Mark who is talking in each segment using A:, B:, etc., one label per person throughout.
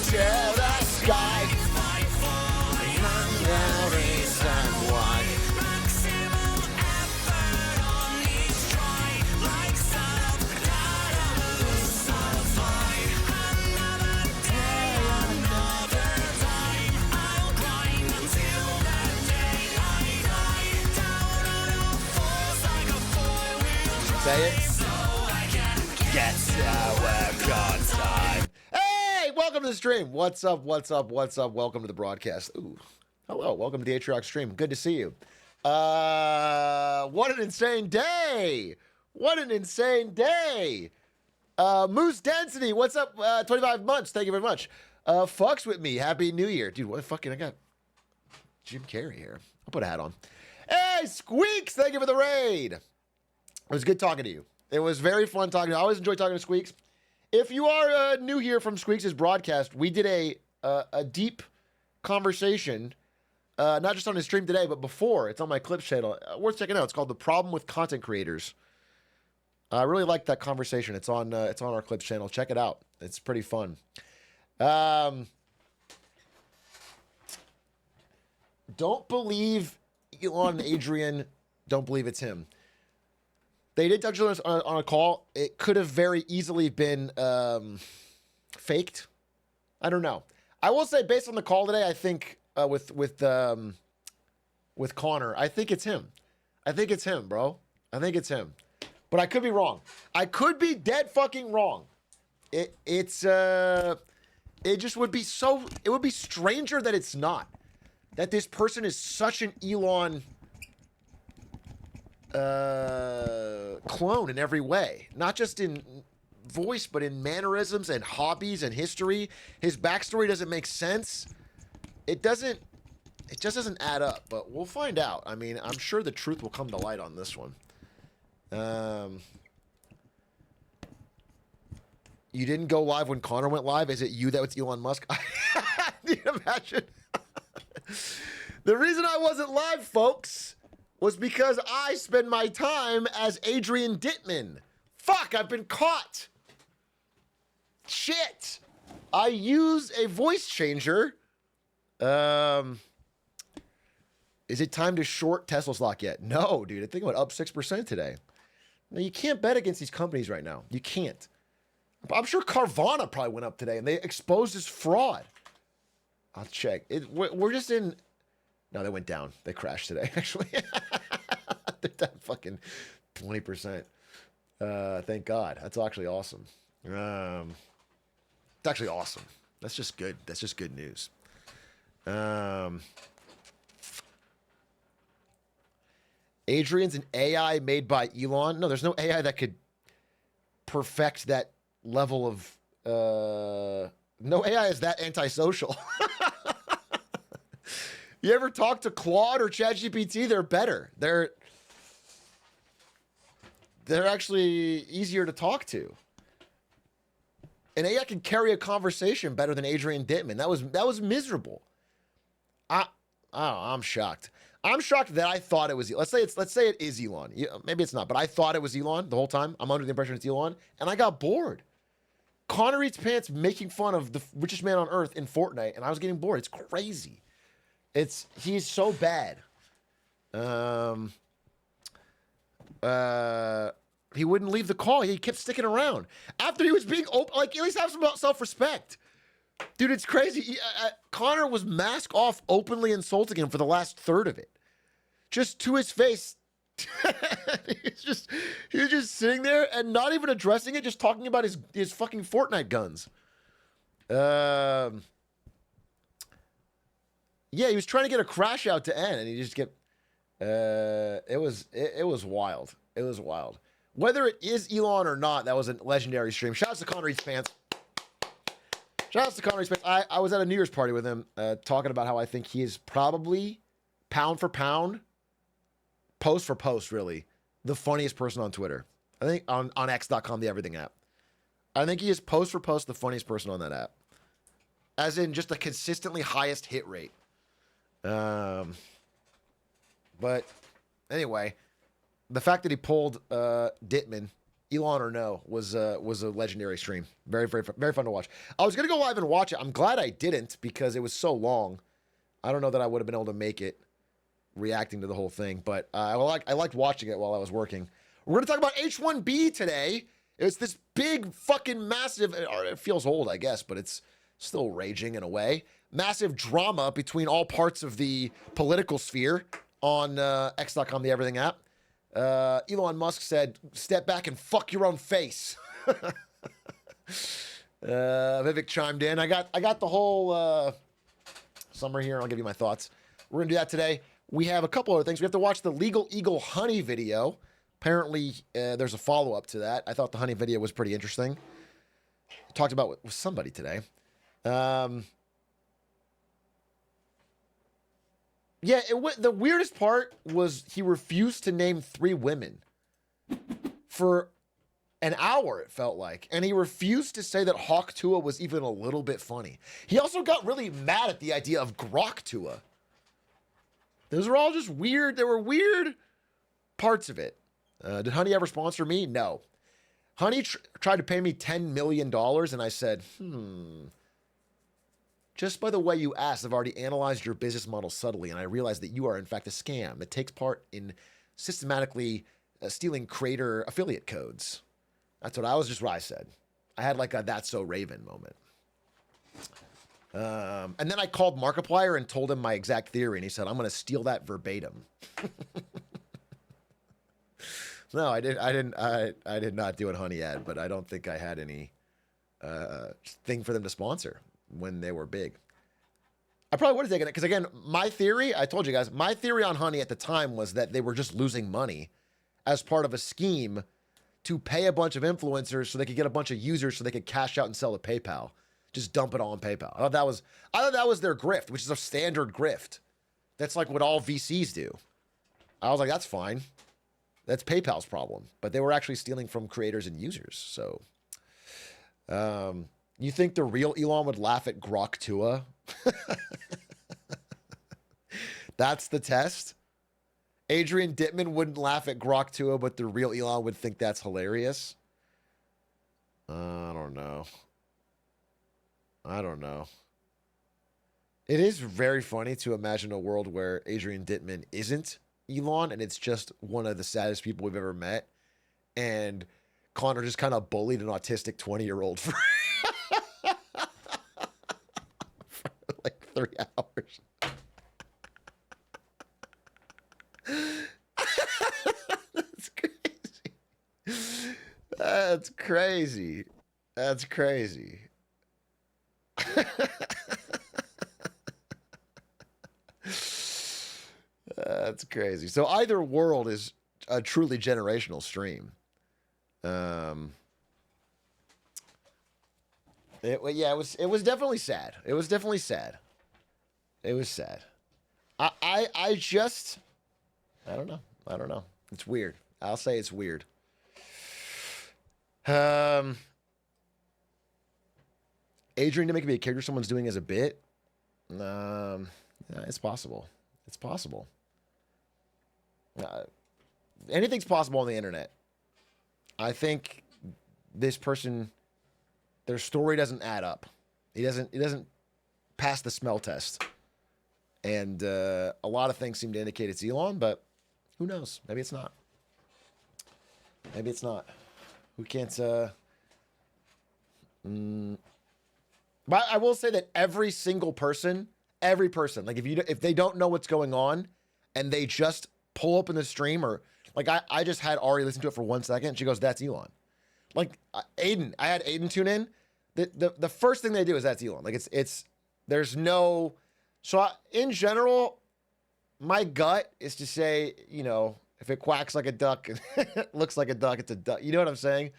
A: to the sky. No reason why. Say it. Get to work on time. Hey, welcome to the stream. What's up? What's up? What's up? Welcome to the broadcast. Ooh, hello. Welcome to the Atrioc stream. Good to see you. What an insane day. What an insane day. Moose Density, what's up? 25 months. Thank you very much. Fucks with me. Happy New Year. Dude, what fucking, I got Jim Carrey here. I'll put a hat on. Hey, Squeaks, thank you for the raid. It was good talking to you. It was very fun talking to you. I always enjoy talking to Squeaks. If you are new here from Squeaks' broadcast, we did a deep conversation, not just on his stream today, but before. It's on my Clips channel. Worth checking out. It's called The Problem with Content Creators. I really liked that conversation. It's on our Clips channel. Check it out. It's pretty fun. Don't believe Elon and Adrian. Don't believe it's him. They did touch on a call. It could have very easily been faked. I don't know. I will say, based on the call today, I think with Connor, I think it's him. I think it's him, bro. I think it's him. But I could be wrong. I could be dead fucking wrong. It just would be so. It would be stranger that it's not. That this person is such an Elon clone in every way, not just in voice, but in mannerisms and hobbies and history. His backstory doesn't make sense. It just doesn't add up, but we'll find out. I mean, I'm sure the truth will come to light on this one. You didn't go live when Connor went live. Is it you that was Elon Musk? Can you imagine? The reason I wasn't live, folks, was because I spend my time as Adrian Dittman. Fuck, I've been caught. Shit. I use a voice changer. Is it time to short Tesla stock yet? No, dude. I think it went up 6% today. Now, you can't bet against these companies right now. You can't. I'm sure Carvana probably went up today, and they exposed as fraud. I'll check. We're just in... No, they went down. They crashed today, actually. They're down fucking 20%. Thank God. That's actually awesome. It's actually awesome. That's just good. That's just good news. Adrian's an AI made by Elon. No, there's no AI that could perfect that level of... no AI is that antisocial. You ever talk to Claude or ChatGPT? They're better. They're actually easier to talk to. And AI can carry a conversation better than Adrian Dittman. That was miserable. I'm shocked. I'm shocked that I thought it was. Let's say it is Elon. Maybe it's not, but I thought it was Elon the whole time. I'm under the impression it's Elon, and I got bored. Connor Eats Pants making fun of the richest man on earth in Fortnite, and I was getting bored. It's crazy. He's so bad. He wouldn't leave the call. He kept sticking around after he was being open. Like, at least have some self-respect, dude. It's crazy. Connor was mask off, openly insulting him for the last third of it, just to his face. He was just sitting there and not even addressing it, just talking about his fucking Fortnite guns. Yeah, he was trying to get a crash out to end, and he just kept. It was wild. It was wild. Whether it is Elon or not, that was a legendary stream. Shout out to Connor Eats Pants. Shout out to Connor Eats Pants. I was at a New Year's party with him, talking about how I think he is probably pound for pound, post for post, really, the funniest person on Twitter. I think on X.com, the everything app. I think he is post for post the funniest person on that app. As in just the consistently highest hit rate. But anyway, the fact that he pulled Dittman Elon or no was a legendary stream. Very, very, very fun to watch. I was gonna go live and watch it. I'm glad I didn't because it was so long. I don't know that I would have been able to make it reacting to the whole thing, but I liked watching it while I was working. We're gonna talk about H1B today. It's this big fucking massive. It feels old, I guess, but it's still raging in a way. Massive drama between all parts of the political sphere on X.com, the everything app. Elon Musk said, "Step back and fuck your own face." Vivek chimed in. I got the whole summary here. I'll give you my thoughts. We're gonna do that today. We have a couple other things. We have to watch the Legal Eagle Honey video. Apparently, there's a follow-up to that. I thought the honey video was pretty interesting. Talked about with somebody today. Yeah, the weirdest part was he refused to name 3 women for an hour, it felt like. And he refused to say that Hawk Tua was even a little bit funny. He also got really mad at the idea of Grok Tua. Those are all just weird. There were weird parts of it. Did Honey ever sponsor me? No. Honey tried to pay me $10 million, and I said, just by the way you asked, I've already analyzed your business model subtly, and I realized that you are, in fact, a scam that takes part in systematically stealing creator affiliate codes. That's what I said. I had like a That's So Raven moment. And then I called Markiplier and told him my exact theory, and he said, I'm going to steal that verbatim. No, I did not do a Honey ad, but I don't think I had any thing for them to sponsor when they were big. I probably would have taken it because, again, my theory, I told you guys, my theory on Honey at the time was that they were just losing money as part of a scheme to pay a bunch of influencers so they could get a bunch of users so they could cash out and sell to PayPal. Just dump it all on PayPal. I thought that was their grift, which is a standard grift. That's like what all VCs do. I was like, that's fine. That's PayPal's problem. But they were actually stealing from creators and users. So, you think the real Elon would laugh at Grok Tua? That's the test. Adrian Dittman wouldn't laugh at Grok Tua, but the real Elon would think that's hilarious. I don't know. It is very funny to imagine a world where Adrian Dittman isn't Elon and it's just one of the saddest people we've ever met. And Connor just kind of bullied an autistic 20-year-old for, for like 3 hours. That's crazy. That's crazy. That's crazy. So either world is a truly generational stream. It was definitely sad. It was definitely sad. It was sad. I don't know. It's weird. I'll say it's weird. Adrian to make me a character someone's doing as a bit. Yeah, it's possible. It's possible. Anything's possible on the internet. I think this person, their story doesn't add up. He doesn't pass the smell test. And a lot of things seem to indicate it's Elon, but who knows? Maybe it's not. Maybe it's not. We can't. But I will say that every person, like if they don't know what's going on, and they just pull up in the stream, or like I just had Ari listen to it for 1 second. She goes, "That's Elon." Like Aiden, I had Aiden tune in. The first thing they do is that's Elon. Like it's there's no. So in general, my gut is to say, if it quacks like a duck, it looks like a duck, it's a duck. You know what I'm saying?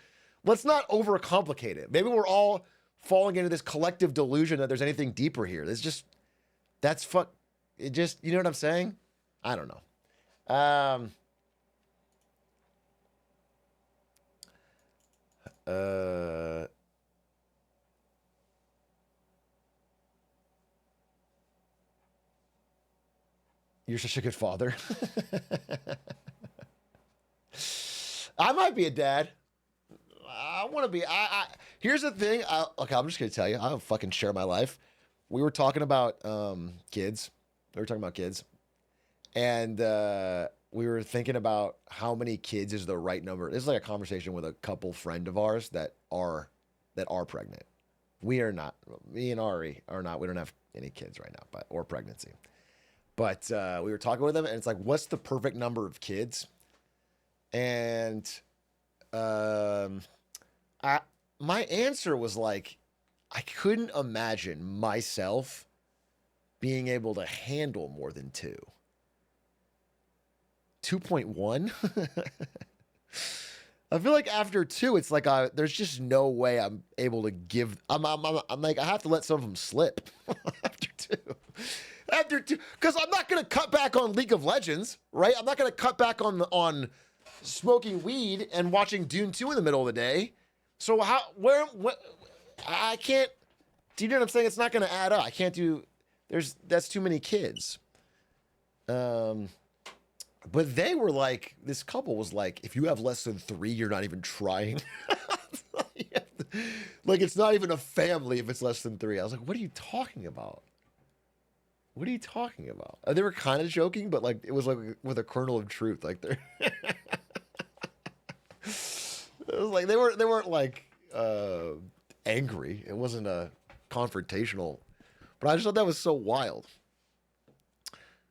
A: Let's not overcomplicate it. Maybe we're all falling into this collective delusion that there's anything deeper here. It just, you know what I'm saying? I don't know. You're such a good father. I might be a dad. want to be. Here's the thing. Okay, I'm just gonna tell you. I'll fucking share my life. We were talking about kids. We were talking about kids, and we were thinking about how many kids is the right number. This is like a conversation with a couple friend of ours that are pregnant. We are not. Me and Ari are not. We don't have any kids right now, or pregnancy. But we were talking with them, and it's like, what's the perfect number of kids? And my answer was like, I couldn't imagine myself being able to handle more than 2. 2.1? I feel like after 2, it's like there's just no way I'm able to give. I'm like, I have to let some of them slip after 2. After 2, because I'm not gonna cut back on League of Legends, right? I'm not gonna cut back on smoking weed and watching Dune 2 in the middle of the day. So what? I can't. Do you know what I'm saying? It's not gonna add up. I can't do. That's too many kids. But they were like, this couple was like, if you have less than 3, you're not even trying. Like, it's not even a family if it's less than 3. I was like, what are you talking about? What are you talking about? They were kind of joking, but like, it was like with a kernel of truth. Like they're, it was like they weren't like angry. It wasn't a confrontational, but I just thought that was so wild.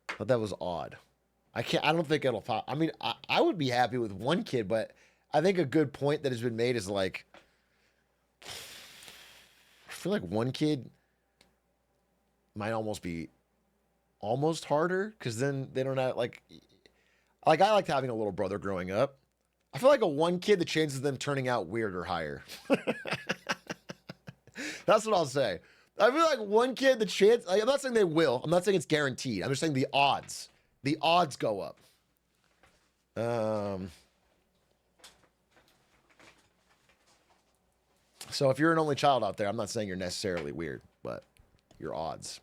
A: I thought that was odd. I don't think it'll pop. I mean, I would be happy with 1 kid, but I think a good point that has been made is like, I feel like 1 kid might almost be harder, because then they don't have like I liked having a little brother growing up. I feel like a 1 kid, the chances of them turning out weird are higher. That's what I'll say. I feel like 1 kid, the chance, I'm not saying they will. I'm not saying it's guaranteed. I'm just saying the odds. The odds go up. So if you're an only child out there, I'm not saying you're necessarily weird, but your odds.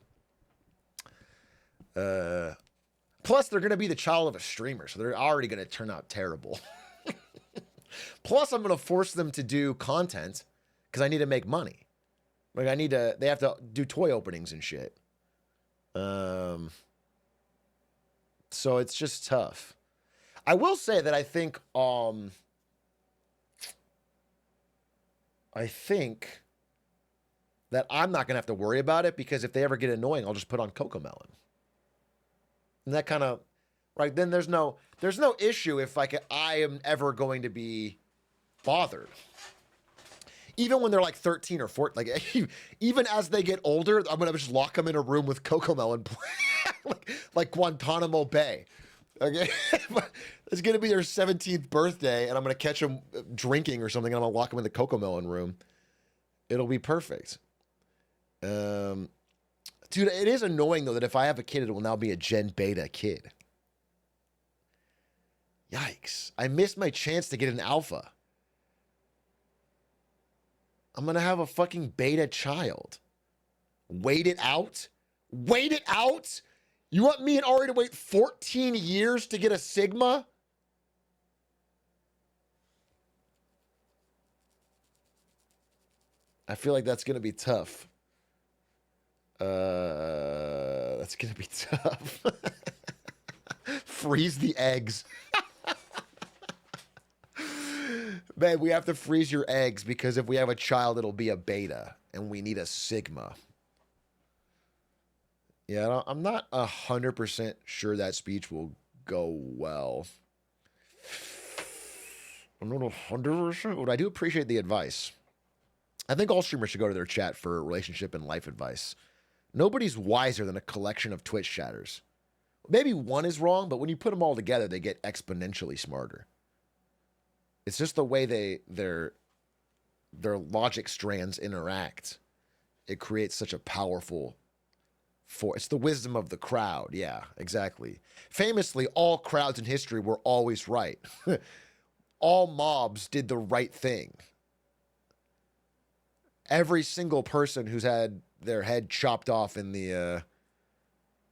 A: Plus, they're going to be the child of a streamer, so they're already going to turn out terrible. Plus, I'm going to force them to do content because I need to make money. Like, they have to do toy openings and shit. So it's just tough. I will say that I think that I'm not going to have to worry about it, because if they ever get annoying, I'll just put on Cocomelon. And that kind of, right, then there's no issue if like I am ever going to be bothered. Even when they're like 13 or 14, like even as they get older, I'm going to just lock them in a room with Cocomelon, like Guantanamo Bay. Okay. It's going to be their 17th birthday, and I'm going to catch them drinking or something, and I'm going to lock them in the Cocomelon room. It'll be perfect. Dude, it is annoying, though, that if I have a kid, it will now be a Gen Beta kid. Yikes. I missed my chance to get an alpha. I'm going to have a fucking beta child. Wait it out? Wait it out? You want me and Ari to wait 14 years to get a Sigma? I feel like that's going to be tough. That's going to be tough. Freeze the eggs. Man, we have to freeze your eggs, because if we have a child, it'll be a beta, and we need a Sigma. Yeah, I'm not 100% sure that speech will go well. I'm not 100%, but I do appreciate the advice. I think all streamers should go to their chat for relationship and life advice. Nobody's wiser than a collection of Twitch chatters. Maybe one is wrong, but when you put them all together, they get exponentially smarter. It's just the way their logic strands interact. It creates such a powerful force. It's the wisdom of the crowd. Yeah, exactly. Famously, all crowds in history were always right. All mobs did the right thing. Every single person who's had their head chopped off in the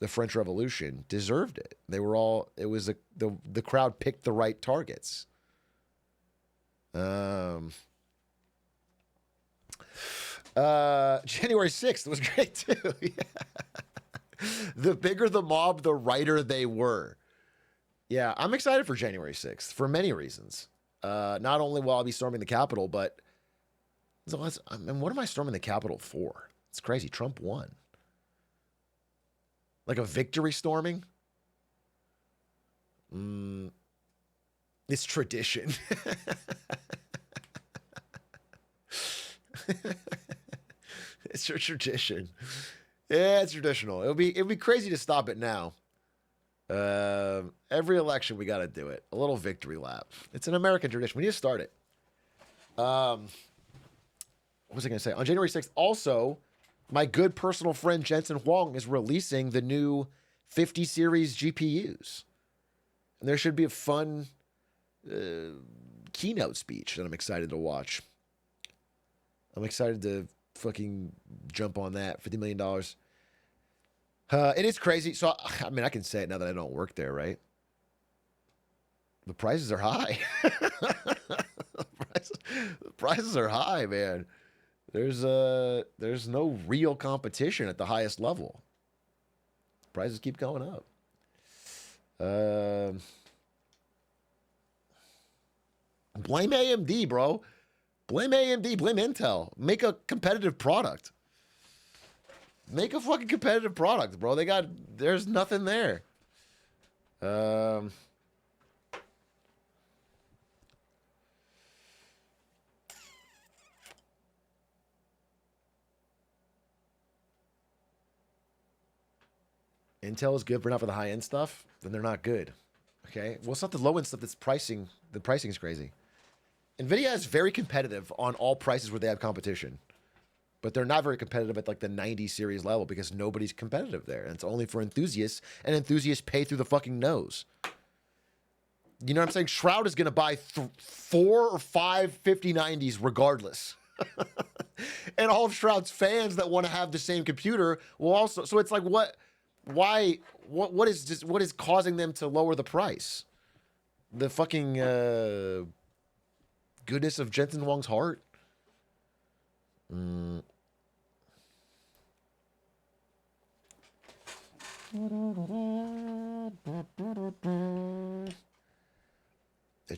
A: French Revolution deserved it. They were all. It was the crowd picked the right targets. January 6th was great too. Yeah. The bigger the mob, the righter they were. Yeah, I'm excited for January 6th for many reasons. Not only will I be storming the Capitol, but I mean, what am I storming the Capitol for? It's crazy. Trump won. Like a victory storming? It's tradition. It's your tradition. Yeah, it's traditional. It'd be crazy to stop it now. Every election we got to do it. A little victory lap. It's an American tradition. We need to start it. What was I going to say? On January 6th, also, my good personal friend Jensen Huang is releasing the new 50 series GPUs. And there should be a fun keynote speech that I'm excited to watch. I'm excited to fucking jump on that. $50 million. It is crazy. So, I mean, I can say it now that I don't work there, right? The prices are high. The prices are high, man. There's no real competition at the highest level. Prices keep going up. Blame AMD, bro. Blame AMD. Blame Intel. Make a competitive product. Make a fucking competitive product, bro. There's nothing there. Intel is good, but not for the high-end stuff. Then they're not good. Okay? Well, it's not the low-end stuff that's pricing. The pricing is crazy. NVIDIA is very competitive on all prices where they have competition. But they're not very competitive at like the 90 series level because nobody's competitive there. And it's only for enthusiasts, and enthusiasts pay through the fucking nose. You know what I'm saying? Shroud is going to buy 4 or 5 5090s regardless. And all of Shroud's fans that want to have the same computer will also. So it's like, what is causing them to lower the price? The fucking goodness of Jensen Huang's heart. Do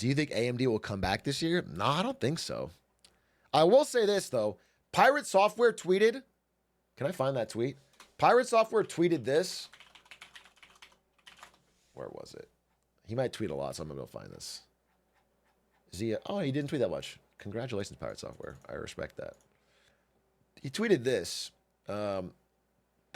A: you think AMD will come back this year? No, I don't think so. I will say this, though. Pirate Software tweeted. Can I find that tweet? Pirate Software tweeted this. Where was it? He might tweet a lot, so I'm going to go find this. Oh, he didn't tweet that much. Congratulations, Pirate Software. I respect that. He tweeted this.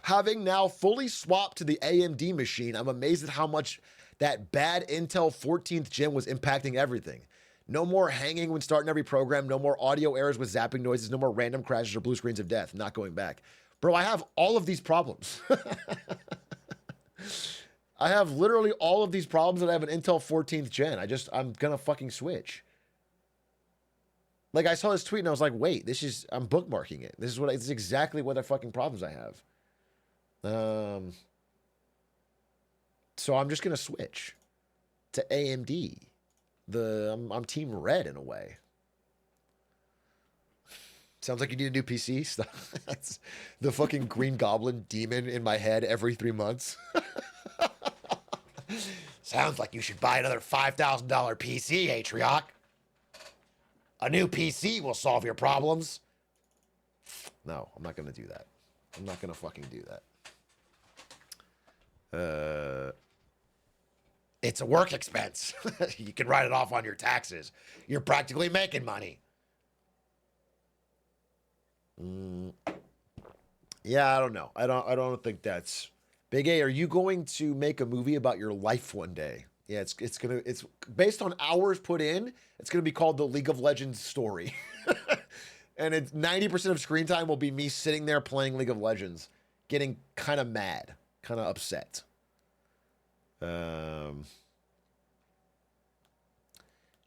A: Having now fully swapped to the AMD machine, I'm amazed at how much that bad Intel 14th gen was impacting everything. No more hanging when starting every program. No more audio errors with zapping noises. No more random crashes or blue screens of death. Not going back. Bro, I have all of these problems. I have literally all of these problems that I have an Intel 14th gen. I'm going to fucking switch. Like, I saw this tweet and I was like, wait, I'm bookmarking it. This is exactly what the fucking problems I have. So I'm just going to switch to AMD. I'm Team Red in a way. Sounds like you need a new PC stuff. That's the fucking Green Goblin demon in my head every 3 months. Sounds like you should buy another $5,000 PC, Atrioc. A new PC will solve your problems. No, I'm not going to do that. I'm not going to fucking do that. It's a work expense. You can write it off on your taxes. You're practically making money. Yeah, I don't know. I don't think that's Big A. Are you going to make a movie about your life one day? Yeah, it's based on hours put in. It's gonna be called the League of Legends story, and it's 90% of screen time will be me sitting there playing League of Legends, getting kind of mad, kind of upset.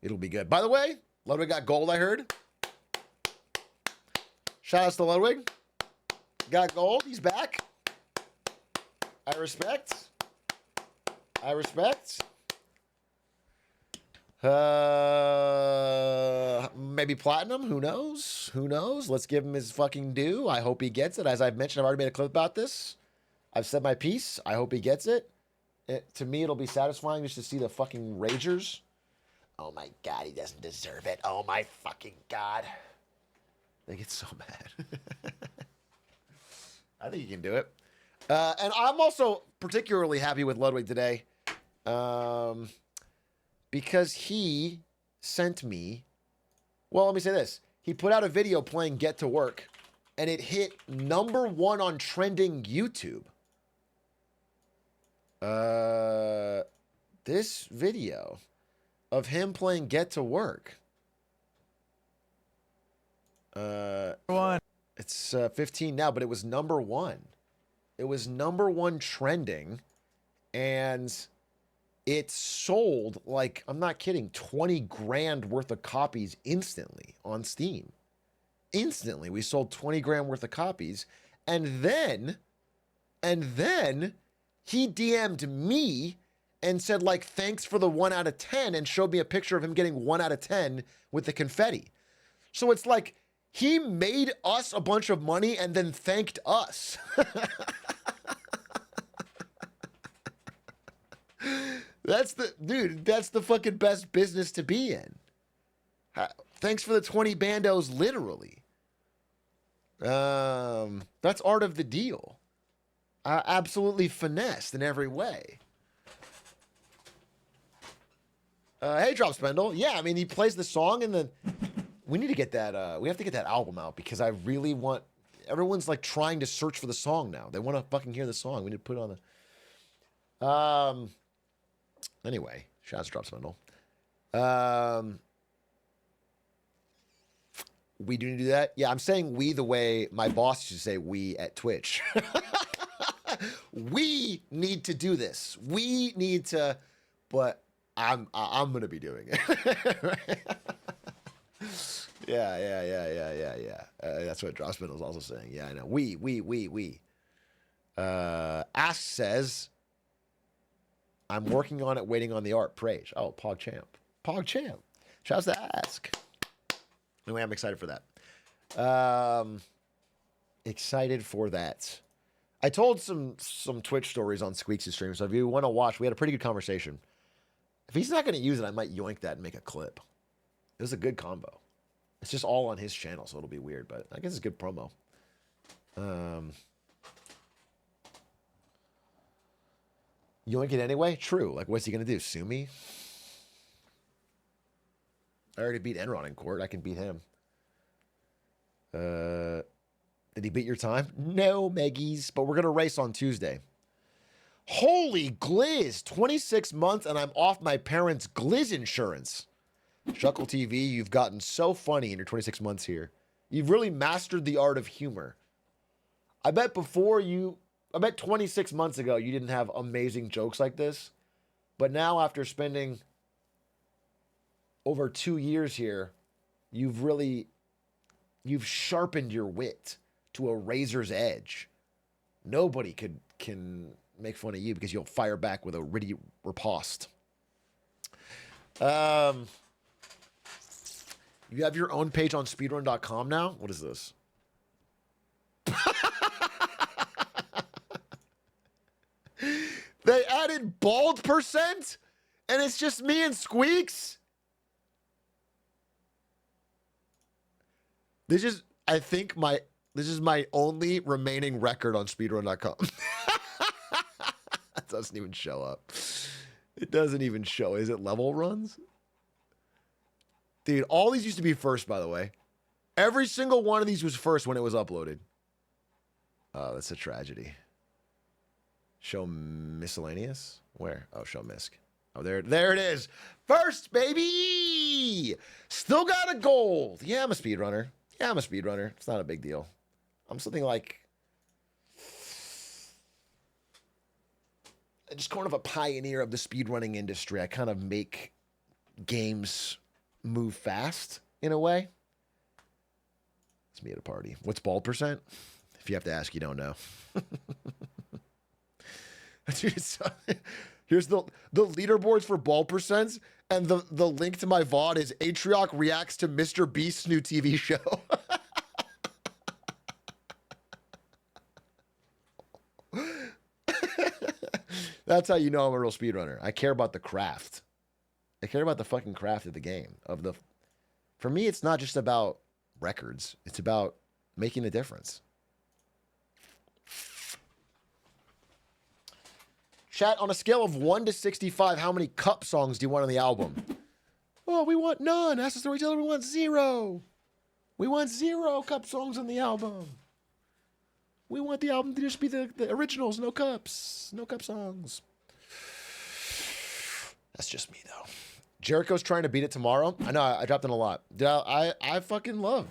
A: It'll be good. By the way, Ludwig got gold, I heard. Shout outs to Ludwig. Got gold. He's back. I respect. Maybe platinum. Who knows? Who knows? Let's give him his fucking due. I hope he gets it. As I've mentioned, I've already made a clip about this. I've said my piece. I hope he gets it. To me, it'll be satisfying just to see the fucking ragers. Oh my God, he doesn't deserve it. Oh my fucking God. They get so mad. I think he can do it. And I'm also particularly happy with Ludwig today. Because he sent me, well, let me say this. He put out a video playing Get to Work, and it hit #1 on trending YouTube. This video of him playing Get to Work. It's 15 now, but it was #1. It was #1 trending, and it sold, like, I'm not kidding, 20 grand worth of copies instantly on Steam. Instantly, we sold 20 grand worth of copies. And then he DM'd me and said, like, thanks for the 1 out of 10, and showed me a picture of him getting 1 out of 10 with the confetti. So it's like he made us a bunch of money and then thanked us. That's the fucking best business to be in. Thanks for the 20 bandos, literally. That's art of the deal. Absolutely finessed in every way. Hey, Drop Spindle. Yeah, I mean, he plays the song, and then we need to get that. We have to get that album out, because I really want. Everyone's like trying to search for the song now. They want to fucking hear the song. We need to put it on the. Anyway, shouts Drop Spindle. We do need to do that. Yeah, I'm saying we the way my boss used to say we at Twitch. We need to do this. We need to, but I'm gonna be doing it. Yeah. That's what Drop Spindle is also saying. Yeah, I know. We. Ask says, I'm working on it, waiting on the art. Praise. Oh, PogChamp. Shouts to Ask. Anyway, I'm excited for that. Excited for that. I told some Twitch stories on Squeaks' stream, so if you want to watch, we had a pretty good conversation. If he's not going to use it, I might yoink that and make a clip. It was a good combo. It's just all on his channel, so it'll be weird, but I guess it's good promo. Yoink it anyway? True. Like, what's he going to do? Sue me? I already beat Enron in court. I can beat him. Did he beat your time? No, Meggies. But we're going to race on Tuesday. Holy glizz. 26 months and I'm off my parents' glizz insurance. Shuckle TV, you've gotten so funny in your 26 months here. You've really mastered the art of humor. I bet 26 months ago, you didn't have amazing jokes like this. But now, after spending over 2 years here, you've sharpened your wit to a razor's edge. Nobody can make fun of you because you'll fire back with a witty riposte. You have your own page on speedrun.com now? What is this? They added bald %? And it's just me and Squeaks? This is my only remaining record on speedrun.com. That doesn't even show up. It doesn't even show. Is it level runs? Dude, all these used to be first, by the way. Every single one of these was first when it was uploaded. Oh, that's a tragedy. Show miscellaneous? Where? Oh, show misc. Oh, there it is. First, baby! Still got a gold. Yeah, I'm a speedrunner. It's not a big deal. I'm something like... just kind of a pioneer of the speedrunning industry. I kind of make games move fast, in a way. It's me at a party. What's bald %? If you have to ask, you don't know. Dude, Here's the leaderboards for ball percents, and the link to my VOD is Atrioc reacts to Mr. Beast's new TV show. That's how you know I'm a real speedrunner. I care about the craft. I care about the fucking craft of the game. For me, it's not just about records. It's about making a difference. Chat, on a scale of 1 to 65, how many cup songs do you want on the album? Oh, we want none. Ask the storyteller, we want 0. We want 0 cup songs on the album. We want the album to just be the originals, no cups. No cup songs. That's just me, though. Jericho's trying to beat it tomorrow. I know, I dropped in a lot. I fucking love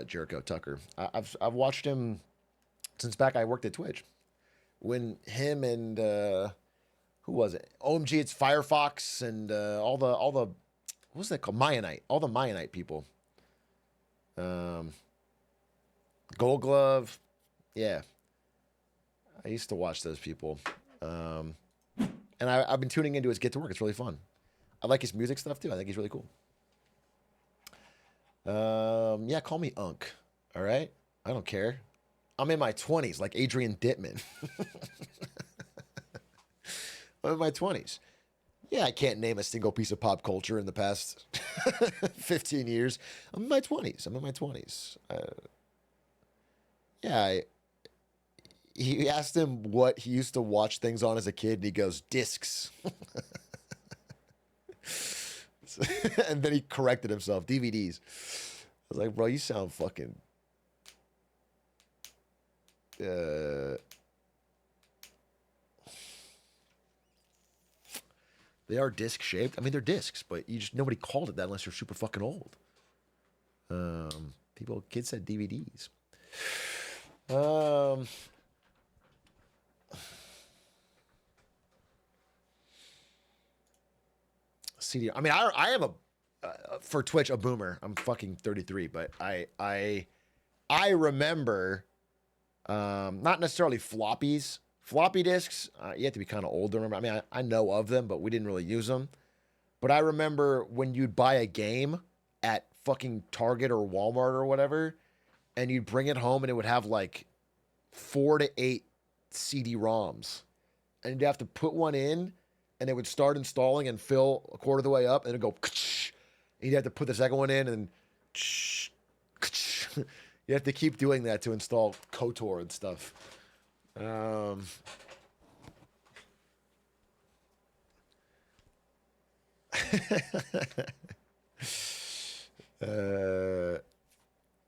A: Jericho Tucker. I've watched him since back I worked at Twitch. When him and who was it? OMG, it's Firefox and all the what's that called? Mayanite. All the Mayanite people. Gold Glove. Yeah. I used to watch those people. And I've been tuning into his Get to Work. It's really fun. I like his music stuff too. I think he's really cool. Yeah, call me Unk. All right? I don't care. I'm in my 20s, like Adrian Dittman. I'm in my 20s. Yeah, I can't name a single piece of pop culture in the past 15 years. I'm in my 20s. Yeah, he asked him what he used to watch things on as a kid, and he goes, discs. And then he corrected himself, DVDs. I was like, bro, you sound fucking... They are disc shaped. I mean, they're discs, but nobody called it that unless you're super fucking old. Kids said DVDs. CD. I mean, I am for Twitch a boomer. I'm fucking 33, but I remember not necessarily floppies. Floppy disks, you have to be kind of old to remember. I mean, I know of them, but we didn't really use them. But I remember when you'd buy a game at fucking Target or Walmart or whatever, and you'd bring it home and it would have like 4 to 8 CD-ROMs. And you'd have to put one in, and it would start installing and fill a quarter of the way up, and it'd go, and you'd have to put the second one in, and you have to keep doing that to install KOTOR and stuff.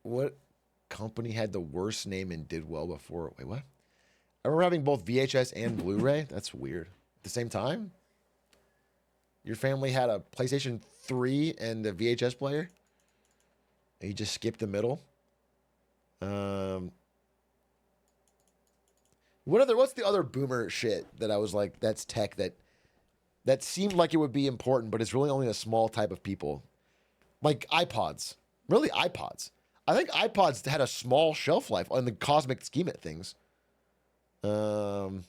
A: What company had the worst name and did well before? Wait, what? I remember having both VHS and Blu-ray. That's weird. At the same time? Your family had a PlayStation 3 and a VHS player? And you just skipped the middle? What's the other boomer shit that I was like, that's tech that seemed like it would be important, but it's really only a small type of people? Like iPods. Really, iPods. I think iPods had a small shelf life on the cosmic scheme of things. Like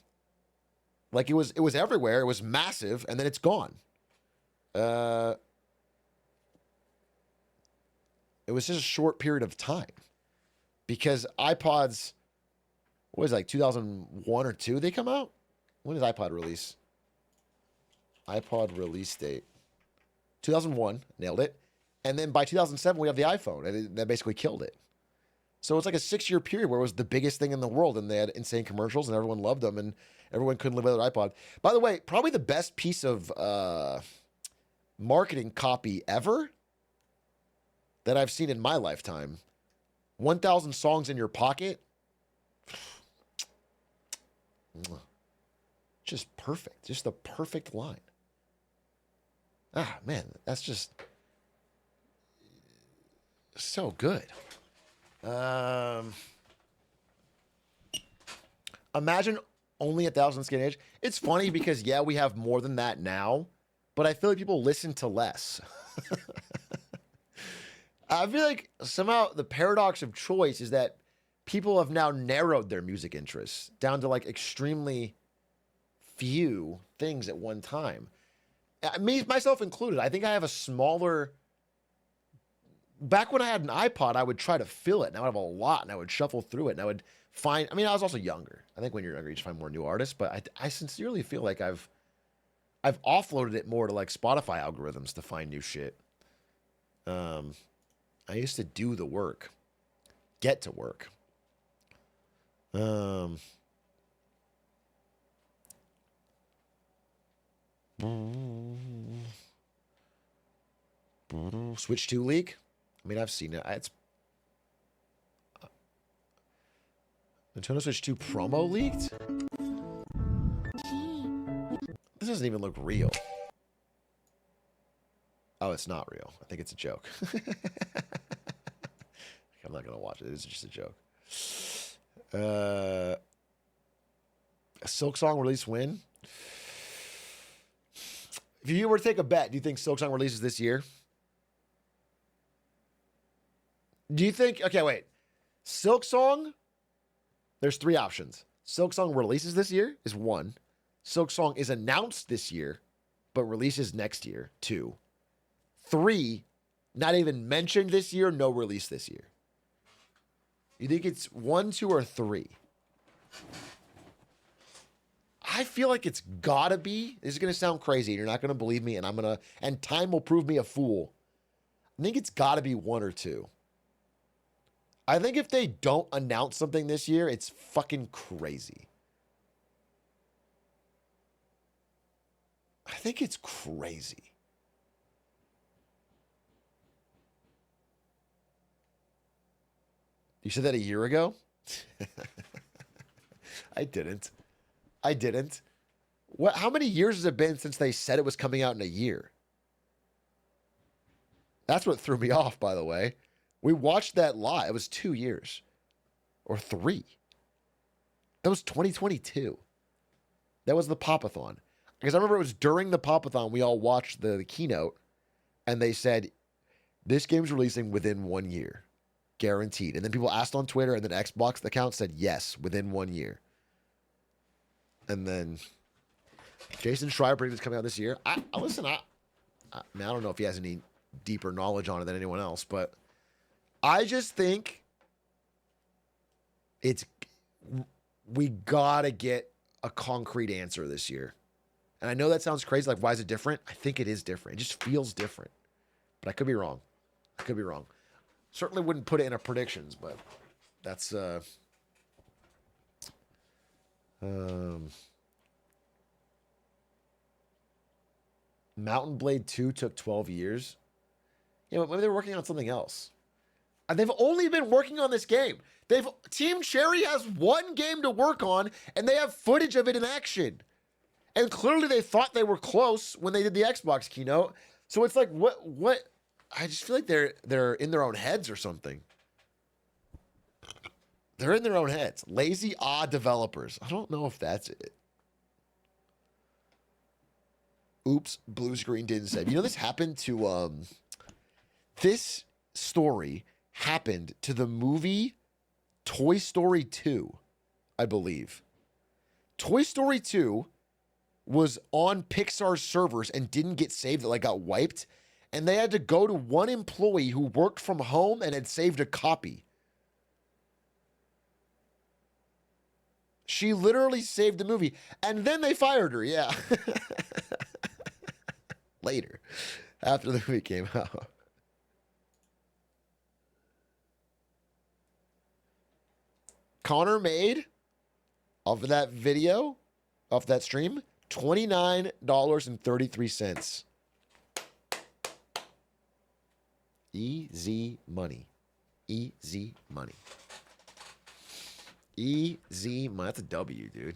A: it was everywhere. It was massive, and then it's gone. It was just a short period of time. Because iPods, what was it, like 2001 or 2 they come out? When did iPod release? iPod release date. 2001, nailed it. And then by 2007, we have the iPhone, and that basically killed it. So it's like a 6-year period where it was the biggest thing in the world, and they had insane commercials, and everyone loved them, and everyone couldn't live without an iPod. By the way, probably the best piece of marketing copy ever that I've seen in my lifetime. 1,000 songs in your pocket. Just perfect. Just the perfect line. Ah, man, that's just so good. Imagine only 1,000 skin age. It's funny because, yeah, we have more than that now, but I feel like people listen to less. I feel like somehow the paradox of choice is that people have now narrowed their music interests down to like extremely few things at one time. Me, myself included. I think I have a smaller. Back when I had an iPod, I would try to fill it. Now I have a lot, and I would shuffle through it, and I would find. I mean, I was also younger. I think when you're younger, you just find more new artists. But I sincerely feel like I've offloaded it more to like Spotify algorithms to find new shit. I used to do the work, get to work. Switch 2 leak. I mean, I've seen it. It's Nintendo Switch 2 promo leaked. This doesn't even look real. Oh, it's not real. I think it's a joke. I'm not gonna watch it. It's just a joke. A Silk Song release win. If you were to take a bet, do you think Silk Song releases this year? Do you think... Okay, wait. Silk Song, there's 3 options. Silk Song releases this year is 1. Silk Song is announced this year, but releases next year, 2. 3, not even mentioned this year, no release this year. You think it's 1, 2, or 3? I feel like it's gotta be. This is gonna sound crazy. You're not gonna believe me, and time will prove me a fool. I think it's gotta be 1 or 2. I think if they don't announce something this year, it's fucking crazy. I think it's crazy. You said that a year ago? I didn't. How many years has it been since they said it was coming out in a year? That's what threw me off, by the way. We watched that live. It was 2 years. Or 3. That was 2022. That was the Pop-a-thon. Because I remember it was during the Pop-a-thon, we all watched the keynote, and they said, this game's releasing within 1 year. Guaranteed. And then people asked on Twitter, and then Xbox account said, yes, within 1 year. And then Jason Schreier predicted it's coming out this year. I mean, I don't know if he has any deeper knowledge on it than anyone else, but I just think we gotta get a concrete answer this year. And I know that sounds crazy. Like, why is it different? I think it is different. It just feels different. But I could be wrong. Certainly wouldn't put it in our predictions, but that's Mountain Blade 2 took 12 years. Yeah, but maybe they're working on something else. And they've only been working on this game. Team Cherry has 1 game to work on, and they have footage of it in action. And clearly they thought they were close when they did the Xbox keynote. So it's like, what? I just feel like they're in their own heads or something. They're in their own heads. Lazy developers. I don't know if that's it. Oops, blue screen didn't save. You know, this happened to this story happened to the movie Toy Story 2, I believe. Toy Story 2 was on Pixar's servers and didn't get saved. It like got wiped. And they had to go to one employee who worked from home and had saved a copy. She literally saved the movie. And then they fired her, yeah. Later, after the movie came out. Connor made, off of that video, off that stream, $29.33. Easy money. Easy money. Easy money. That's a W, dude.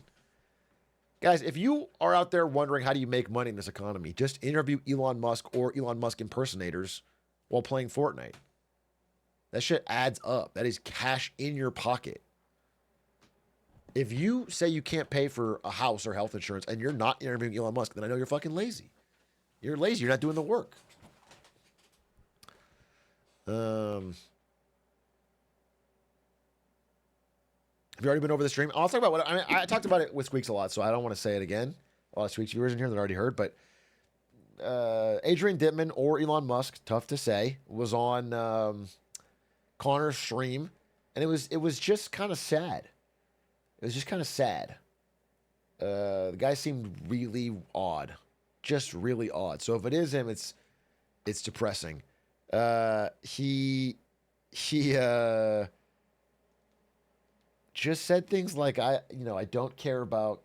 A: Guys, if you are out there wondering how do you make money in this economy, just interview Elon Musk or Elon Musk impersonators while playing Fortnite. That shit adds up. That is cash in your pocket. If you say you can't pay for a house or health insurance and you're not interviewing Elon Musk, then I know you're fucking lazy. You're lazy. You're not doing the work. Have you already been over the stream? I'll talk about what I talked about it with Squeaks a lot, so I don't want to say it again. a lot of Tweaks viewers in here that already heard, but Adrian Dittman or Elon Musk, tough to say, was on Connor's stream, and it was just kind of sad. It was just kind of sad. The guy seemed really odd, just really odd. So if it is him, it's depressing. He just said things like, I don't care about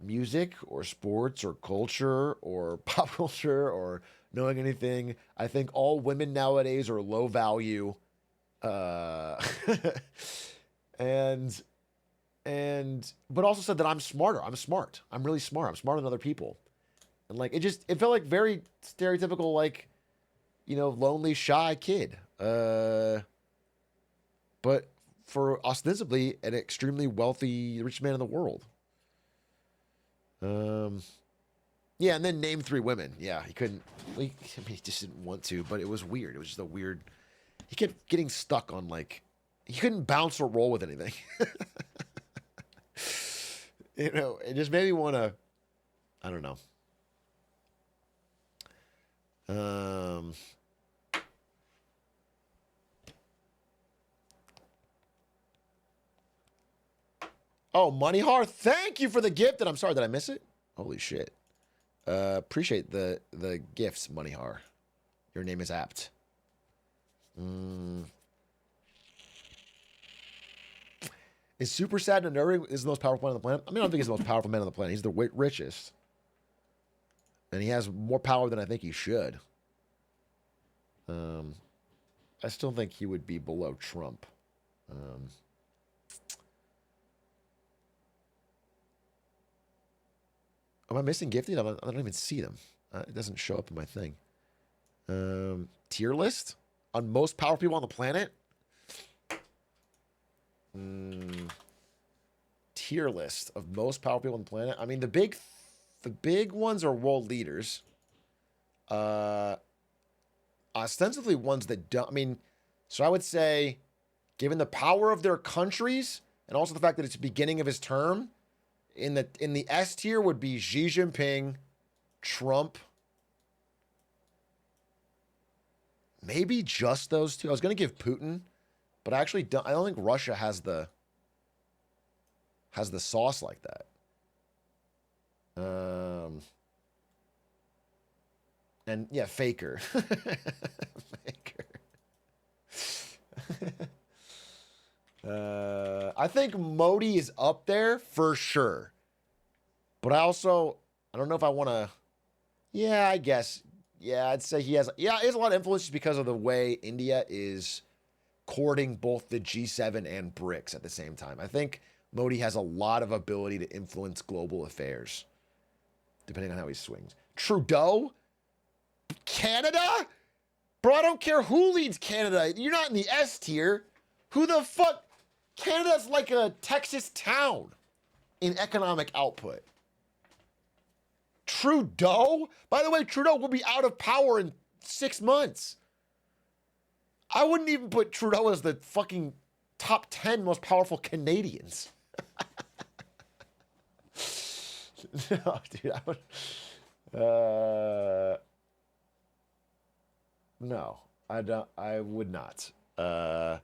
A: music or sports or culture or pop culture or knowing anything. I think all women nowadays are low value. And but also said that I'm smarter. I'm smart. I'm really smart. I'm smarter than other people. And like it felt like very stereotypical, like, lonely, shy kid. But for ostensibly an extremely wealthy, rich man in the world. Yeah, and then name 3 women. Yeah, he couldn't. He just didn't want to, but it was weird. It was just a weird. He kept getting stuck on, like, he couldn't bounce or roll with anything. It just made me want to. I don't know. Oh, Moneyhar, thank you for the gift. And I'm sorry, did I miss it? Holy shit. Appreciate the gifts, Moneyhar. Your name is apt. Is Super Sad and Nuri is the most powerful man on the planet? I mean, I don't think he's the most powerful man on the planet. He's the richest. And he has more power than I think he should. I still think he would be below Trump. Am I missing gifted? I don't even see them. It doesn't show up in my thing. Tier list on most powerful people on the planet. Tier list of most powerful people on the planet. I mean, the big ones are world leaders. Ostensibly ones that don't. I mean, so I would say, given the power of their countries and also the fact that it's the beginning of his term, in the S tier would be Xi Jinping, Trump. Maybe just those 2. I was going to give Putin, but I don't think Russia has the sauce like that. And yeah, Faker. Faker. I think Modi is up there for sure. But I don't know if I want to. Yeah, I guess. Yeah, I'd say he has a lot of influence just because of the way India is courting both the G7 and BRICS at the same time. I think Modi has a lot of ability to influence global affairs, depending on how he swings. Trudeau? Canada? Bro, I don't care who leads Canada. You're not in the S tier. Who the fuck? Canada's like a Texas town in economic output. Trudeau? By the way, Trudeau will be out of power in 6 months. I wouldn't even put Trudeau as the fucking top 10 most powerful Canadians. No, dude, I would. No, I don't. I would not. I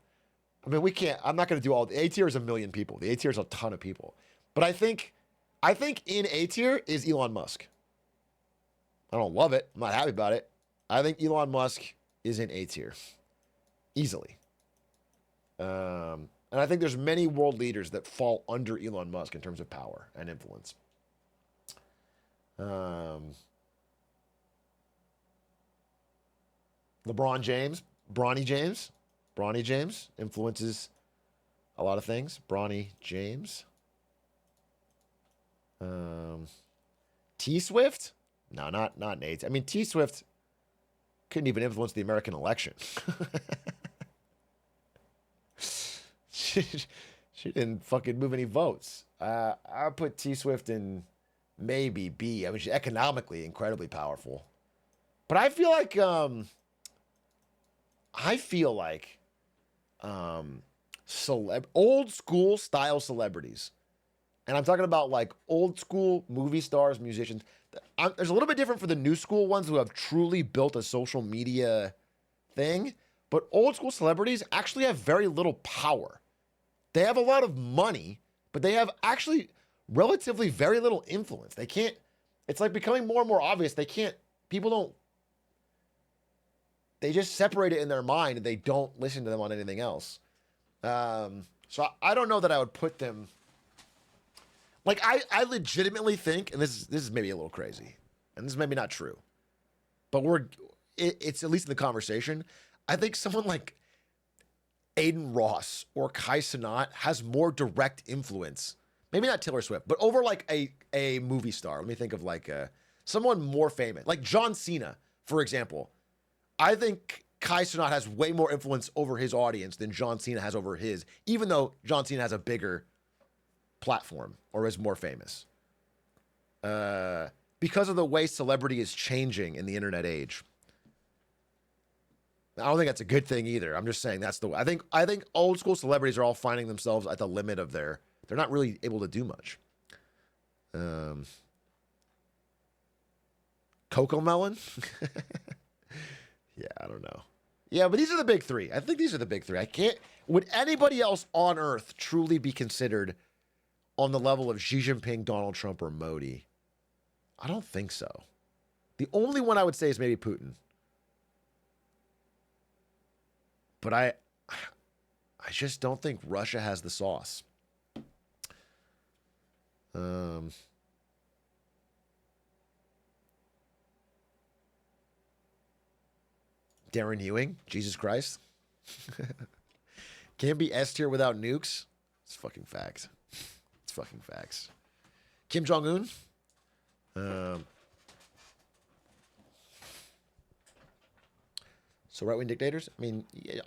A: mean, we can't. I'm not going to do all. The A tier is 1 million people. The A tier is a ton of people. But I think in A tier is Elon Musk. I don't love it. I'm not happy about it. I think Elon Musk is in A tier, easily. And I think there's many world leaders that fall under Elon Musk in terms of power and influence. LeBron James, Bronny James influences a lot of things. Bronny James. T Swift? No, not an eight. I mean, T Swift couldn't even influence the American election. she didn't fucking move any votes. I put T Swift in maybe B. I mean, she's economically incredibly powerful. But I feel like old school style celebrities And I'm talking about like old school movie stars, musicians. There's a little bit different for the new school ones who have truly built a social media thing. But old school celebrities actually have very little power. They have a lot of money, but they have actually relatively very little influence. They can't, it's like becoming more and more obvious. People don't, they just separate it in their mind and they don't listen to them on anything else. So I don't know that I would put them, like I legitimately think, and this is maybe a little crazy, and this is maybe not true, but it's at least in the conversation. I think someone like Aiden Ross or Kai Cenat has more direct influence. Maybe not Taylor Swift, but over like a movie star. Let me think of like someone more famous, like John Cena, for example. I think Kai Cenat has way more influence over his audience than John Cena has over his, even though John Cena has a bigger platform or is more famous. Because of the way celebrity is changing in the internet age. I don't think that's a good thing either. I'm just saying that's the way. I think old school celebrities are all finding themselves at the limit of they're not really able to do much. Coco Melon? Yeah, I don't know. Yeah, but these are the big three. I think these are the big three. Would anybody else on earth truly be considered on the level of Xi Jinping, Donald Trump, or Modi? I don't think so. The only one I would say is maybe Putin. But I just don't think Russia has the sauce. Darren Ewing, Jesus Christ. Can't be S tier without nukes. It's fucking facts. It's fucking facts. Kim Jong-un. So right-wing dictators? I mean, yeah,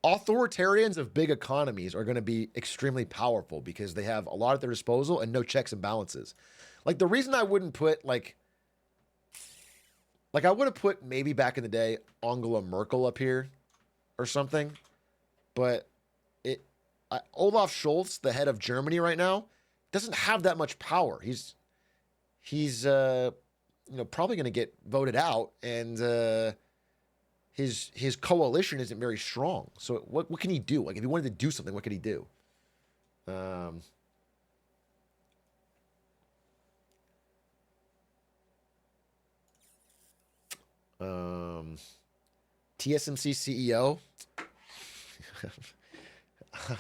A: authoritarians of big economies are going to be extremely powerful because they have a lot at their disposal and no checks and balances. Like the reason I wouldn't put like I would have put maybe back in the day Angela Merkel up here or something, but Olaf Scholz, the head of Germany right now, doesn't have that much power. He's probably going to get voted out, and his coalition isn't very strong. So what can he do? Like if he wanted to do something, what could he do? TSMC CEO.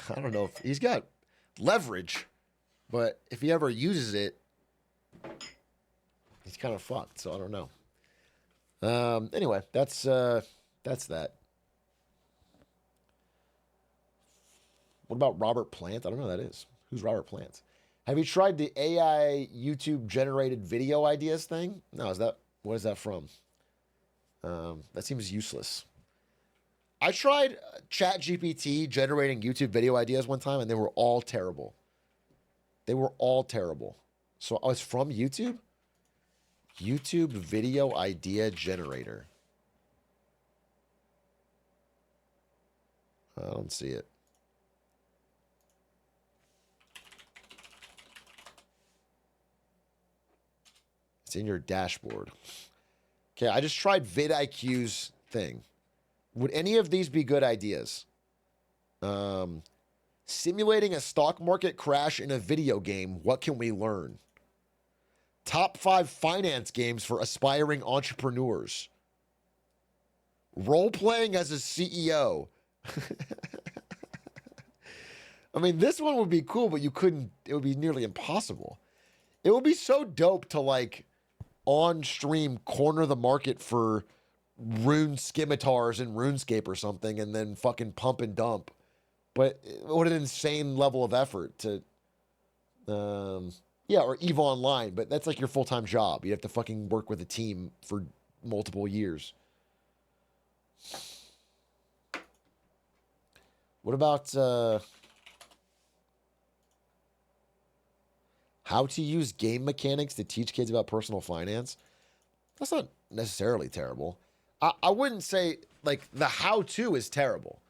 A: I don't know if he's got leverage, but if he ever uses it, he's kind of fucked. So I don't know. Anyway, that's that. What about Robert Plant? I don't know who that is. Who's Robert Plant? Have you tried the AI YouTube generated video ideas thing? No, what is that from? That seems useless. I tried ChatGPT generating YouTube video ideas one time, and they were all terrible. So I was from YouTube? YouTube video idea generator. I don't see it. It's in your dashboard. Okay, I just tried vidIQ's thing. Would any of these be good ideas? Simulating a stock market crash in a video game. What can we learn? Top 5 finance games for aspiring entrepreneurs. Role-playing as a CEO. I mean, this one would be cool, but it would be nearly impossible. It would be so dope to like on stream corner the market for rune scimitars in RuneScape or something and then fucking pump and dump. But what an insane level of effort to, or EVE Online, but that's like your full-time job. You have to fucking work with a team for multiple years. What about how to use game mechanics to teach kids about personal finance? That's not necessarily terrible. I wouldn't say like the how-to is terrible.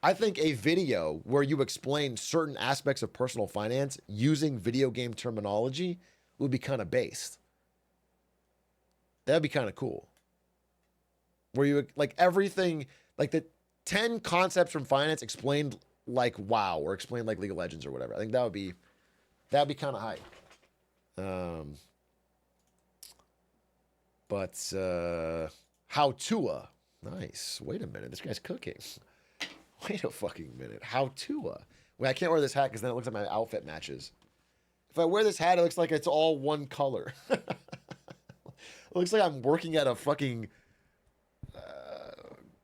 A: I think a video where you explain certain aspects of personal finance using video game terminology would be kind of based. That'd be kind of cool. Where you like everything, like the 10 concepts from finance explained like WoW or explained like League of Legends or whatever. I think that'd be kind of hype. But how to nice. Wait a minute, this guy's cooking. Wait a fucking minute. How to Wait, I can't wear this hat because then it looks like my outfit matches. If I wear this hat, it looks like it's all one color. It looks like I'm working at a fucking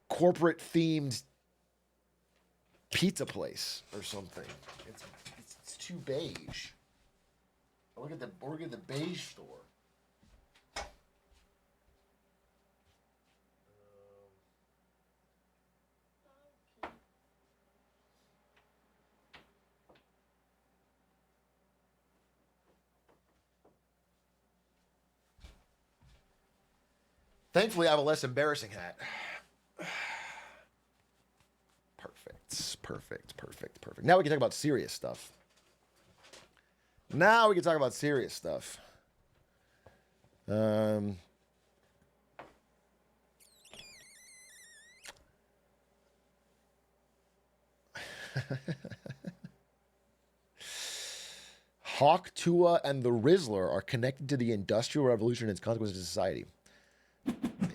A: corporate themed pizza place or something. It's too beige. Look at the beige store. Thankfully, I have a less embarrassing hat. Perfect. Now we can talk about serious stuff. Hawk, Tua, and the Rizzler are connected to the Industrial Revolution and its consequences to society.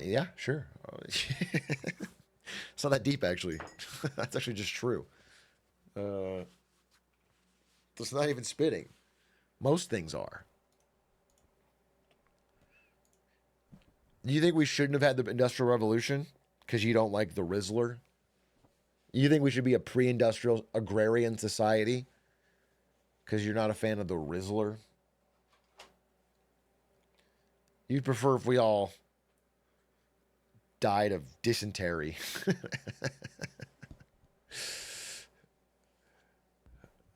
A: Yeah, sure. It's not that deep, actually. That's actually just true. It's not even spitting. Most things are. Do you think we shouldn't have had the Industrial Revolution because you don't like the Rizzler? You think we should be a pre-industrial agrarian society because you're not a fan of the Rizzler? You'd prefer if we all died of dysentery.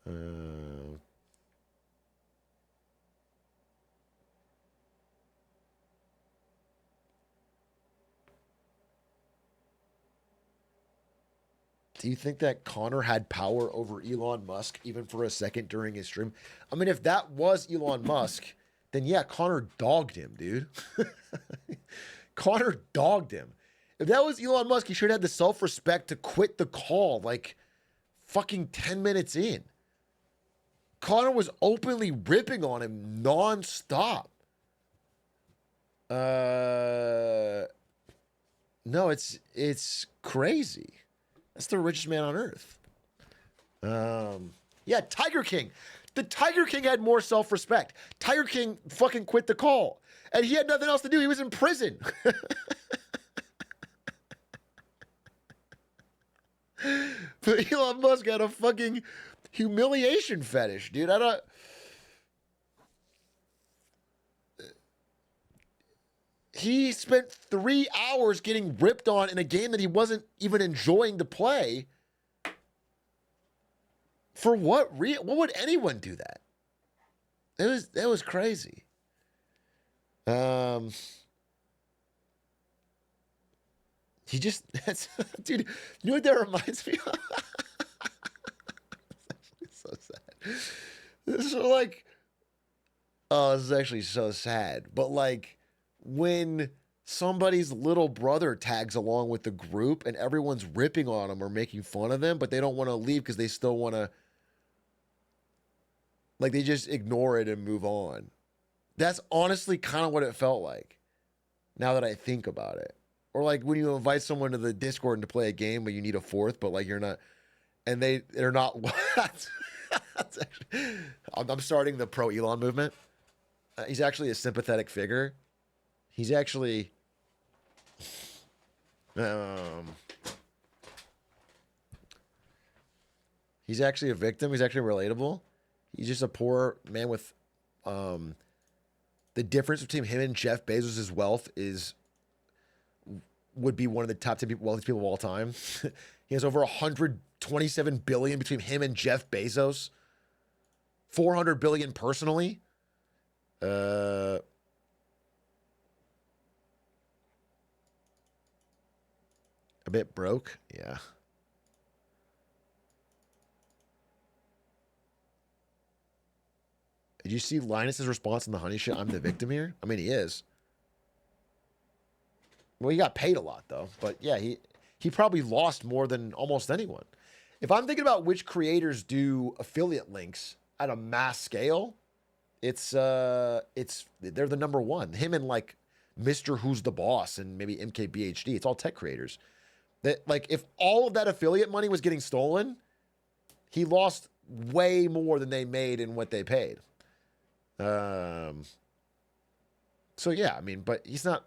A: Do you think that Connor had power over Elon Musk even for a second during his stream? I mean, if that was Elon Musk, then yeah, Connor dogged him, dude. Connor dogged him. If that was Elon Musk, he should have had the self-respect to quit the call like fucking 10 minutes in. Connor was openly ripping on him nonstop. No, it's crazy. That's the richest man on earth. Yeah, Tiger King. The Tiger King had more self-respect. Tiger King fucking quit the call. And he had nothing else to do. He was in prison. But Elon Musk had a fucking humiliation fetish, dude. He spent 3 hours getting ripped on in a game that he wasn't even enjoying to play. For what reason? What would anyone do that? That was crazy. He just dude. You know what that reminds me of? It's so sad. This is like, oh, this is actually so sad. But like, when somebody's little brother tags along with the group and everyone's ripping on them or making fun of them, but they don't want to leave because they still want to, like, they just ignore it and move on. That's honestly kind of what it felt like, now that I think about it. Or like when you invite someone to the Discord to play a game, but you need a fourth, but like you're not, and they're not. I'm starting the pro Elon movement. He's actually a sympathetic figure. He's actually, he's actually a victim. He's actually relatable. He's just a poor man with, the difference between him and Jeff Bezos' wealth would be one of the top 10 wealthiest people of all time. He has over 127 billion between him and Jeff Bezos. 400 billion personally. A bit broke, yeah. Did you see Linus's response in the honey shit? I'm the victim here. I mean, he is. Well, he got paid a lot though, but yeah, he probably lost more than almost anyone. If I'm thinking about which creators do affiliate links at a mass scale, it's they're the number one. Him and like Mr. Who's the Boss and maybe MKBHD. It's all tech creators. That like if all of that affiliate money was getting stolen, he lost way more than they made in what they paid. So yeah, I mean, but he's not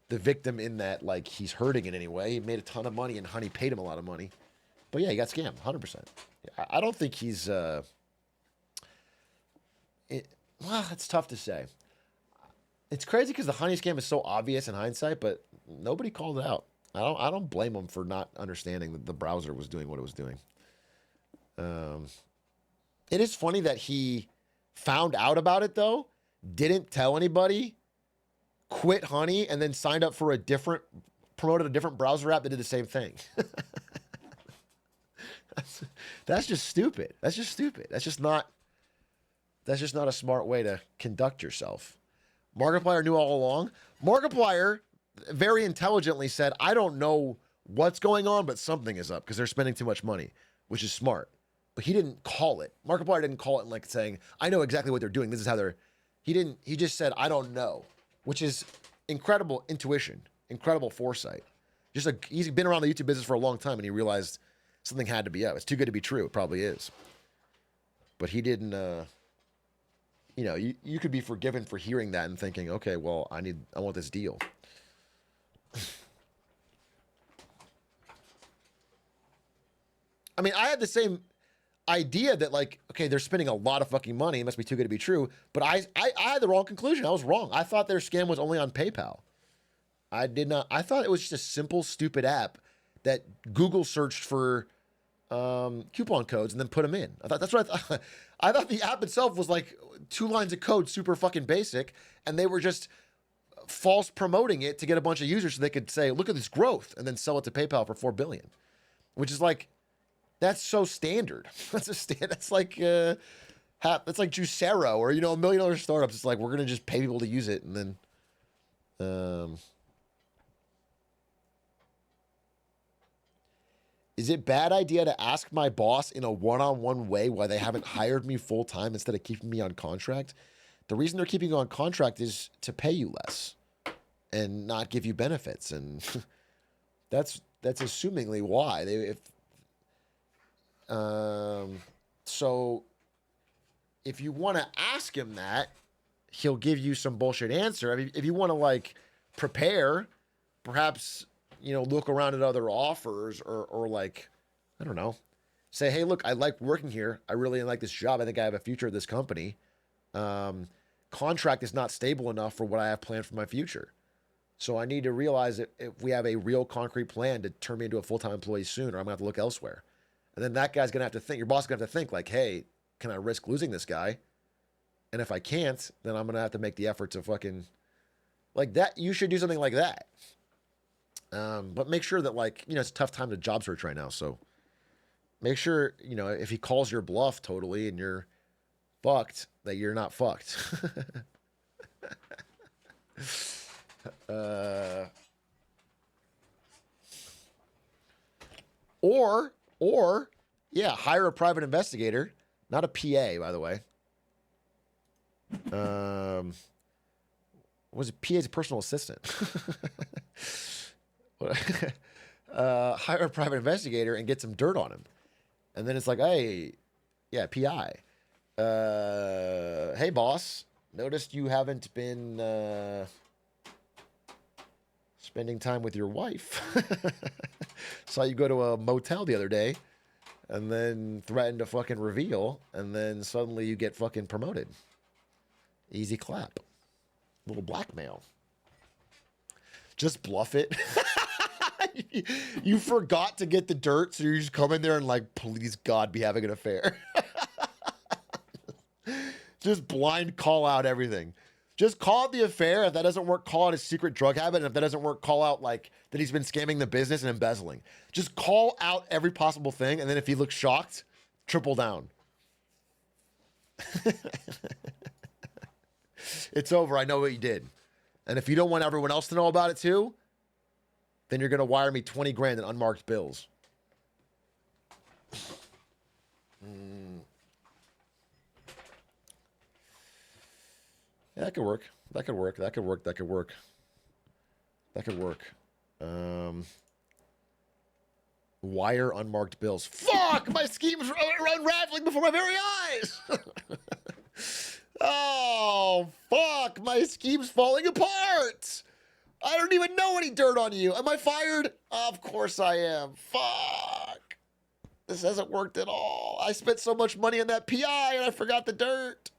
A: the victim in that like he's hurting in any way. He made a ton of money and Honey paid him a lot of money. But yeah, he got scammed 100%. I don't think he's well, it's tough to say. It's crazy because the Honey scam is so obvious in hindsight, but nobody called it out. I don't blame him for not understanding that the browser was doing what it was doing. It is funny that he found out about it though, didn't tell anybody, quit Honey, and then signed up for promoted a different browser app that did the same thing. That's just stupid. That's just stupid. That's just not a smart way to conduct yourself. Markiplier knew all along. Markiplier very intelligently said, I don't know what's going on, but something is up because they're spending too much money, which is smart. But he didn't call it. Markiplier didn't call it like saying, I know exactly what they're doing. This is how he just said, I don't know, which is incredible intuition, incredible foresight. He's been around the YouTube business for a long time and he realized something had to be up. It's too good to be true. It probably is. But he didn't, you could be forgiven for hearing that and thinking, okay, well, I want this deal. I mean, I had the same idea that like, okay, they're spending a lot of fucking money. It must be too good to be true. But I had the wrong conclusion. I was wrong. I thought their scam was only on PayPal. I thought it was just a simple, stupid app that Google searched for coupon codes and then put them in. I thought that's what I thought. I thought the app itself was like 2 lines of code, super fucking basic, and they were just false promoting it to get a bunch of users so they could say, look at this growth, and then sell it to PayPal for $4 billion, which is like, that's so standard. That's like Juicero or, $1 million startups. It's like, we're going to just pay people to use it. And then, is it bad idea to ask my boss in a one-on-one way why they haven't hired me full time instead of keeping me on contract? The reason they're keeping you on contract is to pay you less and not give you benefits. And that's assumingly why so if you want to ask him that, he'll give you some bullshit answer. I mean, if you want to like prepare, perhaps, look around at other offers or like, I don't know, say, hey, look, I like working here. I really like this job. I think I have a future at this company. Contract is not stable enough for what I have planned for my future. So I need to realize that if we have a real concrete plan to turn me into a full-time employee soon, or I'm gonna have to look elsewhere. And then that guy's gonna have to think, your boss is gonna have to think like, hey, can I risk losing this guy? And if I can't, then I'm gonna have to make the effort to fucking like that. You should do something like that. But make sure that like, it's a tough time to job search right now. So make sure, if he calls your bluff totally and you're fucked, that you're not fucked. Or yeah, hire a private investigator, not a PA, by the way. Was it PA's personal assistant? Hire a private investigator and get some dirt on him. And then it's like, hey, yeah, PI. Hey, boss, noticed you haven't been spending time with your wife. Saw you go to a motel the other day and then threatened to fucking reveal, and then suddenly you get fucking promoted. Easy clap. Little blackmail. Just bluff it. You forgot to get the dirt, so you just come in there and like, please God, be having an affair. Just blind call out everything. Just call it the affair. If that doesn't work, call it a secret drug habit. And if that doesn't work, call out like that he's been scamming the business and embezzling. Just call out every possible thing. And then if he looks shocked, triple down. It's over. I know what you did. And if you don't want everyone else to know about it too, then you're going to wire me 20 grand in unmarked bills. Yeah, that could work. That could work. That could work. That could work. That could work. Wire unmarked bills. Fuck! My schemes are unraveling before my very eyes! Oh, fuck! My scheme's falling apart! I don't even know any dirt on you. Am I fired? Of course I am. Fuck! This hasn't worked at all. I spent so much money on that PI and I forgot the dirt.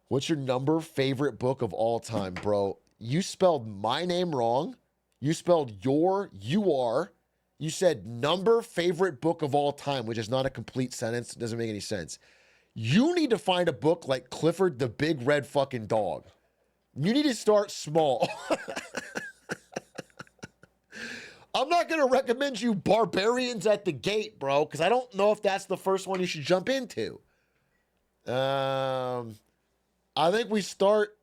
A: What's your favorite book of all time, bro? You spelled my name wrong. You spelled you are. You said favorite book of all time, which is not a complete sentence. It doesn't make any sense. You need to find a book like Clifford the Big Red fucking Dog. You need to start small. I'm not going to recommend you Barbarians at the Gate, bro, because I don't know if that's the first one you should jump into. I think we start...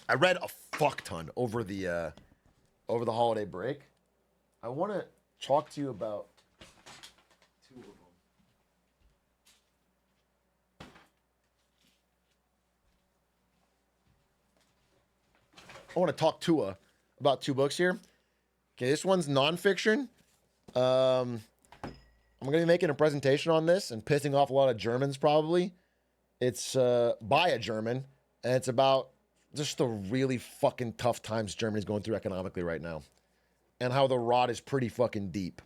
A: I read a fuck ton over the holiday break. I want to talk to you about two of them. I want to talk to about two books here. Okay, this one's nonfiction. I'm going to be making a presentation on this and pissing off a lot of Germans probably. It's by a German, and it's about just the really fucking tough times Germany's going through economically right now, and how the rot is pretty fucking deep.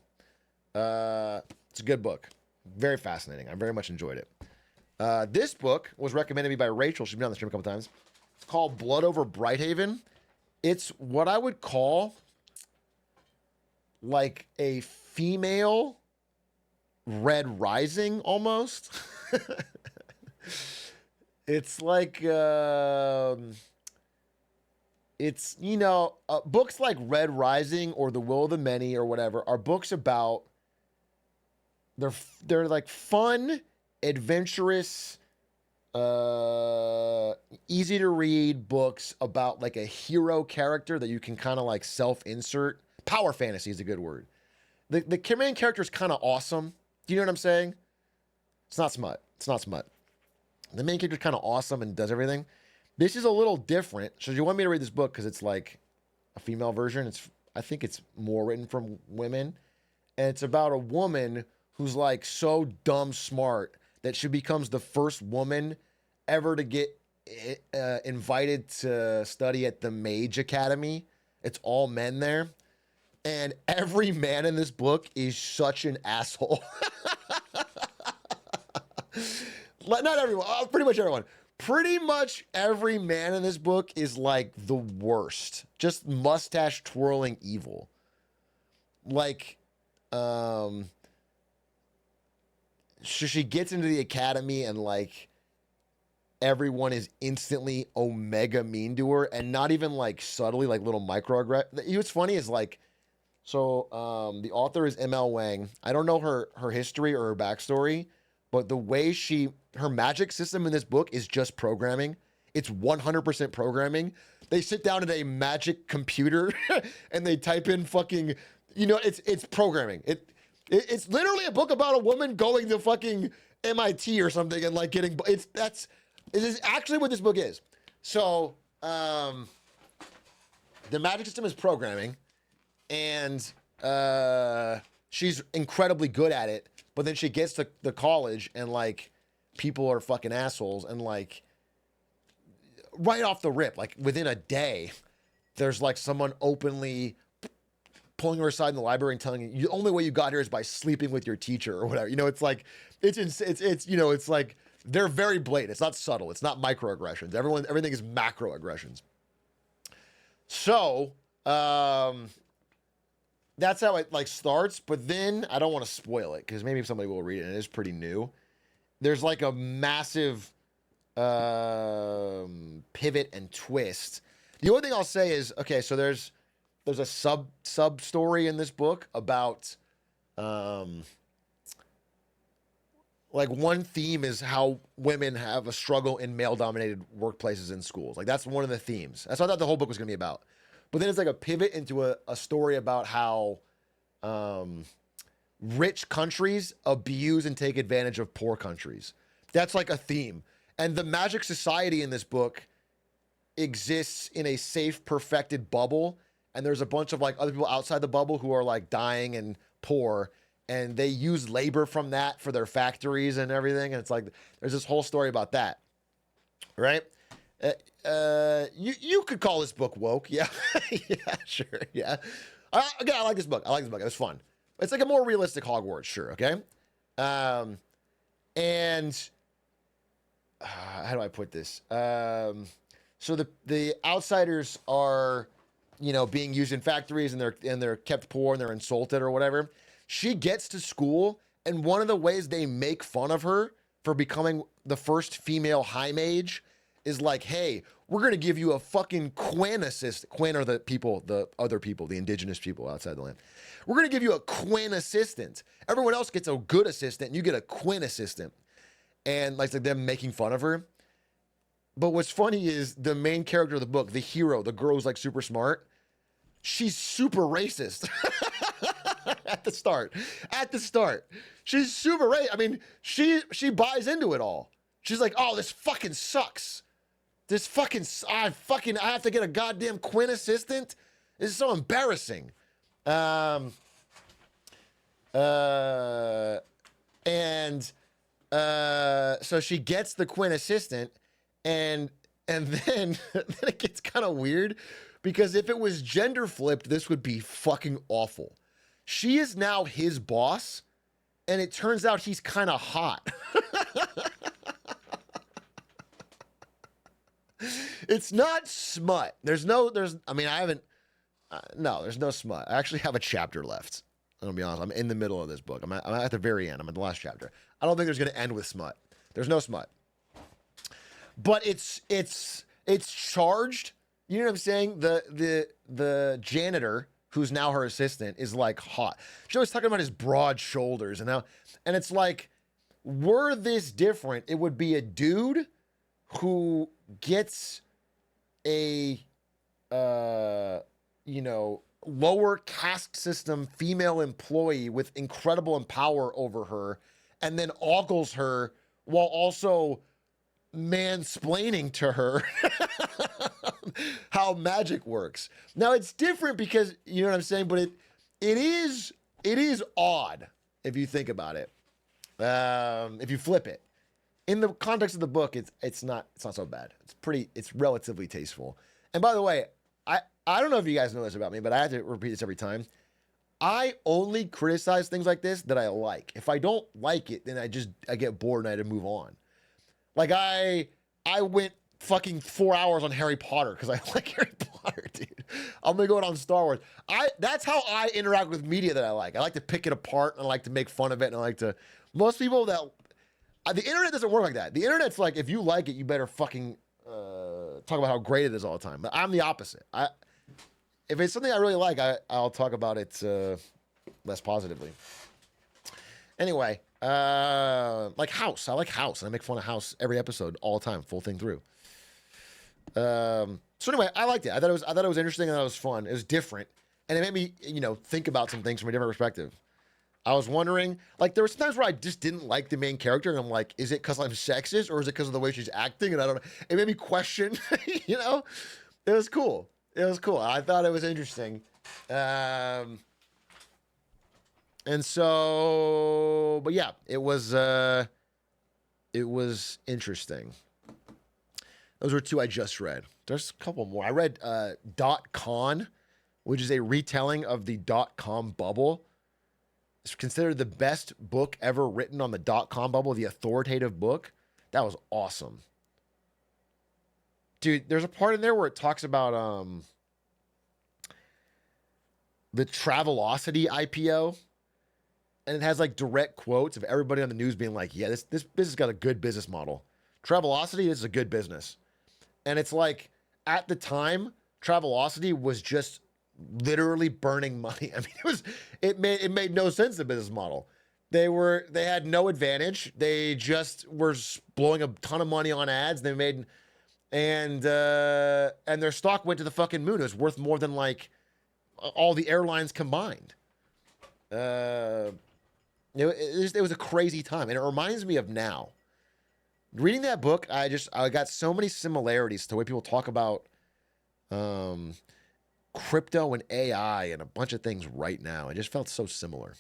A: It's a good book. Very fascinating. I very much enjoyed it. This book was recommended to me by Rachel. She's been on the stream a couple times. It's called Blood Over Brighthaven. It's what I would call like a female Red Rising almost. It's like, it's, you know, books like Red Rising or The Will of the Many or whatever are books about, they're like fun, adventurous, easy to read books about like a hero character that you can kind of like self-insert. Power fantasy is a good word. The main character is kind of awesome. Do you know what I'm saying? It's not smut. It's not smut. The main character is kind of awesome and does everything. This is a little different. So you want me to read this book because it's like a female version. I think it's more written from women. And it's about a woman who's like so dumb smart that she becomes the first woman ever to get invited to study at the Mage Academy. It's all men there. And every man in this book is such an asshole. Not everyone, pretty much everyone. Pretty much every man in this book is like the worst. Just mustache twirling evil. Like, she gets into the academy and like everyone is instantly omega mean to her, and not even like subtly, like little microaggressions. You know what's funny is like, so the author is M.L. Wang. I don't know her history or her backstory, but the way her magic system in this book is just programming. It's 100% programming. They sit down at a magic computer and they type in fucking, you know, it's programming. It's literally a book about a woman going to fucking MIT or something and like getting, it is actually what this book is. So, the magic system is programming, and she's incredibly good at it, but then she gets to the college and like people are fucking assholes, and like right off the rip, like within a day, there's like someone openly pulling her aside in the library and telling you the only way you got here is by sleeping with your teacher or whatever. You know, it's like it's you know, it's like they're very blatant. It's not subtle. It's not microaggressions. Everything is macroaggressions. So that's how it like starts. But then I don't want to spoil it because maybe somebody will read it, and it is pretty new. There's like a massive pivot and twist. The only thing I'll say is, okay, so there's a sub story in this book about like one theme is how women have a struggle in male dominated workplaces and schools. Like that's one of the themes. That's what I thought the whole book was gonna be about. But then it's like a pivot into a story about how rich countries abuse and take advantage of poor countries. That's like a theme. And the magic society in this book exists in a safe, perfected bubble. And there's a bunch of like other people outside the bubble who are like dying and poor. And they use labor from that for their factories and everything. And it's like, there's this whole story about that. Right? You could call this book woke. Yeah. Yeah, sure. Yeah. Again, I like this book. It was fun. It's like a more realistic Hogwarts. Sure. Okay. And how do I put this? So the outsiders are, being used in factories and they're kept poor and they're insulted or whatever. She gets to school, and one of the ways they make fun of her for becoming the first female high mage is like, hey, we're going to give you a fucking Quinn assistant. Quinn are the people, the other people, the indigenous people outside the land. We're going to give you a Quinn assistant. Everyone else gets a good assistant, and you get a Quinn assistant. And like them making fun of her. But what's funny is the main character of the book, the hero, the girl who's like super smart, she's super racist. At the start. She's super racist. I mean, she buys into it all. She's like, oh, this fucking sucks. I have to get a goddamn Quinn assistant. This is so embarrassing. So she gets the Quinn assistant, and then it gets kind of weird, because if it was gender flipped, this would be fucking awful. She is now his boss, and it turns out he's kind of hot. It's not smut. There's no smut. I actually have a chapter left. I'm gonna be honest. I'm in the middle of this book. I'm at the very end. I'm at the last chapter. I don't think there's gonna end with smut. There's no smut. But it's charged. You know what I'm saying? The janitor, who's now her assistant, is like hot. She was talking about his broad shoulders and it's like, were this different, it would be a dude who gets a lower caste system female employee with incredible power over her, and then ogles her while also mansplaining to her how magic works. Now it's different because, you know what I'm saying, but it is odd if you think about it. If you flip it in the context of the book, it's not so bad. It's relatively tasteful. And by the way, I don't know if you guys know this about me, but I have to repeat this every time. I only criticize things like this that I like. If I don't like it, then I get bored and I had to move on. Like I went fucking 4 hours on Harry Potter because I like Harry Potter, dude. I'm gonna go on Star Wars. That's how I interact with media that I like. I like to pick it apart and I like to make fun of it, and I like to. Most people the internet doesn't work like that. The internet's like, if you like it, you better fucking talk about how great it is all the time. But I'm the opposite. If it's something I really like, I'll talk about it less positively. Anyway, like House. I like House, and I make fun of House every episode all the time, full thing through. So anyway, I liked it. I thought it was interesting and that it was fun. It was different, and it made me, think about some things from a different perspective. I was wondering, like, there were times where I just didn't like the main character, and I'm like, is it because I'm sexist, or is it because of the way she's acting? And I don't know. It made me question, It was cool. I thought it was interesting. And so, but yeah, it was interesting. Those were two I just read. There's a couple more. I read .con, which is a retelling of the .com bubble. It's considered the best book ever written on the .com bubble, the authoritative book. That was awesome. Dude, there's a part in there where it talks about the Travelocity IPO. And it has like direct quotes of everybody on the news being like, yeah, this business got a good business model. Travelocity is a good business. And it's like, at the time, Travelocity was just literally burning money. I mean, it made no sense, the business model. They had no advantage. They just were blowing a ton of money on ads. They made and their stock went to the fucking moon. It was worth more than like all the airlines combined. It was a crazy time, and it reminds me of now. Reading that book, I got so many similarities to the way people talk about crypto and AI and a bunch of things right now. It just felt so similar.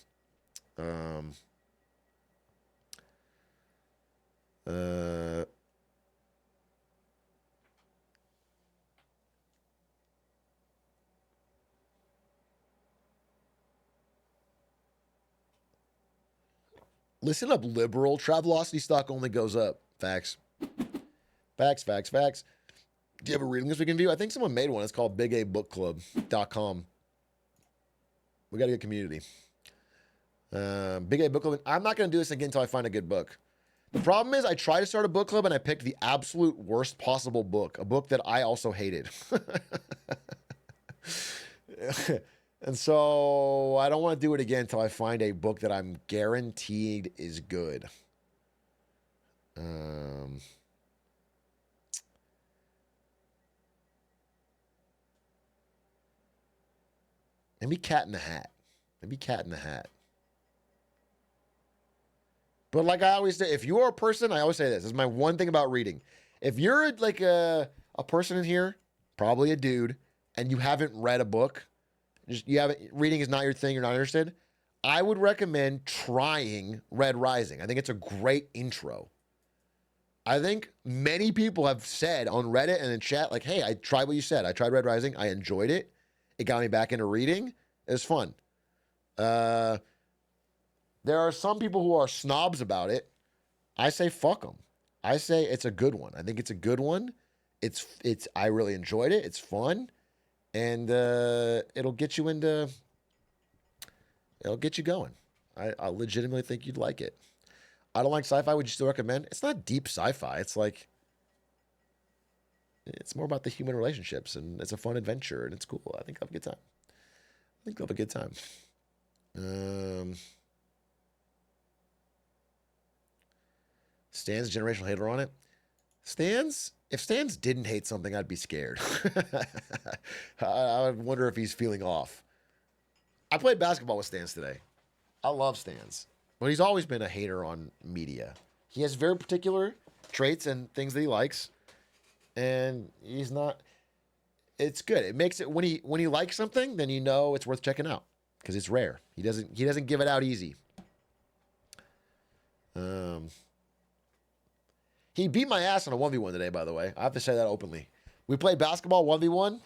A: Listen up, liberal. Travelocity stock only goes up. Facts. Facts. Do you have a reading list we can view? I think someone made one. It's called bigabookclub.com. We got a good community. Big A Book Club. I'm not going to do this again until I find a good book. The problem is I tried to start a book club and I picked the absolute worst possible book. A book that I also hated. And so I don't want to do it again until I find a book that I'm guaranteed is good. Maybe Cat in the Hat. But like I always say, if you're a person, I always say this is my one thing about reading. If you're like a person in here, probably a dude, and you haven't read a book, reading is not your thing, you're not interested, I would recommend trying Red Rising. I think it's a great intro. I think many people have said on Reddit and in chat, like, hey, I tried what you said. I tried Red Rising. I enjoyed it. It got me back into reading. It was fun. There are some people who are snobs about it. I say fuck them. I say it's a good one. I think it's a good one. I really enjoyed it. It's fun. And it'll get you going. I legitimately think you'd like it. I don't like sci-fi. Would you still recommend? It's not deep sci-fi. It's like, it's more about the human relationships, and it's a fun adventure, and it's cool. I think I'll have a good time. Stan's generational hater on it. If Stans didn't hate something, I'd be scared. I would wonder if he's feeling off. I played basketball with Stans today. I love Stans. But he's always been a hater on media. He has very particular traits and things that he likes. And he's not... It's good. It makes it... When he likes something, then you know it's worth checking out. Because it's rare. He doesn't give it out easy. He beat my ass on a 1v1 today, by the way. I have to say that openly. We played basketball 1v1.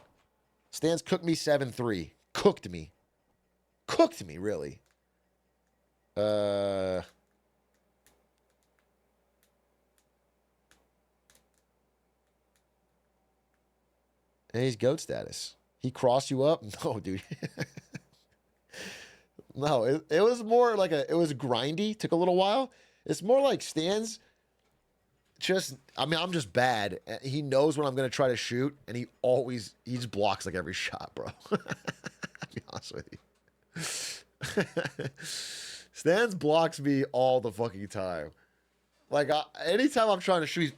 A: Stans cooked me 7-3. Cooked me, really. And he's GOAT status. He crossed you up? No, dude. No, it was more like it was grindy. Took a little while. It's more like Stans I'm just bad. He knows when I'm going to try to shoot, and he just blocks like every shot, bro. I'll be honest with you. Stans blocks me all the fucking time. Like, anytime I'm trying to shoot,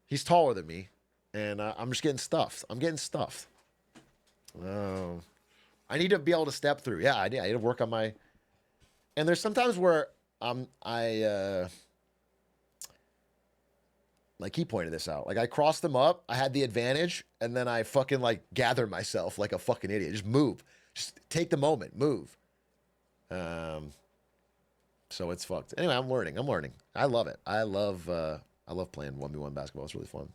A: he's taller than me, and I'm just getting stuffed. I need to be able to step through. Yeah, I need to work on my... And there's sometimes where like, he pointed this out. Like, I crossed them up, I had the advantage, and then I fucking, like, gathered myself like a fucking idiot. Just move. Just take the moment. Move. So it's fucked. Anyway, I'm learning. I love it. I love playing 1v1 basketball. It's really fun.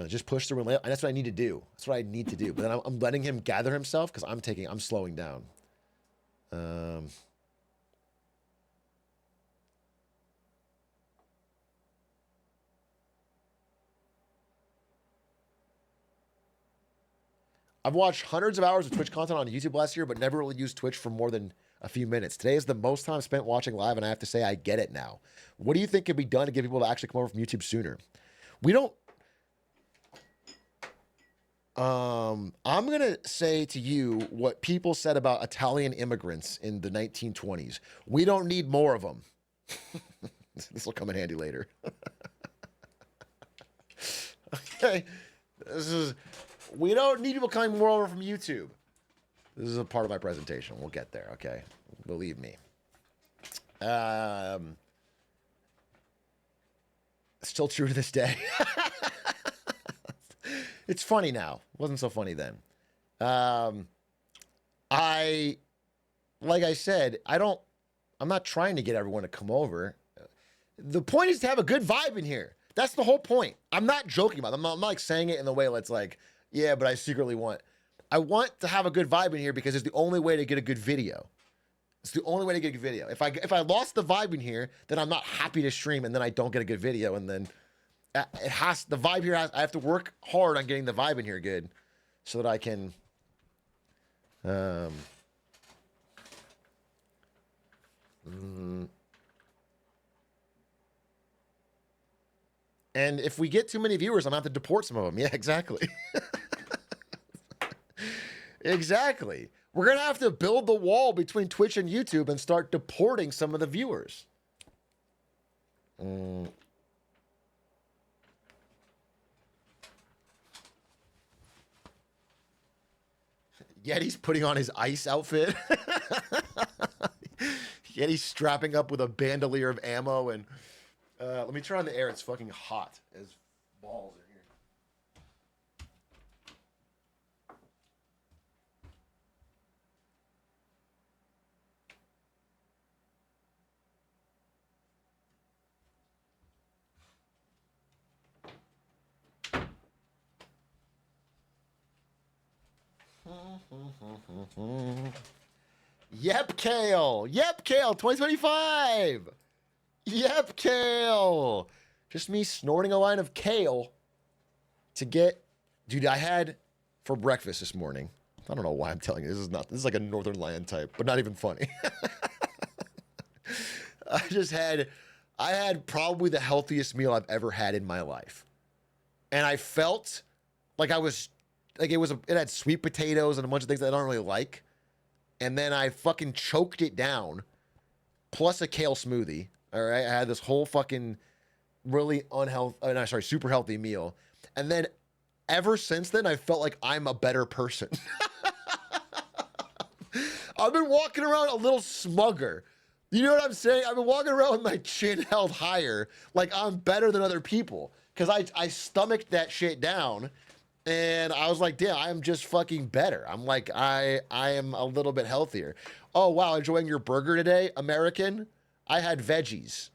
A: Just push through and lay up. That's what I need to do. But then I'm letting him gather himself because I'm slowing down. I've watched hundreds of hours of Twitch content on YouTube last year, but never really used Twitch for more than a few minutes. Today is the most time spent watching live, and I have to say I get it now. What do you think can be done to get people to actually come over from YouTube sooner? We don't. I'm gonna say to you what people said about Italian immigrants in the 1920s. We don't need more of them. This will come in handy later. Okay, we don't need people coming more over from YouTube. This is a part of my presentation. We'll get there. Okay, believe me. Still true to this day. It's funny now. Wasn't so funny then. Like I said, I'm not trying to get everyone to come over. The point is to have a good vibe in here. That's the whole point. I'm not joking about it. I'm not like saying it in the way that's like, yeah, but I secretly want. I want to have a good vibe in here because it's the only way to get a good video. It's the only way to get a good video. If I lost the vibe in here, then I'm not happy to stream, and then I don't get a good video, and then the vibe here I have to work hard on getting the vibe in here good, so that I can. And if we get too many viewers, I'm gonna have to deport some of them. Yeah, exactly. Exactly. We're gonna have to build the wall between Twitch and YouTube and start deporting some of the viewers. Yeti's putting on his ice outfit. Yeti's strapping up with a bandolier of ammo and let me turn on the air. It's fucking hot as balls in here. Yep, Kale. Yep, Kale. 2025. Yep, Kale. Just me snorting a line of kale to get. Dude, I had for breakfast this morning. I don't know why I'm telling you. This is like a Northern Lion type, but not even funny. I had probably the healthiest meal I've ever had in my life. And I felt like it had sweet potatoes and a bunch of things that I don't really like. And then I fucking choked it down, plus a kale smoothie. All right, I had this whole fucking really super healthy meal. And then ever since then, I felt like I'm a better person. I've been walking around a little smugger. You know what I'm saying? I've been walking around with my chin held higher, like I'm better than other people. Because I stomached that shit down. And I was like, damn, I'm just fucking better. I'm like, I am a little bit healthier. Oh, wow, enjoying your burger today, American? I had veggies.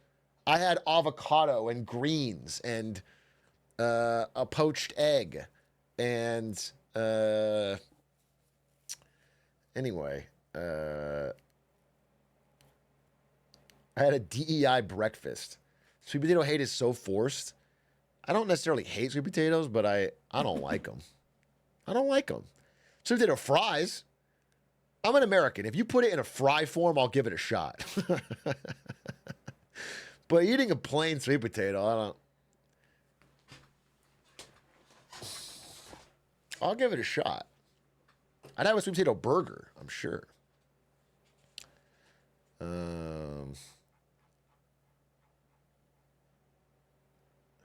A: I had avocado and greens and a poached egg. And anyway, I had a DEI breakfast. Sweet potato hate is so forced. I don't necessarily hate sweet potatoes, but I don't like them. I don't like them. Sweet potato fries. I'm an American. If you put it in a fry form, I'll give it a shot. But eating a plain sweet potato, I'll give it a shot. I'd have a sweet potato burger, I'm sure.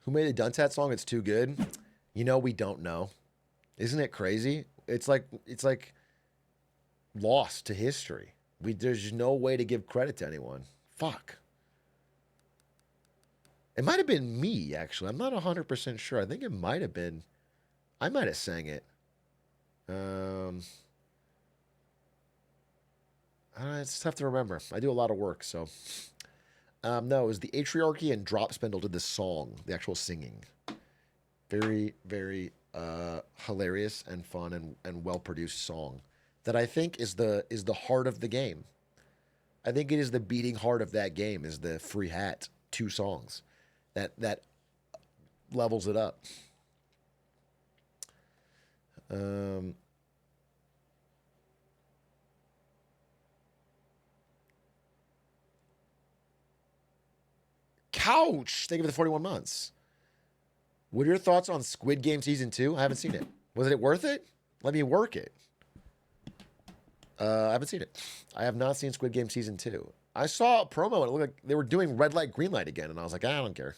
A: Who made the Duntat song? It's too good. You know, we don't know. Isn't it crazy? It's like lost to history. There's no way to give credit to anyone. Fuck. It might have been me, actually. I'm not 100% sure. I think it might have been. I might have sang it. It's tough to remember. I do a lot of work, so. No, it was the Atrioc and Drop Spindle did this song, the actual singing. Very, very hilarious and fun and well-produced song that I think is the heart of the game. I think it is the beating heart of that game is the free hat 2 songs that levels it up. Couch, thank you for the 41 months. What are your thoughts on Squid Game Season 2? I haven't seen it. Was it worth it? Let me work it. I haven't seen it. I have not seen Squid Game Season 2. I saw a promo and it looked like they were doing red light, green light again. And I was like, I don't care.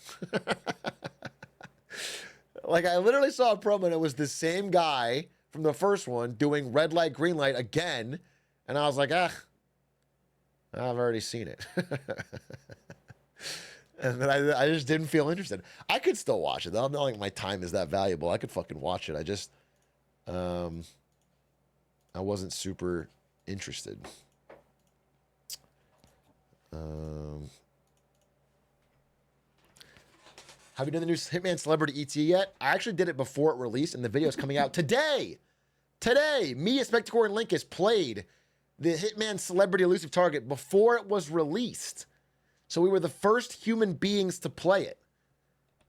A: Like, I literally saw a promo and it was the same guy from the first one doing red light, green light again. And I was like, I've already seen it. And then I just didn't feel interested. I could still watch it, though. I'm not like my time is that valuable. I could fucking watch it. I just, I wasn't super interested. Have you done the new Hitman Celebrity ET yet? I actually did it before it released, and the video is coming out today. Today, me, Spectacore, and Linkus played the Hitman Celebrity Elusive Target before it was released. So we were the first human beings to play it.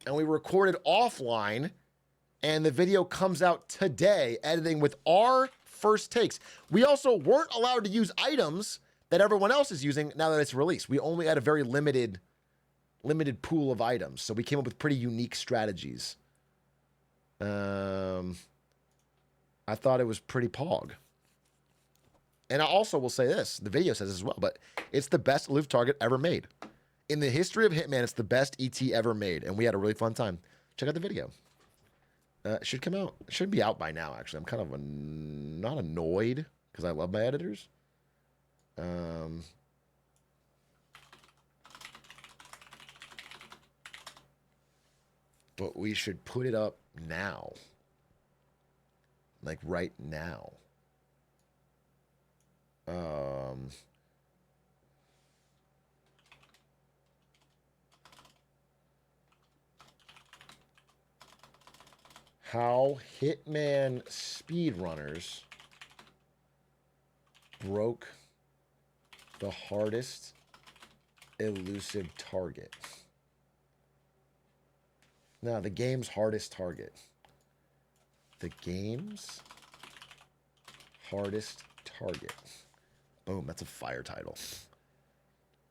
A: And we recorded offline, and the video comes out today, editing with our first takes. We also weren't allowed to use items that everyone else is using now that it's released. We only had a very limited pool of items. So we came up with pretty unique strategies. I thought it was pretty pog. And I also will say this, the video says as well, but it's the best elusive target ever made. In the history of Hitman, it's the best ET ever made, and we had a really fun time. Check out the video. It should come out. It should be out by now, actually. I'm kind of not annoyed, because I love my editors. But we should put it up now. Like, right now. How Hitman speedrunners broke the hardest elusive target. Now, the game's hardest target. The game's hardest target. Boom, that's a fire title.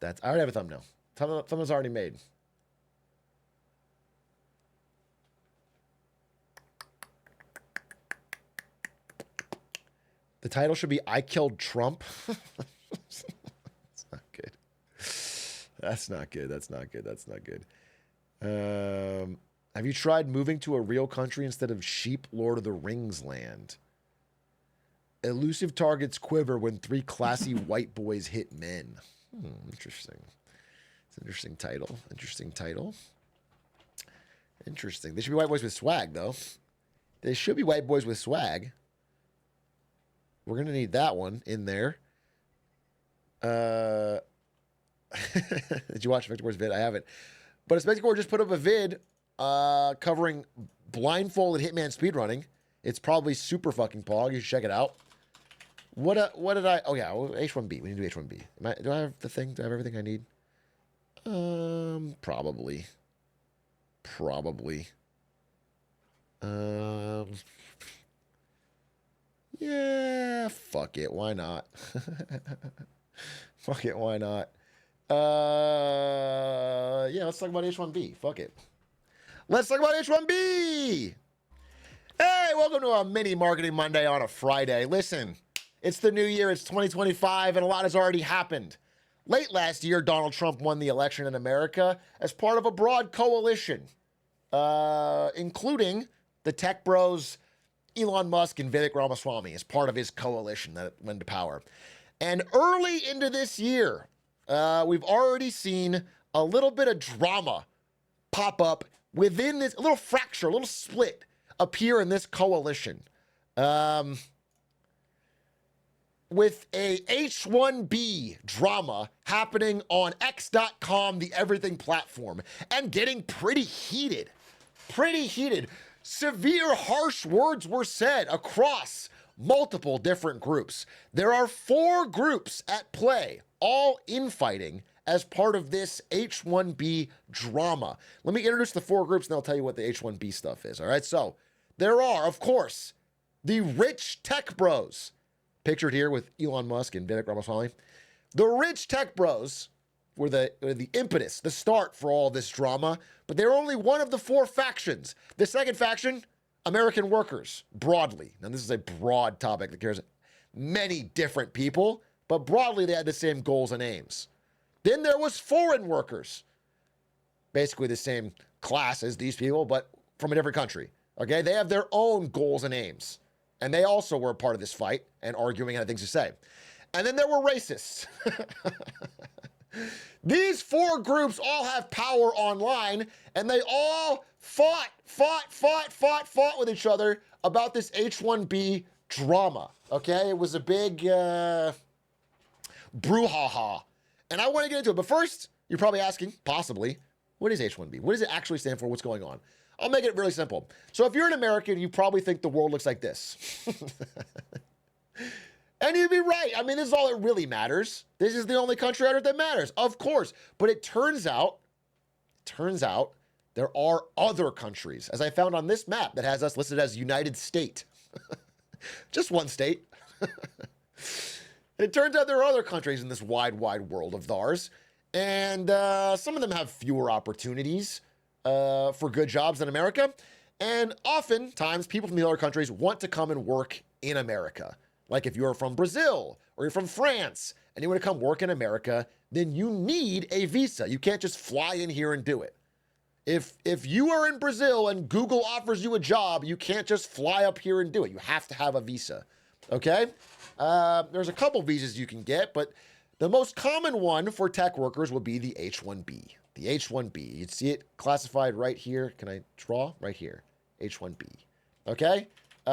A: I already have a thumbnail. Thumbnail's already made. The title should be I Killed Trump. That's not good. That's not good. That's not good. That's not good. Have you tried moving to a real country instead of sheep Lord of the Rings land? Elusive targets quiver when 3 classy white boys hit men. Interesting. It's an interesting title. Interesting title. Interesting. They should be white boys with swag, though. They should be white boys with swag. We're going to need that one in there. Did you watch Spectacore's vid? I haven't. But Spectacore just put up a vid covering blindfolded Hitman speedrunning. It's probably super fucking pog. You should check it out. What did I... Oh, yeah. H1B. We need to do H1B. Do I have the thing? Do I have everything I need? Probably. Yeah, fuck it. Why not? Fuck it. Why not? Yeah, let's talk about H1B. Fuck it. Let's talk about H1B. Hey, welcome to a mini Marketing Monday on a Friday. Listen, it's the new year. It's 2025, and a lot has already happened. Late last year, Donald Trump won the election in America as part of a broad coalition, including the tech bros Elon Musk and Vivek Ramaswamy as part of his coalition that went to power. And early into this year, we've already seen a little bit of drama pop up within this, a little fracture, a little split appear in this coalition. With a H1B drama happening on X.com, the everything platform, and getting pretty heated. Severe, harsh words were said across multiple different groups. There are 4 groups at play, all infighting as part of this H1B drama. Let me introduce the 4 groups and I'll tell you what the H1B stuff is, all right? So there are, of course, the rich tech bros, pictured here with Elon Musk and Vivek Ramaswamy. The rich tech bros the impetus, the start for all this drama, but they're only one of the four factions. The second faction, American workers, broadly. Now, this is a broad topic that cares many different people, but broadly, they had the same goals and aims. Then there was foreign workers, basically the same class as these people, but from a different country. Okay, they have their own goals and aims, and they also were a part of this fight and arguing and had things to say. And then there were racists. These four groups all have power online, and they all fought with each other about this H-1B drama. Okay, it was a big brouhaha, and I want to get into it. But first, you're probably asking, possibly, what is H-1B? What does it actually stand for? What's going on? I'll make it really simple. So if you're an American, you probably think the world looks like this. And you'd be right. I mean, this is all that really matters. This is the only country on earth that matters, of course. But it turns out there are other countries, as I found on this map that has us listed as United State. Just one state. It turns out there are other countries in this wide world of ours. And some of them have fewer opportunities for good jobs than America. And oftentimes, people from the other countries want to come and work in America. Like if you're from Brazil or you're from France and you want to come work in America, then you need a visa. You can't just fly in here and do it. If you are in Brazil and Google offers you a job, you can't just fly up here and do it. You have to have a visa, okay? There's a couple visas you can get, but the most common one for tech workers would be the H-1B. The H-1B, you'd see it classified right here. Can I draw? Right here, H-1B, okay?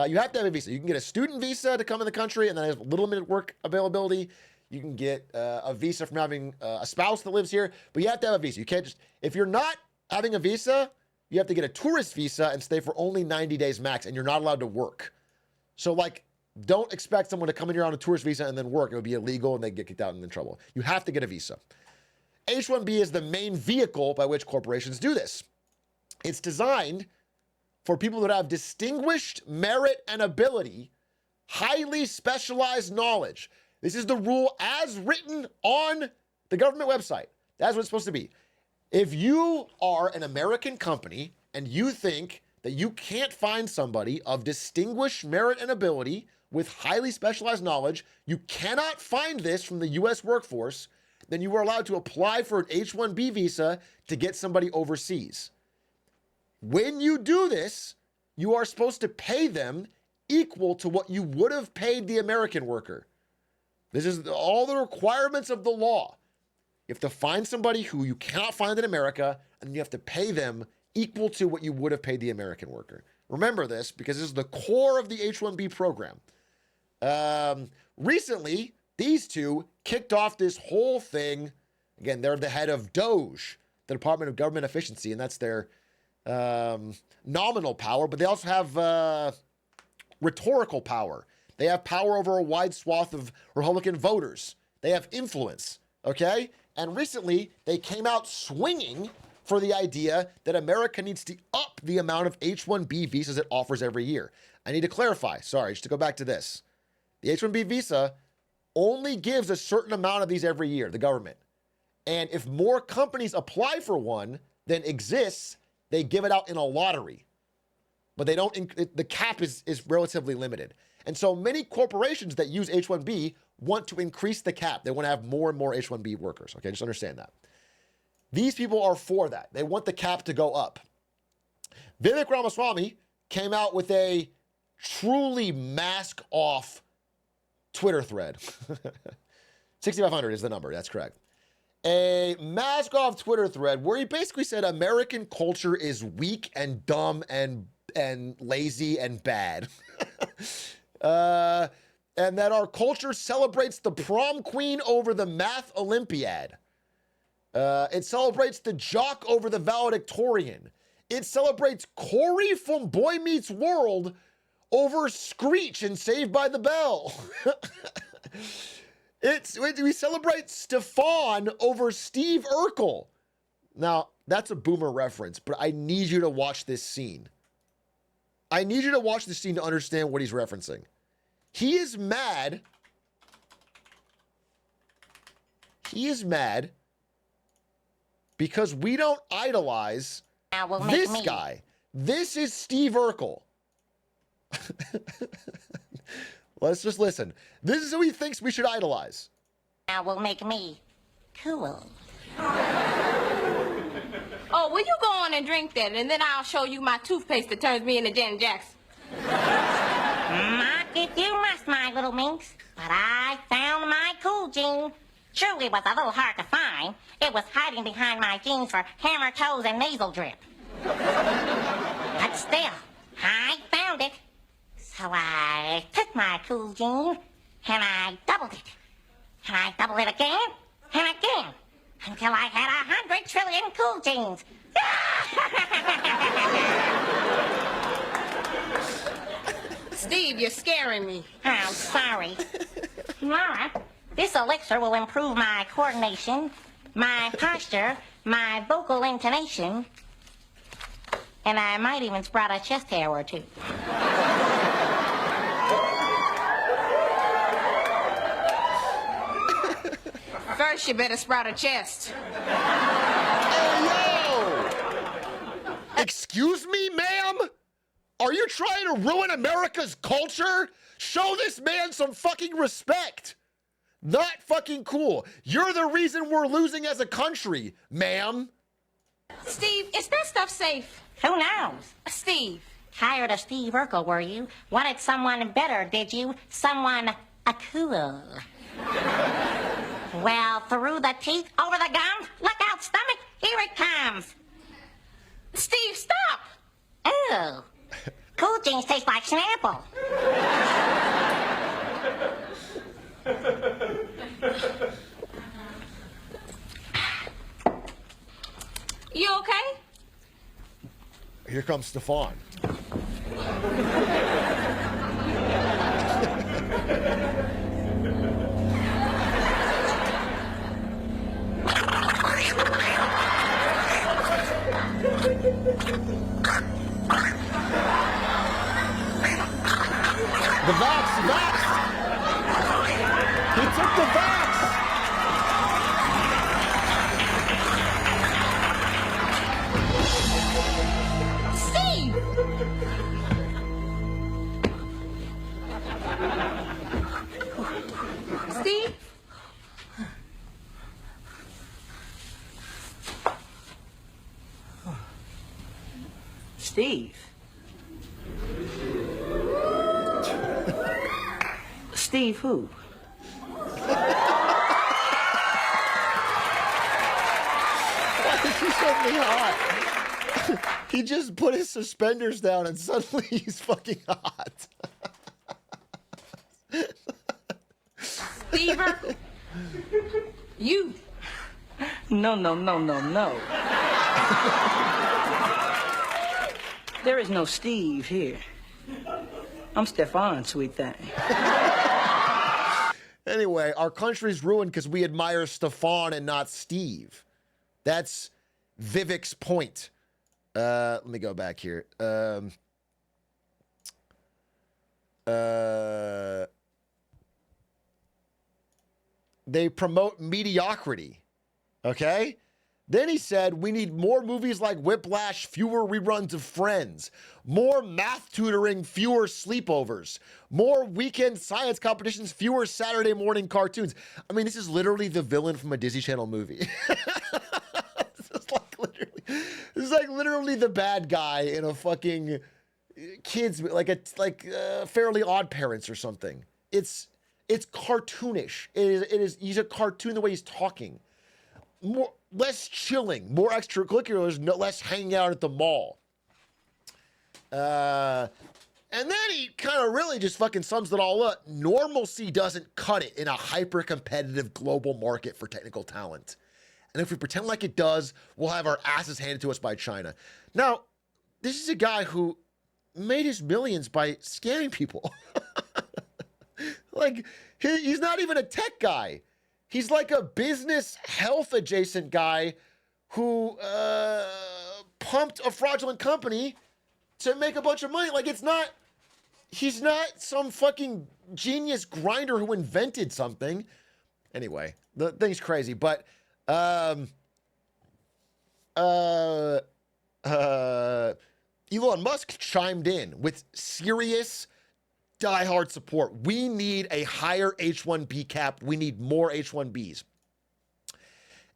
A: You have to have a visa. You can get a student visa to come in the country, and then have limited work availability. You can get a visa from having a spouse that lives here, but you have to have a visa. You can't just, if you're not having a visa, you have to get a tourist visa and stay for only 90 days max, and you're not allowed to work. So, like, don't expect someone to come in here on a tourist visa and then work. It would be illegal, and they'd get kicked out and in trouble. You have to get a visa. H-1B is the main vehicle by which corporations do this. It's designed for people that have distinguished merit and ability, highly specialized knowledge. This is the rule as written on the government website. That's what it's supposed to be. If you are an American company and you think that you can't find somebody of distinguished merit and ability with highly specialized knowledge, you cannot find this from the US workforce, then you are allowed to apply for an H-1B visa to get somebody overseas. When you do this, you are supposed to pay them equal to what you would have paid the American worker. This is all the requirements of the law. You have to find somebody who you cannot find in America, and you have to pay them equal to what you would have paid the American worker. Remember this, because this is the core of the H-1B program. Recently, these two kicked off this whole thing. Again, they're the head of DOGE, the Department of Government Efficiency, and that's their nominal power, but they also have rhetorical power. They have power over a wide swath of Republican voters. They have influence, okay? And recently, they came out swinging for the idea that America needs to up the amount of H-1B visas it offers every year. I need to clarify, sorry, just to go back to this. The H-1B visa only gives a certain amount of these every year, the government. And if more companies apply for one than exists, they give it out in a lottery. But they don't, the cap is relatively limited. And so many corporations that use H-1B want to increase the cap. They want to have more and more H-1B workers. Okay, just understand that. These people are for that. They want the cap to go up. Vivek Ramaswamy came out with a truly mask-off Twitter thread. 6,500 is the number. That's correct. A mask-off Twitter thread where he basically said American culture is weak and dumb and lazy and bad. And that our culture celebrates the prom queen over the math Olympiad. It celebrates the jock over the valedictorian. It celebrates Corey from Boy Meets World over Screech and Saved by the Bell. We celebrate Stefan over Steve Urkel. Now, that's a boomer reference, but I need you to watch this scene. I need you to watch this scene to understand what he's referencing. He is mad. He is mad because we don't idolize this guy. This is Steve Urkel. Let's just listen. This is who he thinks we should idolize.
B: Now will make me cool.
C: Oh, will you go on and drink that, and then I'll show you my toothpaste that turns me into Janet Jackson.
B: Mock if you must, my little minx. But I found my cool gene. True, it was a little hard to find. It was hiding behind my jeans for hammer toes and nasal drip. But still, I found it. So I took my cool gene, and I doubled it. And I doubled it again, and again, until I had 100 trillion cool genes.
C: Steve, you're scaring me.
B: I'm sorry. Laura, this elixir will improve my coordination, my posture, my vocal intonation, and I might even sprout a chest hair or two.
C: First, you better sprout a chest.
A: Hey, yo! Excuse me, ma'am? Are you trying to ruin America's culture? Show this man some fucking respect. Not fucking cool. You're the reason we're losing as a country, ma'am.
C: Steve, is that stuff safe?
B: Who knows?
C: Steve.
B: Tired of Steve Urkel, were you? Wanted someone better, did you? Someone cool. Well, through the teeth, over the gums, look out, stomach, here it comes.
C: Steve, stop.
B: Ooh. Cool jeans taste like Snapple.
C: You okay?
A: Here comes Stefan. The vax! He took the vax!
C: Steve! Steve?
D: Steve. Steve who?
A: Why is he suddenly hot? He just put his suspenders down and suddenly he's fucking hot.
C: Steve Urkel? You.
D: No. There is no Steve here. I'm Stefan, sweet thing.
A: Anyway, our country's ruined because we admire Stefan and not Steve. That's Vivek's point. Let me go back here. They promote mediocrity. Okay? Then he said, we need more movies like Whiplash, fewer reruns of Friends, more math tutoring, fewer sleepovers, more weekend science competitions, fewer Saturday morning cartoons. I mean, this is literally the villain from a Disney Channel movie. This is like literally the bad guy in a fucking kids, like Fairly Odd Parents or something. It's cartoonish. It is. He's a cartoon the way he's talking. Less chilling, more extracurriculars, less hanging out at the mall. And then he kind of really just fucking sums it all up. Normalcy doesn't cut it in a hyper-competitive global market for technical talent. And if we pretend like it does, we'll have our asses handed to us by China. Now, this is a guy who made his millions by scamming people. Like, he's not even a tech guy. He's like a business health adjacent guy who pumped a fraudulent company to make a bunch of money. Like, he's not some fucking genius grinder who invented something. Anyway, the thing's crazy, but Elon Musk chimed in with serious diehard support. We need a higher H-1B cap. We need more H-1Bs.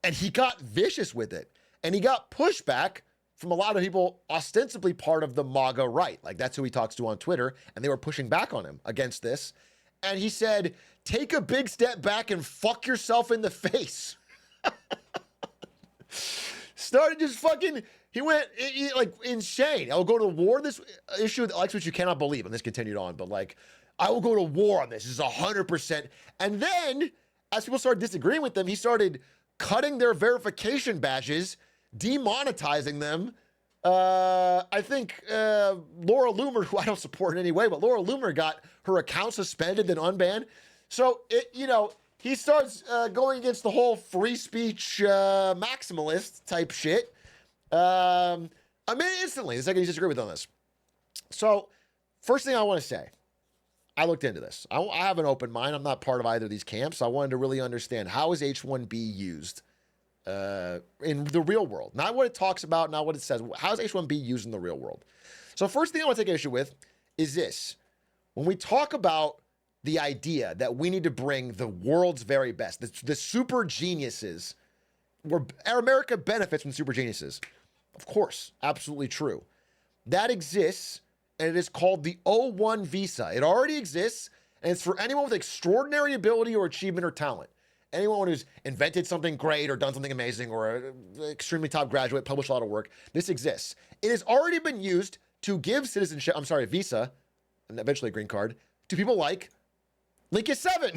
A: And he got vicious with it. And he got pushback from a lot of people ostensibly part of the MAGA right. Like, that's who he talks to on Twitter. And they were pushing back on him against this. And he said, take a big step back and fuck yourself in the face. Started just fucking, he went like insane. I'll go to war. This issue with Alex, which you cannot believe, and this continued on, but like, I will go to war on this. This is 100%. And then, as people started disagreeing with them, he started cutting their verification badges, demonetizing them. I think Laura Loomer, who I don't support in any way, but Laura Loomer got her account suspended and unbanned. So, he starts going against the whole free speech maximalist type shit. I mean, instantly, the second you disagree with on this. So, first thing I want to say, I looked into this. I have an open mind. I'm not part of either of these camps. I wanted to really understand, how is H-1B used in the real world? Not what it talks about, not what it says. How is H-1B used in the real world? So first thing I want to take issue with is this. When we talk about the idea that we need to bring the world's very best, the super geniuses, where America benefits from super geniuses. Of course, absolutely true. That exists, and it is called the O1 visa. It already exists, and it's for anyone with extraordinary ability or achievement or talent. Anyone who's invented something great or done something amazing or an extremely top graduate, published a lot of work, this exists. It has already been used to give citizenship, a visa, and eventually a green card, to people like Lincoln 7.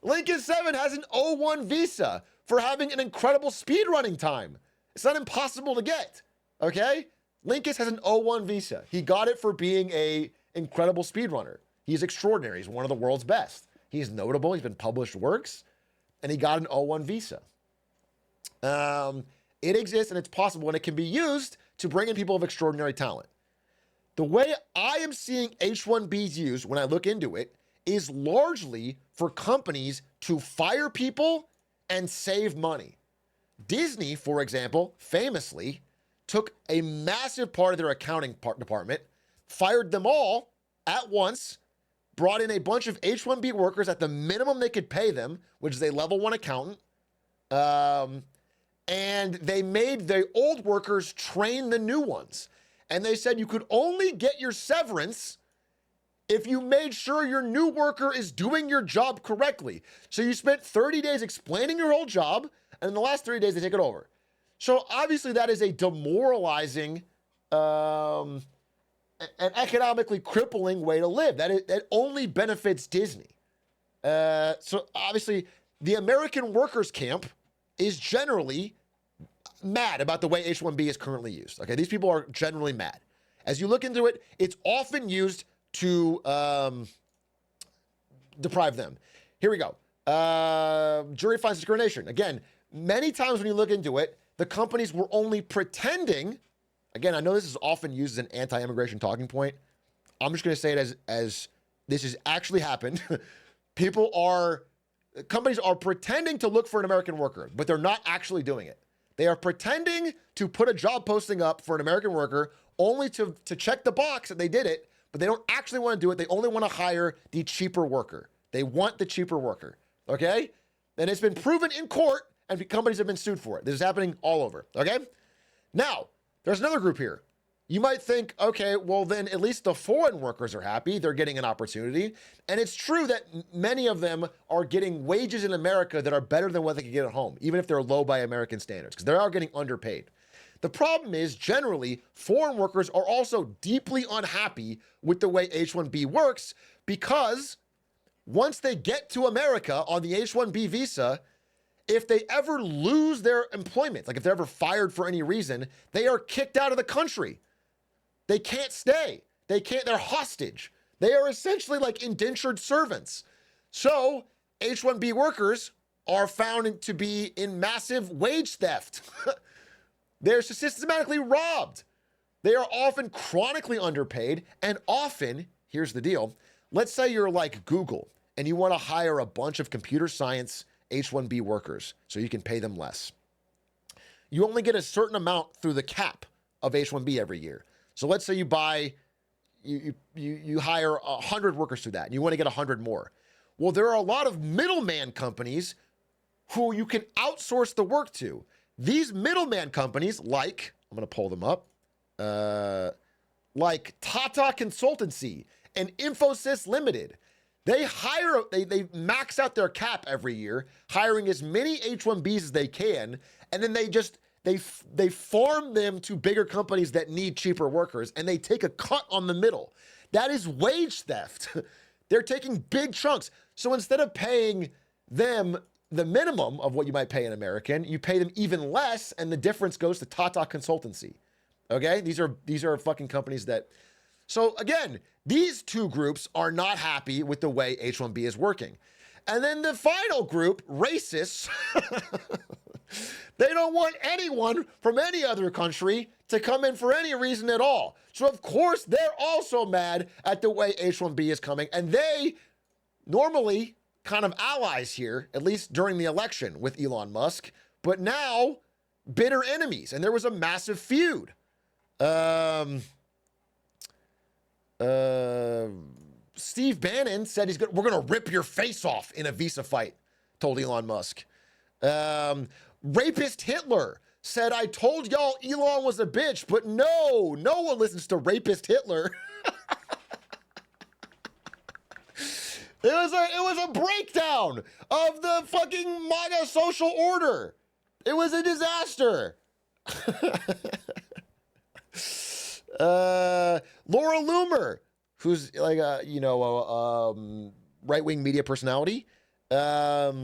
A: Lincoln 7 has an O1 visa for having an incredible speedrunning time. It's not impossible to get, okay? Lincoln has an O1 visa. He got it for being an incredible speedrunner. He's extraordinary. He's one of the world's best. He's notable. He's been published works, and he got an O1 visa. It exists, and it's possible, and it can be used to bring in people of extraordinary talent. The way I am seeing H-1Bs used when I look into it is largely for companies to fire people and save money. Disney, for example, famously took a massive part of their accounting department, fired them all at once, brought in a bunch of H-1B workers at the minimum they could pay them, which is a level 1 accountant, and they made the old workers train the new ones. And they said you could only get your severance if you made sure your new worker is doing your job correctly. So you spent 30 days explaining your whole job, and in the last 30 days, they take it over. So obviously that is a demoralizing, an economically crippling way to live. That only benefits Disney. So obviously the American workers camp is generally mad about the way H-1B is currently used. Okay, these people are generally mad. As you look into it, it's often used to deprive them. Here we go. Jury finds discrimination. Again, many times when you look into it, the companies were only pretending. Again, I know this is often used as an anti-immigration talking point. I'm just going to say it as this has actually happened. Companies are pretending to look for an American worker, but they're not actually doing it. They are pretending to put a job posting up for an American worker only to check the box that they did it, but they don't actually want to do it. They only want to hire the cheaper worker. They want the cheaper worker, okay? And it's been proven in court, and companies have been sued for it. This is happening all over, okay? Now, there's another group here. You might think, okay, well then at least the foreign workers are happy. They're getting an opportunity. And it's true that many of them are getting wages in America that are better than what they could get at home, even if they're low by American standards, because they are getting underpaid. The problem is, generally, foreign workers are also deeply unhappy with the way H-1B works, because once they get to America on the H-1B visa, if they ever lose their employment, like if they're ever fired for any reason, they are kicked out of the country. They can't stay. They're hostage. They are essentially like indentured servants. So H-1B workers are found to be in massive wage theft. They're systematically robbed. They are often chronically underpaid, and often, here's the deal, let's say you're like Google and you want to hire a bunch of computer science H-1B workers so you can pay them less. you only get a certain amount through the cap of H-1B every year. So let's say you hire 100 workers through that, and you want to get 100 more. Well, there are a lot of middleman companies who you can outsource the work to. These middleman companies, like, I'm going to pull them up, like Tata Consultancy and Infosys Limited. They max out their cap every year, hiring as many H-1Bs as they can, and then they farm them to bigger companies that need cheaper workers, and they take a cut on the middle. That is wage theft. They're taking big chunks. So instead of paying them the minimum of what you might pay an American, you pay them even less, and the difference goes to Tata Consultancy. Okay? These are fucking companies that... So again, these two groups are not happy with the way H-1B is working. And then the final group, racists, they don't want anyone from any other country to come in for any reason at all. So of course, they're also mad at the way H-1B is coming. And they normally kind of allies here, at least during the election with Elon Musk, but now bitter enemies. And there was a massive feud. Steve Bannon said we're going to rip your face off in a visa fight, told Elon Musk. Rapist Hitler said, I told y'all Elon was a bitch, but no one listens to Rapist Hitler. It was a breakdown of the fucking MAGA social order. It was a disaster. Laura Loomer, who's like a right-wing media personality, got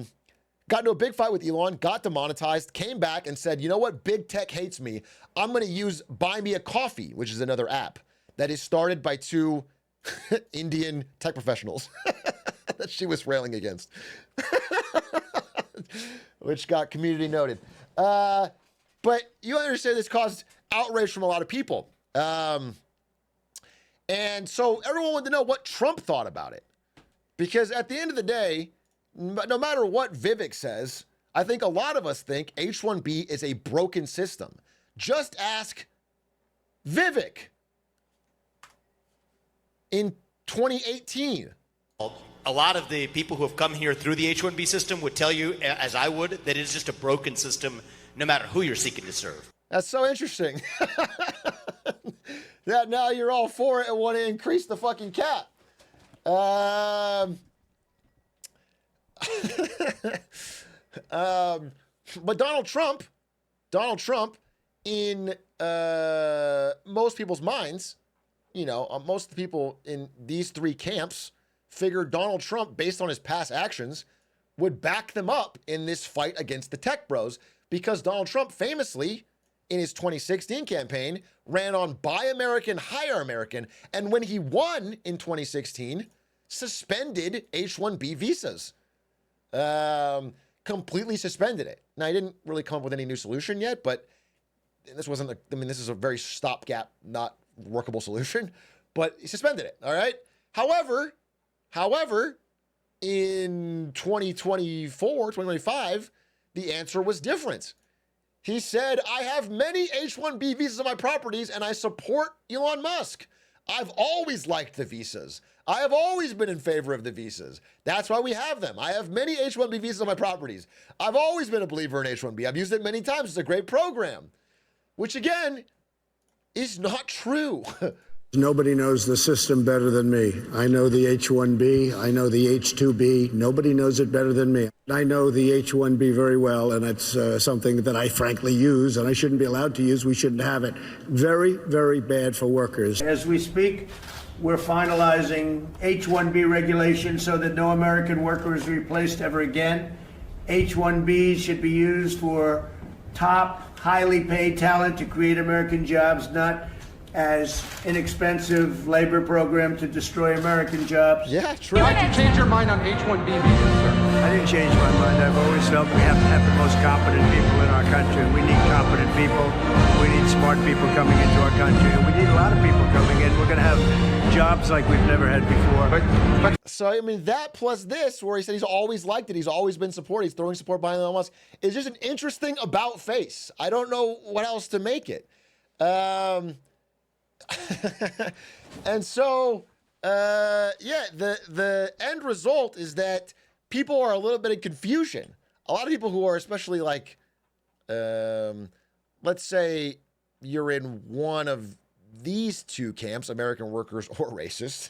A: into a big fight with Elon, got demonetized, came back and said, you know what? Big tech hates me. I'm going to use Buy Me a Coffee, which is another app that is started by two Indian tech professionals that she was railing against, which got community noted. But you understand this caused outrage from a lot of people. And so everyone wanted to know what Trump thought about it. Because at the end of the day, no matter what Vivek says, I think a lot of us think H-1B is a broken system. Just ask Vivek in 2018.
E: A lot of the people who have come here through the H-1B system would tell you, as I would, that it is just a broken system no matter who you're seeking to serve.
A: That's so interesting. That now you're all for it and want to increase the fucking cap. But Donald Trump, in most people's minds, most of the people in these three camps figured Donald Trump, based on his past actions, would back them up in this fight against the tech bros, because Donald Trump famously, in his 2016 campaign, ran on Buy American, Hire American, and when he won in 2016, suspended H-1B visas. Completely suspended it. Now, he didn't really come up with any new solution yet, but this is a very stopgap, not workable solution, but he suspended it, all right? However, in 2024, 2025, the answer was different. He said, I have many H-1B visas on my properties and I support Elon Musk. I've always liked the visas. I have always been in favor of the visas. That's why we have them. I have many H-1B visas on my properties. I've always been a believer in H-1B. I've used it many times. It's a great program, which again is not true.
F: Nobody knows the system better than me. I know the H-1B. I know the H-2B. Nobody knows it better than me. I know the H-1B very well, and it's something that I frankly use, and I shouldn't be allowed to use. We shouldn't have it. Very, very bad for workers.
G: As we speak, we're finalizing H-1B regulations so that no American worker is replaced ever again. H-1Bs should be used for top, highly paid talent to create American jobs, not as inexpensive labor program to destroy American jobs.
A: Yeah, true.
H: Why'd you change your mind on H-1B visas, sir?
G: I didn't change my mind. I've always felt we have to have the most competent people in our country. We need competent people. We need smart people coming into our country. And we need a lot of people coming in. We're going to have jobs like we've never had before.
A: So, I mean, that plus this, where he said he's always liked it, he's always been supported, he's throwing support behind Elon Musk, is just an interesting about face. I don't know what else to make it. And so, yeah, the end result is that people are a little bit in confusion. A lot of people who are especially like, let's say you're in one of these two camps, American workers or racists,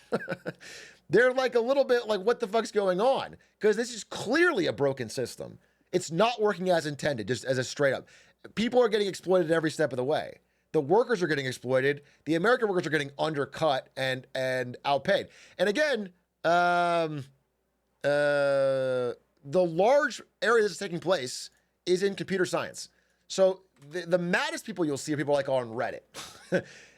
A: they're like a little bit like, what the fuck's going on? Because this is clearly a broken system. It's not working as intended, just as a straight up. People are getting exploited every step of the way. The workers are getting exploited. The American workers are getting undercut and outpaid. And again, the large area that's taking place is in computer science. So the maddest people you'll see are people like on Reddit.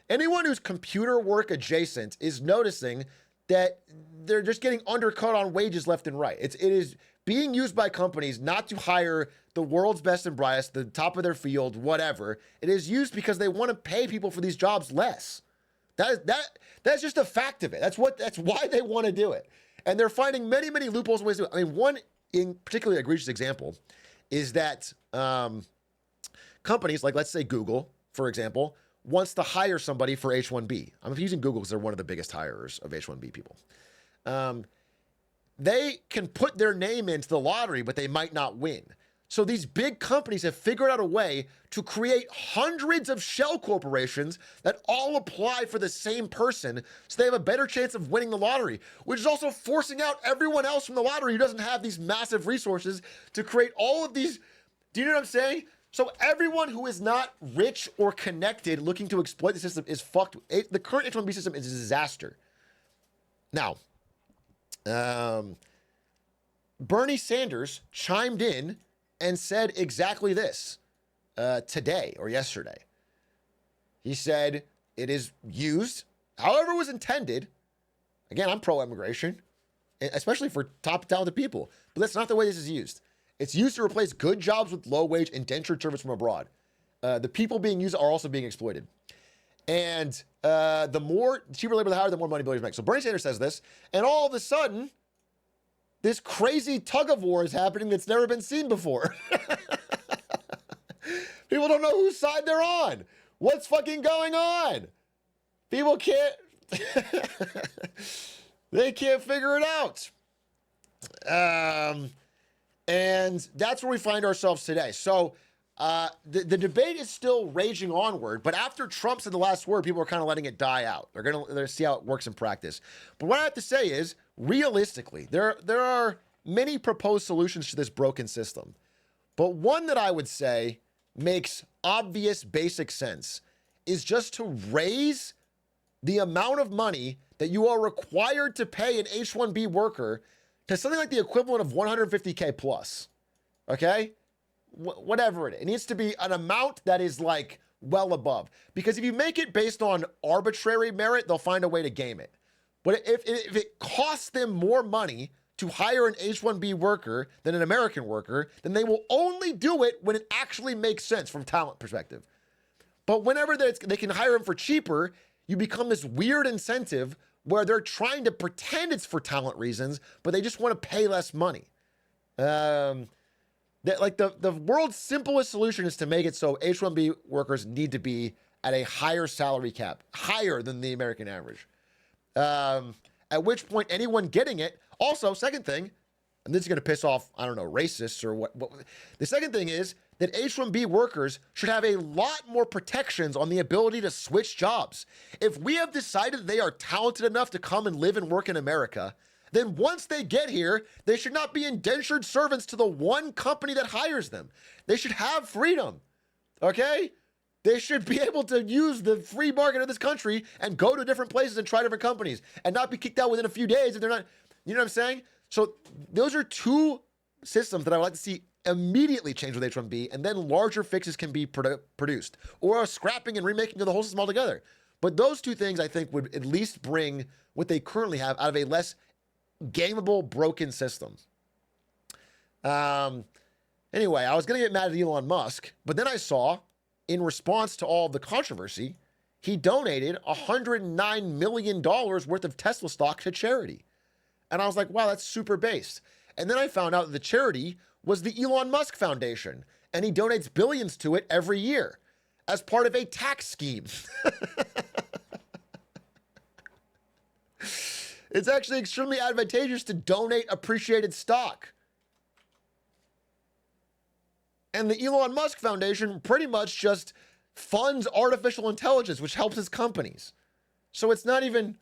A: Anyone who's computer work adjacent is noticing that they're just getting undercut on wages left and right. It is being used by companies not to hire the world's best and brightest, the top of their field, whatever. It is used because they want to pay people for these jobs less. That's just a fact of it. That's why they want to do it. And they're finding many, many loopholes and ways to do it. I mean, one in particularly egregious example is that companies like, let's say Google, for example, wants to hire somebody for H-1B. I'm using Google because they're one of the biggest hirers of H-1B people. They can put their name into the lottery, but they might not win. So these big companies have figured out a way to create hundreds of shell corporations that all apply for the same person, so they have a better chance of winning the lottery, which is also forcing out everyone else from the lottery who doesn't have these massive resources to create all of these. Do you know what I'm saying? So everyone who is not rich or connected looking to exploit the system is fucked. The current H-1B system is a disaster. Now, Bernie Sanders chimed in and said exactly this today or yesterday. He said it is used however it was intended. Again, I'm pro-immigration, especially for top talented people, but that's not the way this is used. It's used to replace good jobs with low-wage indentured service from abroad. The people being used are also being exploited. And the more cheaper labor they hire, the more money billionaires make. So Bernie Sanders says this, and all of a sudden, this crazy tug of war is happening that's never been seen before. People don't know whose side they're on. What's fucking going on? People can't, they can't figure it out. And that's where we find ourselves today. So the debate is still raging onward, but after Trump said the last word, people are kind of letting it die out. They're gonna see how it works in practice. But what I have to say is, realistically, there are many proposed solutions to this broken system. But one that I would say makes obvious basic sense is just to raise the amount of money that you are required to pay an H-1B worker to something like the equivalent of $150K plus, okay? Whatever it is. It needs to be an amount that is like well above. Because if you make it based on arbitrary merit, they'll find a way to game it. But if it costs them more money to hire an H-1B worker than an American worker, then they will only do it when it actually makes sense from talent perspective. But whenever they can hire him for cheaper, you become this weird incentive where they're trying to pretend it's for talent reasons, but they just want to pay less money. The world's simplest solution is to make it so H-1B workers need to be at a higher salary cap, higher than the American average. At which point anyone getting it, also, second thing, and this is going to piss off, I don't know, racists or what. The second thing is that H-1B workers should have a lot more protections on the ability to switch jobs. If we have decided they are talented enough to come and live and work in America, then once they get here, they should not be indentured servants to the one company that hires them. They should have freedom, okay? They should be able to use the free market of this country and go to different places and try different companies and not be kicked out within a few days if they're not, you know what I'm saying? So those are two systems that I would like to see immediately change with H-1B, and then larger fixes can be produced, or a scrapping and remaking of the whole system altogether. But those two things I think would at least bring what they currently have out of a less gameable, broken system. Anyway, I was going to get mad at Elon Musk, but then I saw, in response to all the controversy, he donated $109 million worth of Tesla stock to charity. And I was like, wow, that's super based. And then I found out that the charity was the Elon Musk Foundation, and he donates billions to it every year as part of a tax scheme. It's actually extremely advantageous to donate appreciated stock. And the Elon Musk Foundation pretty much just funds artificial intelligence, which helps his companies. So it's not even...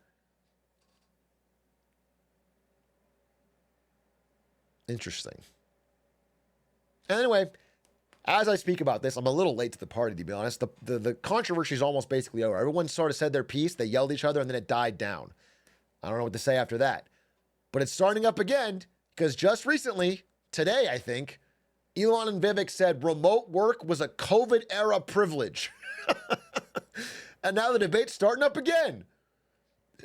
A: Interesting. And anyway, as I speak about this, I'm a little late to the party, to be honest. The controversy is almost basically over. Everyone sort of said their piece, they yelled at each other, and then it died down. I don't know what to say after that. But it's starting up again, because just recently, today, I think, Elon and Vivek said remote work was a COVID-era privilege. And now the debate's starting up again.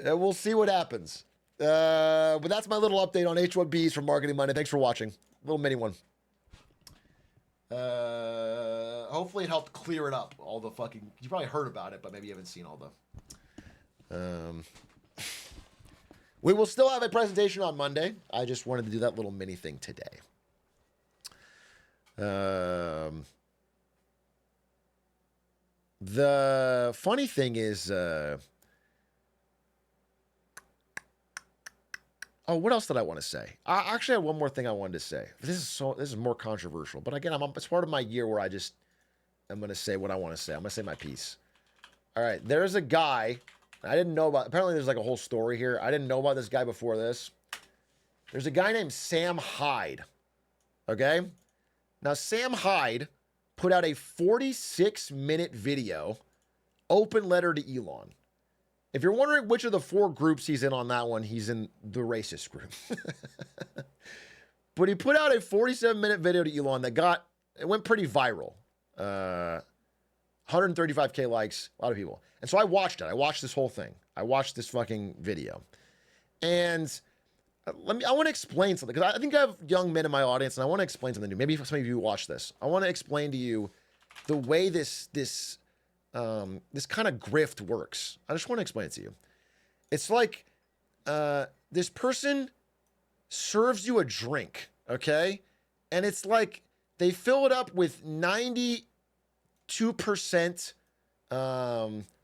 A: We'll see what happens. But that's my little update on H1Bs from Marketing Monday. Thanks for watching. Little mini one. Hopefully it helped clear it up. All the fucking... You probably heard about it, but maybe you haven't seen all the... We will still have a presentation on Monday. I just wanted to do that little mini thing today. The funny thing is... Oh, what else did I want to say? I actually had one more thing I wanted to say. This is more controversial, but again, it's part of my year where I'm going to say what I want to say. I'm going to say my piece. All right, there's a guy I didn't know about. Apparently, there's like a whole story here. I didn't know about this guy before this. There's a guy named Sam Hyde. Okay, now Sam Hyde put out a 46-minute video, open letter to Elon. If you're wondering which of the 4 groups he's in on that one, he's in the racist group. But he put out a 47-minute video to Elon that went pretty viral. 135K likes, a lot of people. And so I watched it. I watched this whole thing. I watched this fucking video. And I want to explain something, because I think I have young men in my audience, and I want to explain something to you. Maybe some of you watch this. I want to explain to you the way this kind of grift works. I just want to explain it to you. It's like this person serves you a drink, okay? And it's like they fill it up with 92%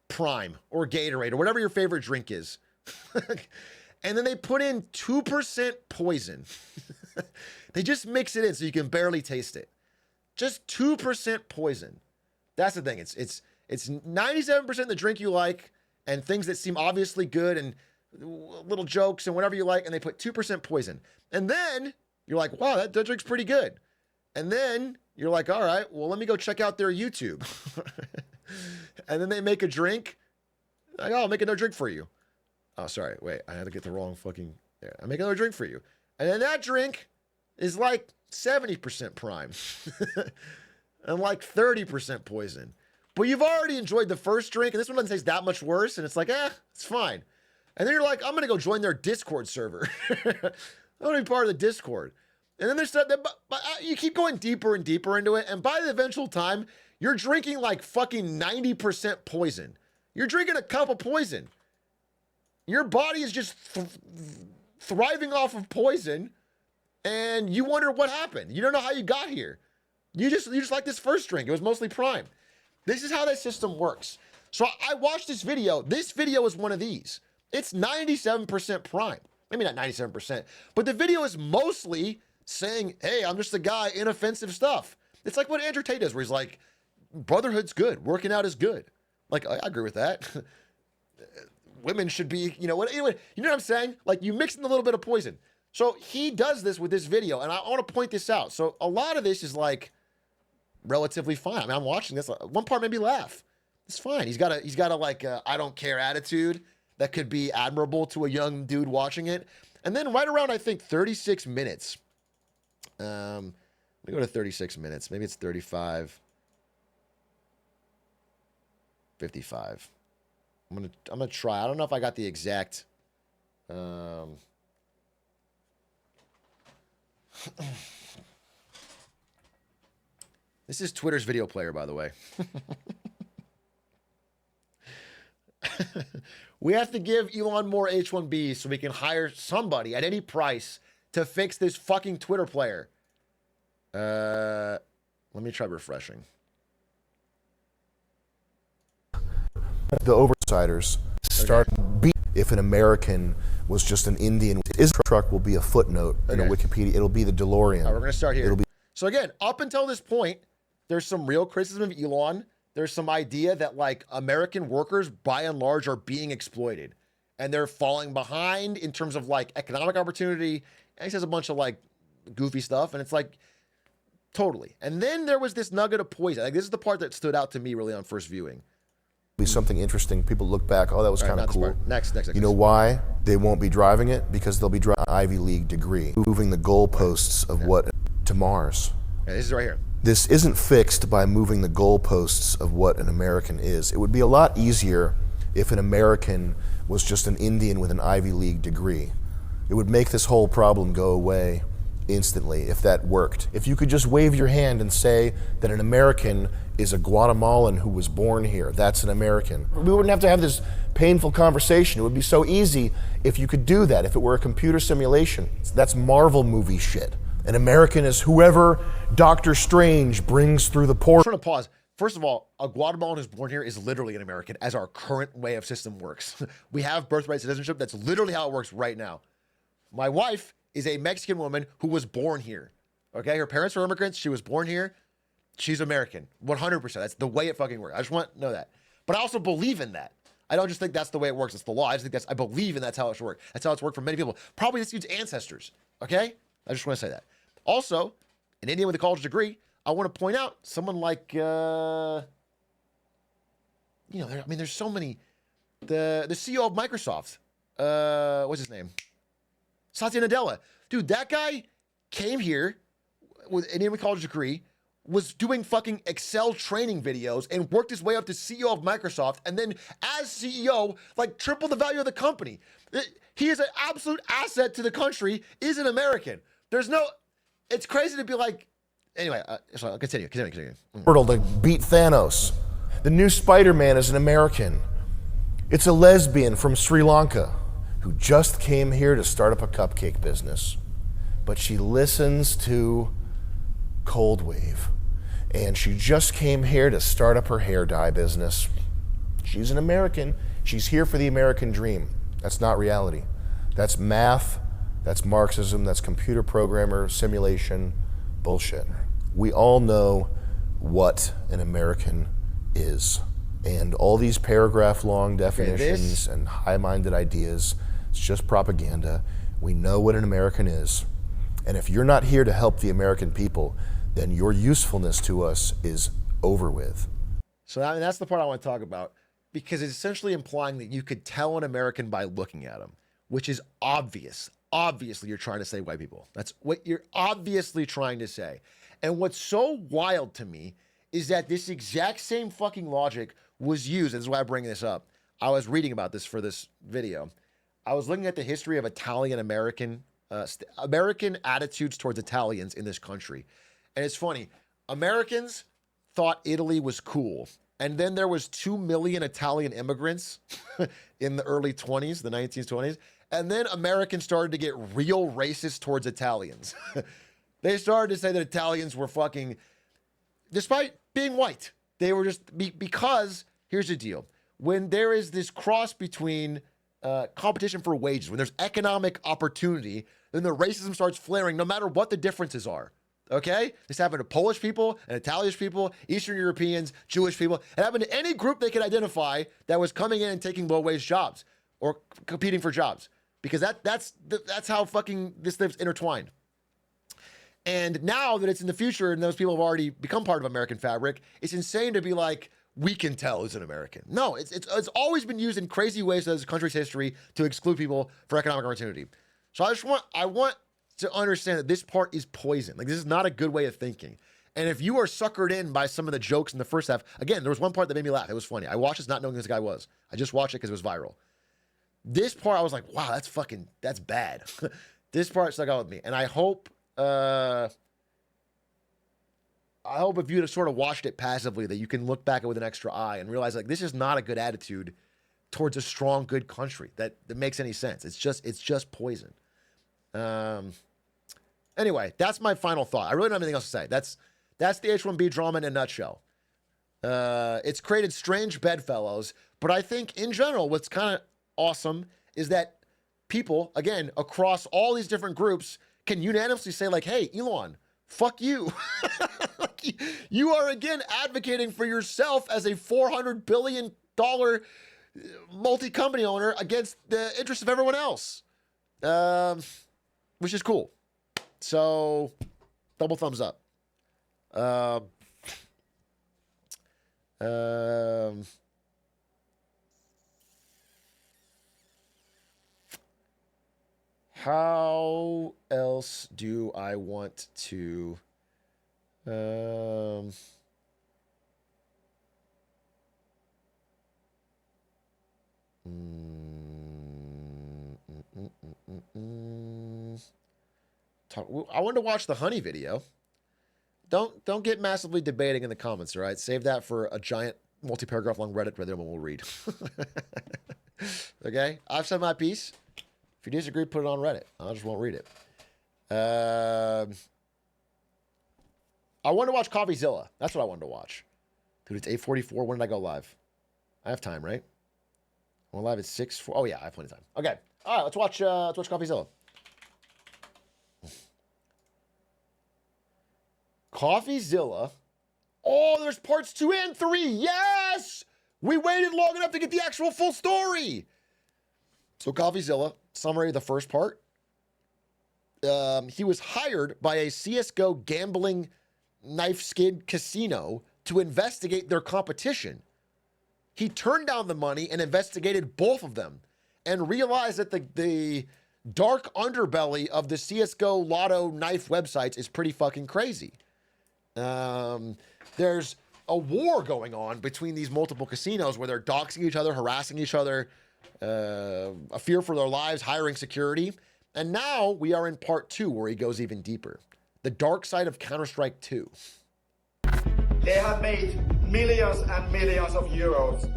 A: Prime or Gatorade or whatever your favorite drink is. And then they put in 2% poison. They just mix it in so you can barely taste it. Just 2% poison. That's the thing. It's 97% the drink you like and things that seem obviously good and little jokes and whatever you like, and they put 2% poison. And then you're like, wow, that drink's pretty good. And then you're like, all right, well, let me go check out their YouTube. And then they make a drink. Like, oh, I'll make another drink for you. Oh, sorry, wait, I had to get the wrong fucking... Yeah, I make another drink for you. And then that drink is like 70% Prime. And like 30% poison. But you've already enjoyed the first drink, and this one doesn't taste that much worse, and it's like, it's fine. And then you're like, I'm going to go join their Discord server. I want to be part of the Discord. And then there's stuff that, but you keep going deeper and deeper into it, and by the eventual time, you're drinking like fucking 90% poison. You're drinking a cup of poison. Your body is just thriving off of poison, and you wonder what happened. You don't know how you got here. You just like this first drink. It was mostly Prime. This is how that system works. So I watched this video. This video is one of these. It's 97% Prime. Maybe not 97%, but the video is mostly saying, hey, I'm just a guy, inoffensive stuff. It's like what Andrew Tate does, where he's like, brotherhood's good, working out is good. Like, I agree with that. Women should be, you know what I'm saying? Like, you mix in a little bit of poison. So he does this with this video, and I want to point this out. So a lot of this is like relatively fine. I mean, I'm watching this. One part made me laugh. It's fine. He's got a like I don't care attitude that could be admirable to a young dude watching it. And then right around, I think, 36 minutes. Let me go to 36 minutes. Maybe it's 35. 55. I'm gonna try. I don't know if I got the exact. This is Twitter's video player, by the way. We have to give Elon more H-1Bs so we can hire somebody at any price to fix this fucking Twitter player. Let me try refreshing.
I: The oversiders start if an American was just an Indian. His truck will be a footnote in a Wikipedia. It'll be the DeLorean.
A: All right, we're going to start here.
I: It'll be.
A: So again, up until this point, there's some real criticism of Elon. There's some idea that like American workers by and large are being exploited and they're falling behind in terms of like economic opportunity. And he says a bunch of like goofy stuff and it's like totally. And then there was this nugget of poison. Like this is the part that stood out to me really on first viewing.
I: Be something interesting. People look back, oh, that was kind of cool.
A: Next.
I: You know why they won't be driving it? Because they'll be driving an Ivy League degree, moving the goalposts of what to Mars.
A: Yeah, this is right here.
I: This isn't fixed by moving the goalposts of what an American is. It would be a lot easier if an American was just an Indian with an Ivy League degree. It would make this whole problem go away instantly if that worked. If you could just wave your hand and say that an American is a Guatemalan who was born here, that's an American. We wouldn't have to have this painful conversation. It would be so easy if you could do that, if it were a computer simulation. That's Marvel movie shit. An American is whoever Doctor Strange brings through the portal.
A: I'm trying to pause. First of all, a Guatemalan who's born here is literally an American as our current way of system works. We have birthright citizenship. That's literally how it works right now. My wife is a Mexican woman who was born here. Okay, her parents were immigrants. She was born here. She's American, 100%. That's the way it fucking works. I just want to know that. But I also believe in that. I don't just think that's the way it works. It's the law. I believe in that's how it should work. That's how it's worked for many people. Probably this dude's ancestors. Okay, I just want to say that. Also, an Indian with a college degree, I want to point out someone like, there's so many. The CEO of Microsoft, what's his name? Satya Nadella. Dude, that guy came here with an Indian with a college degree, was doing fucking Excel training videos and worked his way up to CEO of Microsoft. And then as CEO, like tripled the value of the company. He is an absolute asset to the country, is an American. It's crazy to be like, anyway, sorry, continue.
I: Portal to beat Thanos. The new Spider-Man is an American. It's a lesbian from Sri Lanka who just came here to start up a cupcake business. But she listens to Cold Wave. And she just came here to start up her hair dye business. She's an American. She's here for the American dream. That's not reality. That's math. That's Marxism, that's computer programmer, simulation, bullshit. We all know what an American is. And all these paragraph-long definitions and high-minded ideas, it's just propaganda. We know what an American is. And if you're not here to help the American people, then your usefulness to us is over with.
A: So that's the part I want to talk about, because it's essentially implying that you could tell an American by looking at him, which is obvious. Obviously, you're trying to say white people. That's what you're obviously trying to say. And what's so wild to me is that this exact same fucking logic was used. And this is why I bring this up. I was reading about this for this video. I was looking at the history of Italian-American American attitudes towards Italians in this country. And it's funny. Americans thought Italy was cool. And then there was 2 million Italian immigrants in the early 20s, the 1920s. And then Americans started to get real racist towards Italians. They started to say that Italians were fucking, despite being white, they were just, because here's the deal. When there is this cross between competition for wages, when there's economic opportunity, then the racism starts flaring no matter what the differences are. Okay? This happened to Polish people and Italian people, Eastern Europeans, Jewish people. It happened to any group they could identify that was coming in and taking low-wage jobs or competing for jobs. Because that's how fucking this lives intertwined. And now that it's in the future and those people have already become part of American fabric, it's insane to be like, we can tell who's an American. No, it's always been used in crazy ways as a country's history to exclude people for economic opportunity. So I want to understand that this part is poison. Like, this is not a good way of thinking. And if you are suckered in by some of the jokes in the first half, again, there was one part that made me laugh. It was funny. I watched this not knowing who this guy was. I just watched it because it was viral. This part, I was like, wow, that's bad. This part stuck out with me. And I hope if you'd have sort of watched it passively, that you can look back at it with an extra eye and realize, like, this is not a good attitude towards a strong, good country that makes any sense. It's just poison. Anyway, that's my final thought. I really don't have anything else to say. That's the H1B drama in a nutshell. It's created strange bedfellows, but I think in general, what's kind of awesome is that people, again, across all these different groups can unanimously say, like, hey, Elon, fuck you. You are, again, advocating for yourself as a $400 billion multi-company owner against the interests of everyone else, which is cool. So, double thumbs up. How else do I want to... I wanted to watch the honey video. Don't get massively debating in the comments, all right? Save that for a giant multi-paragraph long Reddit thread that we'll read. Okay? I've said my piece. If you disagree, put it on Reddit. I just won't read it. I wanted to watch Coffeezilla. That's what I wanted to watch. Dude, it's 8:44. When did I go live? I have time, right? I'm live at 6. Oh, yeah, I have plenty of time. Okay. All right, let's watch Coffeezilla. Coffeezilla. Oh, there's parts 2 and 3. Yes! We waited long enough to get the actual full story. So Coffeezilla, summary of the first part. He was hired by a CSGO gambling knife skin casino to investigate their competition. He turned down the money and investigated both of them and realized that the dark underbelly of the CSGO lotto knife websites is pretty fucking crazy. There's a war going on between these multiple casinos where they're doxing each other, harassing each other, a fear for their lives, hiring security. And now we are in part 2 where he goes even deeper. The dark side of Counter-Strike 2.
J: They have made millions and millions of euros.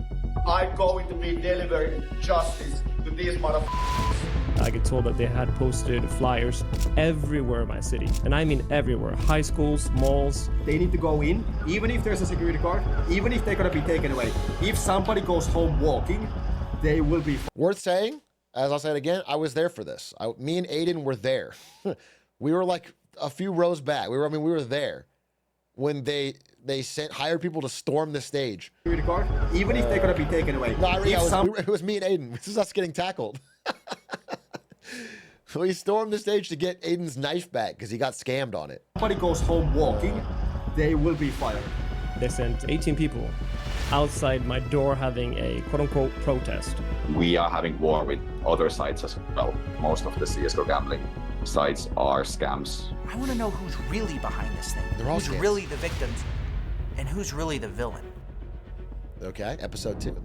J: I'm going to be delivering justice to these motherfuckers.
K: I get told that they had posted flyers everywhere in my city. And I mean everywhere. High schools, malls.
J: They need to go in, even if there's a security guard, even if they're gonna be taken away. If somebody goes home walking, they will be...
A: Worth saying, as I'll say it again, I was there for this. Me and Aiden were there. We were like a few rows back. We were there when they hired people to storm the stage.
J: Security guard, even if they're gonna be taken away.
A: No, it was me and Aiden. This is us getting tackled. We stormed the stage to get Aiden's knife back because he got scammed on it.
J: If somebody goes home walking, they will be fired.
K: They sent 18 people outside my door having a quote-unquote protest.
L: We are having war with other sites as well. Most of the CSGO gambling sites are scams.
M: I want to know who's really behind this thing.
A: They're all
M: who's
A: scams.
M: Really the victims and who's really the villain.
A: Okay, episode 2.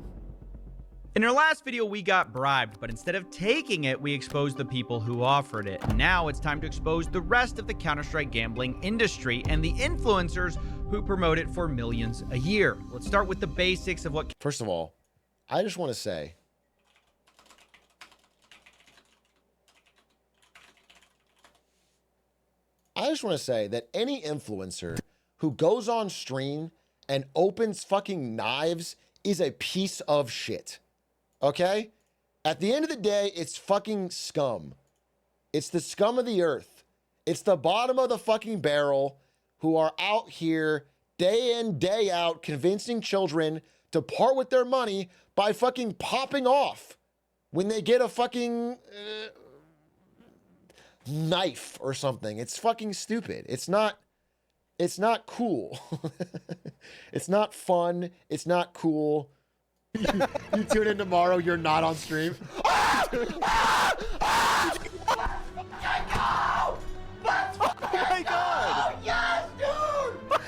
N: In our last video, we got bribed, but instead of taking it, we exposed the people who offered it. Now it's time to expose the rest of the Counter-Strike gambling industry and the influencers who promote it for millions a year. Let's start with the basics of what...
A: First of all, I just want to say... that any influencer who goes on stream and opens fucking knives is a piece of shit. Okay? At the end of the day, it's fucking scum. It's the scum of the earth. It's the bottom of the fucking barrel who are out here day in, day out convincing children to part with their money by fucking popping off when they get a fucking knife or something. It's fucking stupid. It's not cool. It's not fun. It's not cool. You tune in tomorrow, you're not on stream. Oh my god!
J: Yes, dude!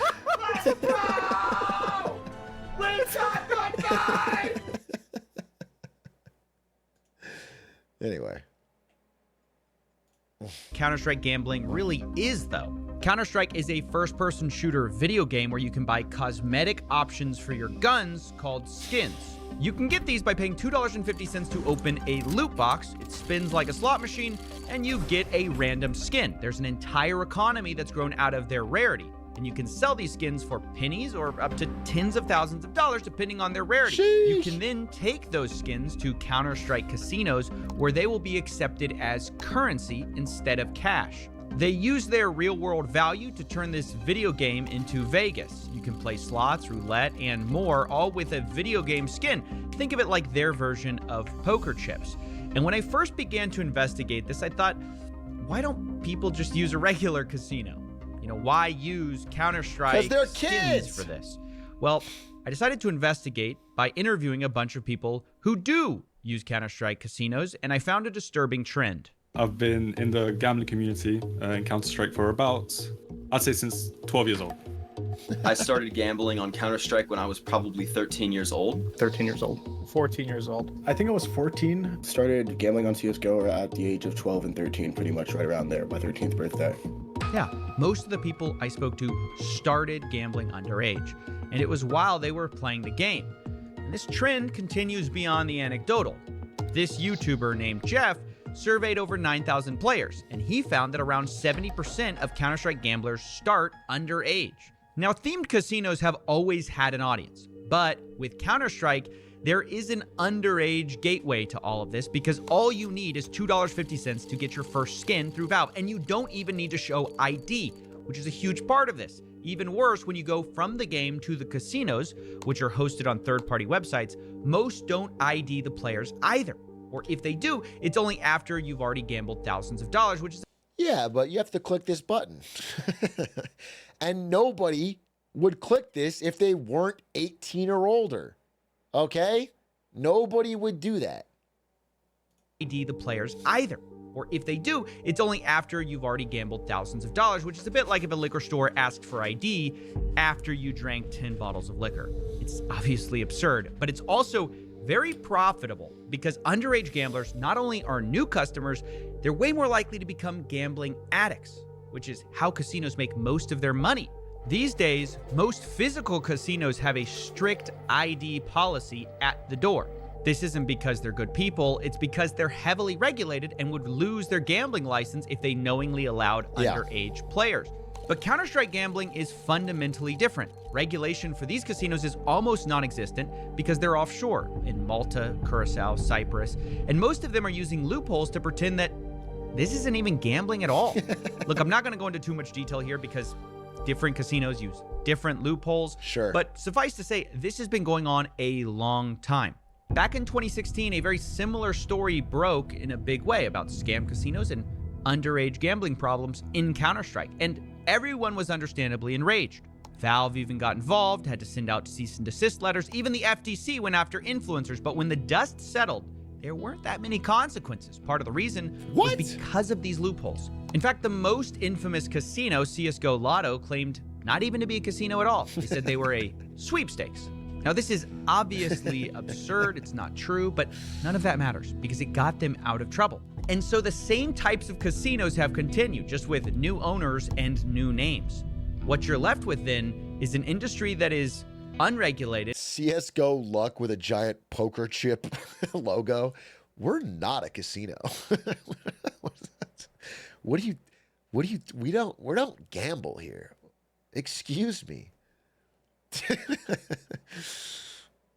N: Counter-Strike gambling really is, though. Counter-Strike is a first-person shooter video game where you can buy cosmetic options for your guns called skins. You can get these by paying $2.50 to open a loot box. It spins like a slot machine, and you get a random skin. There's an entire economy that's grown out of their rarity, and you can sell these skins for pennies or up to tens of thousands of dollars depending on their rarity.
A: Sheesh.
N: You can then take those skins to Counter-Strike casinos where they will be accepted as currency instead of cash. They use their real-world value to turn this video game into Vegas. You can play slots, roulette, and more, all with a video game skin. Think of it like their version of poker chips. And when I first began to investigate this, I thought, why don't people just use a regular casino? You know, why use Counter-Strike
A: they're
N: skins
A: kids
N: for this? Well, I decided to investigate by interviewing a bunch of people who do use Counter-Strike casinos, and I found a disturbing trend.
O: I've been in the gambling community in Counter-Strike for about, I'd say since 12 years old.
P: I started gambling on Counter-Strike when I was probably 13 years old.
Q: 13 years old. 14 years old.
R: I think I was 14. Started gambling on CSGO at the age of 12 and 13, pretty much right around there, my 13th birthday.
N: Yeah, most of the people I spoke to started gambling underage, and it was while they were playing the game. And this trend continues beyond the anecdotal. This YouTuber named Jeff surveyed over 9,000 players, and he found that around 70% of Counter-Strike gamblers start underage. Now, themed casinos have always had an audience, but with Counter-Strike, there is an underage gateway to all of this because all you need is $2.50 to get your first skin through Valve, and you don't even need to show ID, which is a huge part of this. Even worse, when you go from the game to the casinos, which are hosted on third-party websites, most don't ID the players either. Or if they do, it's only after you've already gambled thousands of dollars, which is...
A: Yeah, but you have to click this button. And nobody would click this if they weren't 18 or older. Okay? Nobody would do that.
N: ID the players either. Or if they do, it's only after you've already gambled thousands of dollars, which is a bit like if a liquor store asked for ID after you drank 10 bottles of liquor. It's obviously absurd, but it's also very profitable because underage gamblers not only are new customers, they're way more likely to become gambling addicts, which is how casinos make most of their money. These days, most physical casinos have a strict ID policy at the door. This isn't because they're good people, it's because they're heavily regulated and would lose their gambling license if they knowingly allowed underage players. But Counter-Strike gambling is fundamentally different. Regulation for these casinos is almost non-existent because they're offshore in Malta, Curacao, Cyprus, and most of them are using loopholes to pretend that this isn't even gambling at all. Look, I'm not going to go into too much detail here because different casinos use different loopholes.
A: Sure.
N: But suffice to say, this has been going on a long time. Back in 2016, a very similar story broke in a big way about scam casinos and underage gambling problems in Counter-Strike, and everyone was understandably enraged. Valve even got involved, had to send out cease and desist letters. Even the FTC went after influencers, but when the dust settled, there weren't that many consequences. Part of the reason was because of these loopholes. In fact, the most infamous casino, CSGO Lotto, claimed not even to be a casino at all. They said they were a sweepstakes. Now, this is obviously absurd. It's not true, but none of that matters because it got them out of trouble. And so the same types of casinos have continued, just with new owners and new names. What you're left with then is an industry that is unregulated.
A: CSGO Luck with a giant poker chip logo. We're not a casino. We don't gamble here. Excuse me.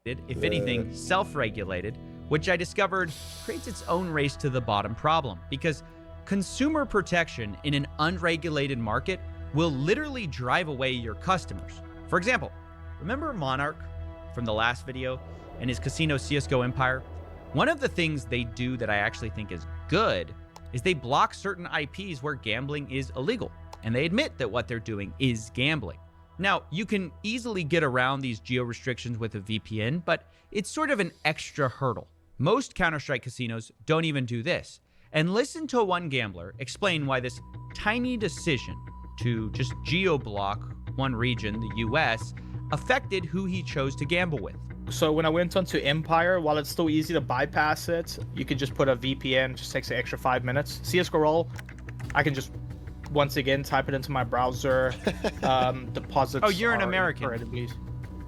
N: If anything, self-regulated, which I discovered creates its own race to the bottom problem because consumer protection in an unregulated market will literally drive away your customers. For example, remember Monarch from the last video and his casino CSGO empire? One of the things they do that I actually think is good is they block certain IPs where gambling is illegal, and they admit that what they're doing is gambling. Now, you can easily get around these geo restrictions with a VPN, but it's sort of an extra hurdle. Most Counter-Strike casinos don't even do this. And listen to one gambler explain why this tiny decision to just geo-block one region, the US, affected who he chose to gamble with.
Q: So when I went onto Empire, while it's still easy to bypass it, you could just put a VPN, just takes an extra 5 minutes. CSGO Roll, I can just once again type it into my browser. Deposits.
N: Oh, you're an
Q: are
N: American.
Q: incredibly-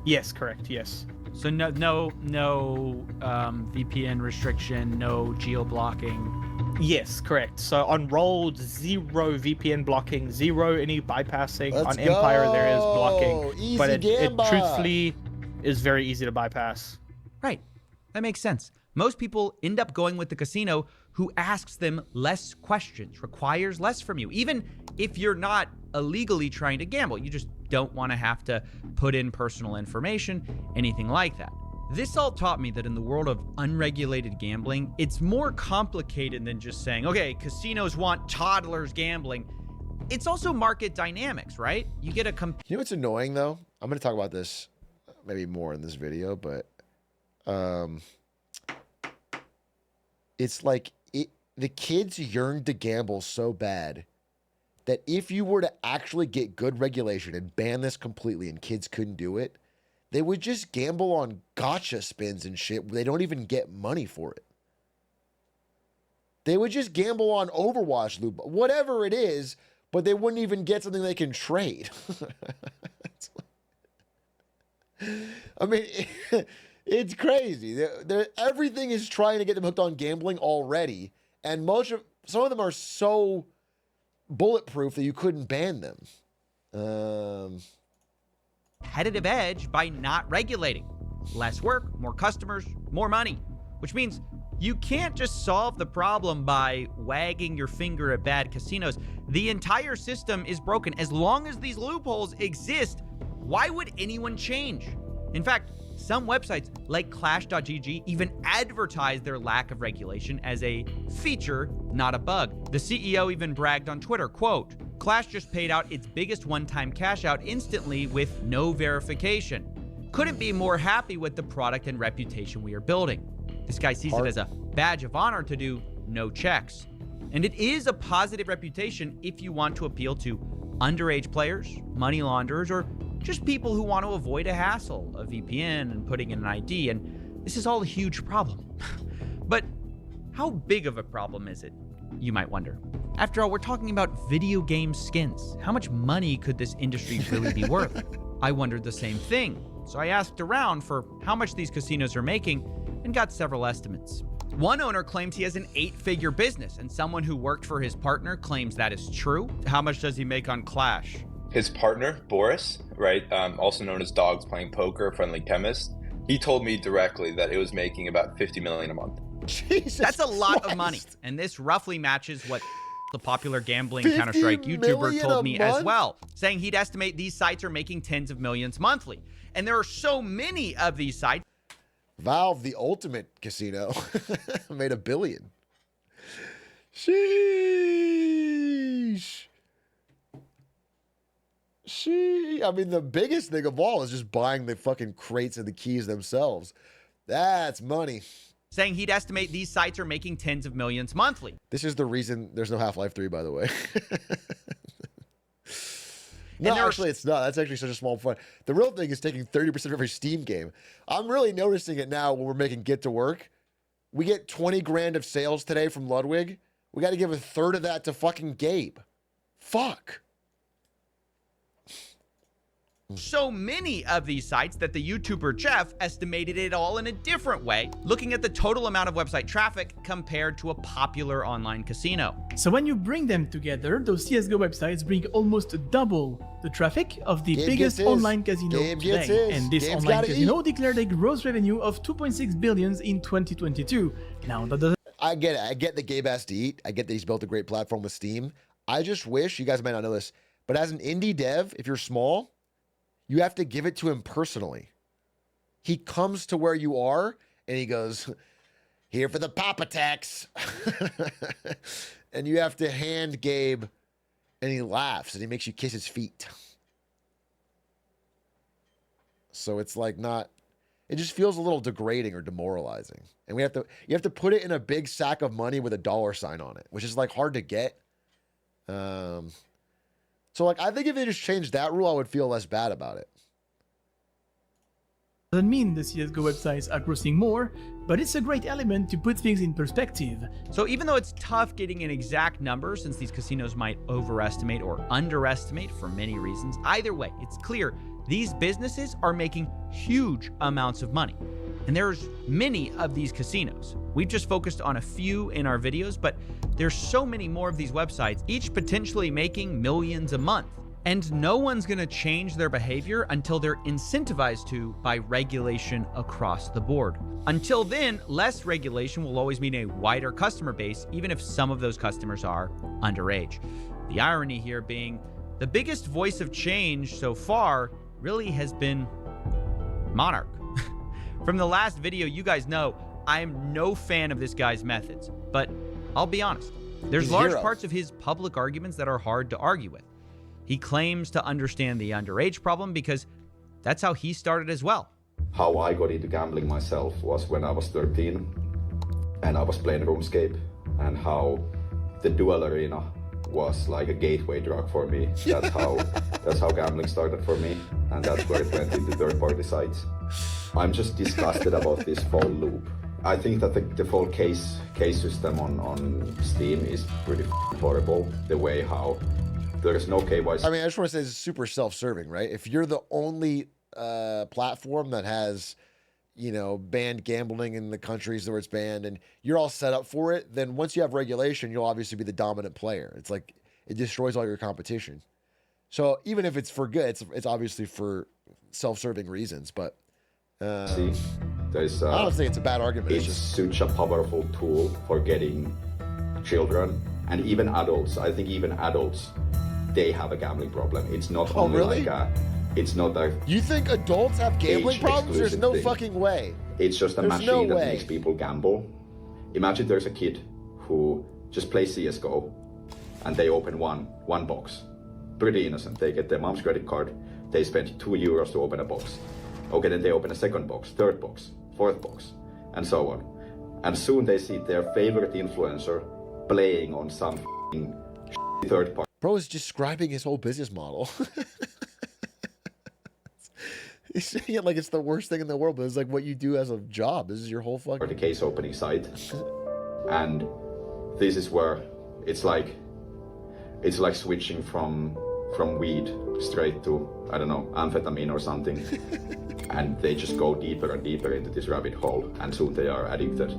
Q: Yes, correct. Yes.
N: So no VPN restriction, no geo blocking.
Q: Yes, correct. So on Rolled, 0 VPN blocking, 0 any bypassing.
A: Let's
Q: on Empire, there is
A: go.
Q: blocking,
A: Easy
Q: but it
A: gamba.
Q: truthfully is very easy to bypass.
N: Right. That makes sense. Most people end up going with the casino who asks them less questions, requires less from you. Even if you're not illegally trying to gamble, you just don't want to have to put in personal information, anything like that. This all taught me that in the world of unregulated gambling, it's more complicated than just saying, okay, casinos want toddlers gambling. It's also market dynamics, right? You get a
A: You know what's annoying though? I'm going to talk about this maybe more in this video, but it's like the kids yearn to gamble so bad that if you were to actually get good regulation and ban this completely and kids couldn't do it, they would just gamble on gotcha spins and shit. They don't even get money for it. They would just gamble on Overwatch loot, whatever it is, but they wouldn't even get something they can trade. I mean, it's crazy. Everything is trying to get them hooked on gambling already, and some of them are so bulletproof that you couldn't ban them.
N: competitive edge by not regulating. Less work, more customers, more money, which means you can't just solve the problem by wagging your finger at bad casinos. The entire system is broken. As long as these loopholes exist, why would anyone change? In fact, some websites like Clash.gg even advertise their lack of regulation as a feature, not a bug. The CEO even bragged on Twitter, quote, "Clash just paid out its biggest one-time cash out instantly with no verification. Couldn't be more happy with the product and reputation we are building." This guy sees it as a badge of honor to do no checks. And it is a positive reputation if you want to appeal to underage players, money launderers, or just people who want to avoid a hassle of VPN and putting in an ID. And this is all a huge problem. But how big of a problem is it, you might wonder? After all, we're talking about video game skins. How much money could this industry really be worth? I wondered the same thing. So I asked around for how much these casinos are making and got several estimates. One owner claims he has an 8-figure business, and someone who worked for his partner claims that is true. How much does he make on Clash?
S: His partner, Boris, right, also known as Dogs Playing Poker, Friendly Chemist, he told me directly that it was making about $50 million a month.
A: Jesus
N: That's a lot
A: Christ.
N: of money, and this roughly matches what the popular gambling
A: 50
N: Counter-Strike YouTuber
A: million
N: told
A: a
N: me
A: month?
N: as well, saying he'd estimate these sites are making tens of millions monthly. And there are so many of these sites.
A: Valve, the ultimate casino, made $1 billion. Sheesh. I mean, the biggest thing of all is just buying the fucking crates and the keys themselves. That's money.
N: Saying he'd estimate these sites are making tens of millions monthly.
A: This is the reason there's no Half-Life 3, by the way. No, actually, it's not. That's actually such a small fun. The real thing is taking 30% of every Steam game. I'm really noticing it now when we're making Get to Work. We get 20 grand of sales today from Ludwig. We got to give a third of that to fucking Gabe. Fuck.
N: So many of these sites that the YouTuber Jeff estimated it all in a different way, looking at the total amount of website traffic compared to a popular online casino.
T: So when you bring them together, those CSGO websites bring almost double the traffic of the biggest online casino today. And this online casino declared a gross revenue of 2.6 billion in 2022. Now that doesn't...
A: I get it. I get that Gabe has to eat. I get that he's built a great platform with Steam. I just wish, you guys might not know this, but as an indie dev, if you're small, you have to give it to him personally. He comes to where you are and he goes, "Here for the Papa Tax." And you have to hand Gabe, and he laughs and he makes you kiss his feet. So it's like not, it just feels a little degrading or demoralizing. And you have to put it in a big sack of money with a $sign on it, which is like hard to get. So, like, I think if they just changed that rule, I would feel less bad about it.
T: Doesn't mean the CSGO websites are grossing more. but it's a great element to put things in perspective.
N: So even though it's tough getting an exact number since these casinos might overestimate or underestimate for many reasons, either way, it's clear these businesses are making huge amounts of money. And there's many of these casinos. We've just focused on a few in our videos, but there's so many more of these websites, each potentially making millions a month. And no one's gonna change their behavior until they're incentivized to by regulation across the board. Until then, less regulation will always mean a wider customer base, even if some of those customers are underage. The irony here being the biggest voice of change so far really has been Monarch. From the last video, you guys know I'm no fan of this guy's methods, but I'll be honest, there's large parts of his public arguments that are hard to argue with. He claims to understand the underage problem because that's how he started as well.
L: How I got into gambling myself was when I was 13 and I was playing RuneScape, and how the duel arena was like a gateway drug for me. That's how gambling started for me, and that's where it went into third-party sites. I'm just disgusted about this whole loop. I think that the whole case system on Steam is pretty horrible. The way how there is no KYC.
A: I mean, I just want to say it's super self-serving, right? If you're the only platform that has, banned gambling in the countries where it's banned, and you're all set up for it, then once you have regulation, you'll obviously be the dominant player. It's like it destroys all your competition. So even if it's for good, it's obviously for self-serving reasons. But I don't think it's a bad argument.
L: It's just such a powerful tool for getting children and even adults. I think even adults, they have a gambling problem. It's not only
A: really?
L: It's not a...
A: You think adults have gambling problems? There's no fucking way.
L: It's just a machine that makes people gamble. Imagine there's a kid who just plays CSGO and they open one box. Pretty innocent. They get their mom's credit card. They spend €2 to open a box. Okay, then they open a second box, third box, fourth box, and so on. And soon they see their favorite influencer playing on some third party.
A: Bro is describing his whole business model. He's saying it like it's the worst thing in the world, but it's like what you do as a job. This is your whole fucking...
L: the case opening site. And this is where it's like switching from weed straight to, I don't know, amphetamine or something. And they just go deeper and deeper into this rabbit hole, and soon they are addicted.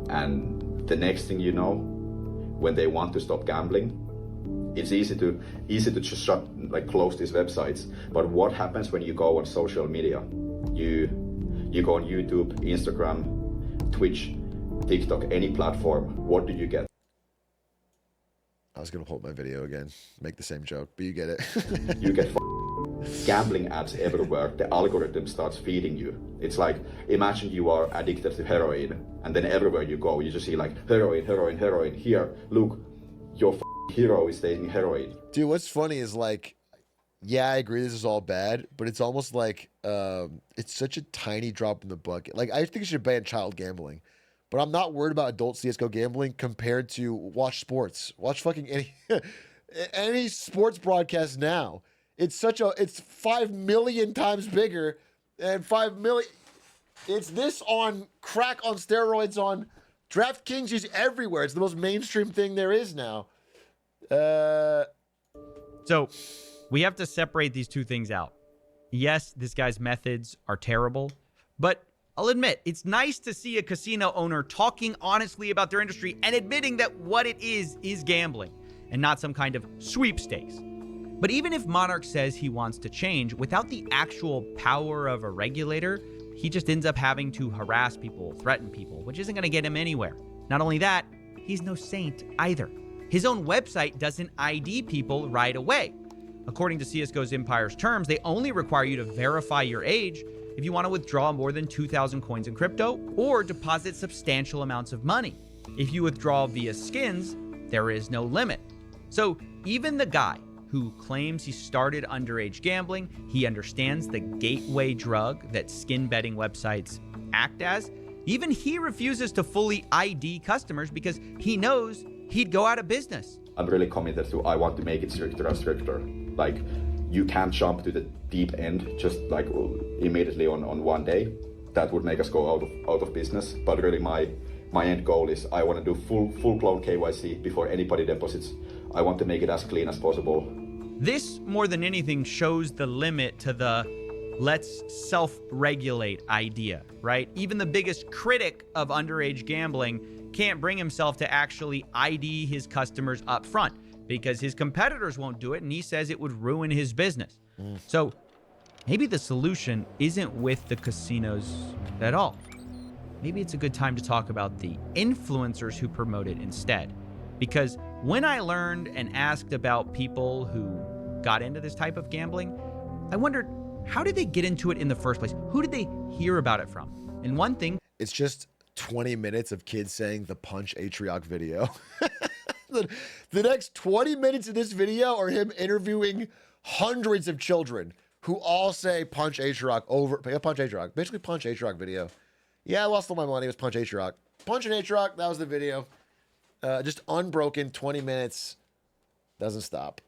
L: And the next thing you know, when they want to stop gambling, it's easy to just close these websites. But what happens when you go on social media? You go on YouTube, Instagram, Twitch, TikTok, any platform. What do you get?
A: I was gonna hold my video again, make the same joke, but you get it.
L: You get gambling ads everywhere. The algorithm starts feeding you. It's like, imagine you are addicted to heroin, and then everywhere you go, you just see like heroin, heroin, heroin. Here, look, your hero is taking heroin.
A: Dude, what's funny is like, yeah, I agree this is all bad, but it's almost like it's such a tiny drop in the bucket. Like, I think you should ban child gambling, but I'm not worried about adult CSGO gambling compared to watch sports. Watch fucking any sports broadcast now. It's 5 million times bigger, and 5 million. It's this on crack, on steroids, on DraftKings is everywhere. It's the most mainstream thing there is now.
N: So we have to separate these two things out. Yes, this guy's methods are terrible, but I'll admit, it's nice to see a casino owner talking honestly about their industry and admitting that what it is gambling and not some kind of sweepstakes. But even if Monarch says he wants to change, without the actual power of a regulator, he just ends up having to harass people, threaten people, which isn't going to get him anywhere. Not only that, he's no saint either. His own website doesn't ID people right away. According to CSGO's Empire's terms, they only require you to verify your age if you want to withdraw more than 2,000 coins in crypto or deposit substantial amounts of money. If you withdraw via skins, there is no limit. So even the guy who claims he started underage gambling, he understands the gateway drug that skin betting websites act as, even he refuses to fully ID customers because he knows he'd go out of business.
L: I'm really committed to, I want to make it stricter and stricter. Like, you can't jump to the deep end just like immediately on one day. that would make us go out of business. But really my end goal is I want to do full-blown KYC before anybody deposits. I want to make it as clean as possible.
N: This, more than anything, shows the limit to the let's self-regulate idea, right? Even the biggest critic of underage gambling can't bring himself to actually ID his customers up front because his competitors won't do it, and he says it would ruin his business. So maybe the solution isn't with the casinos at all. Maybe it's a good time to talk about the influencers who promote it instead. Because when I learned and asked about people who got into this type of gambling, I wondered, how did they get into it in the first place? Who did they hear about it from? And one thing...
A: It's just 20 minutes of kids saying the Punch Atrioc video. The next 20 minutes of this video are him interviewing hundreds of children who all say Punch Atrioc over... Punch Atrioc. Basically Punch Atrioc video. Yeah, I lost all my money. It was Punch Atrioc. Punch and Atrioc, that was the video. Just unbroken 20 minutes. Doesn't stop.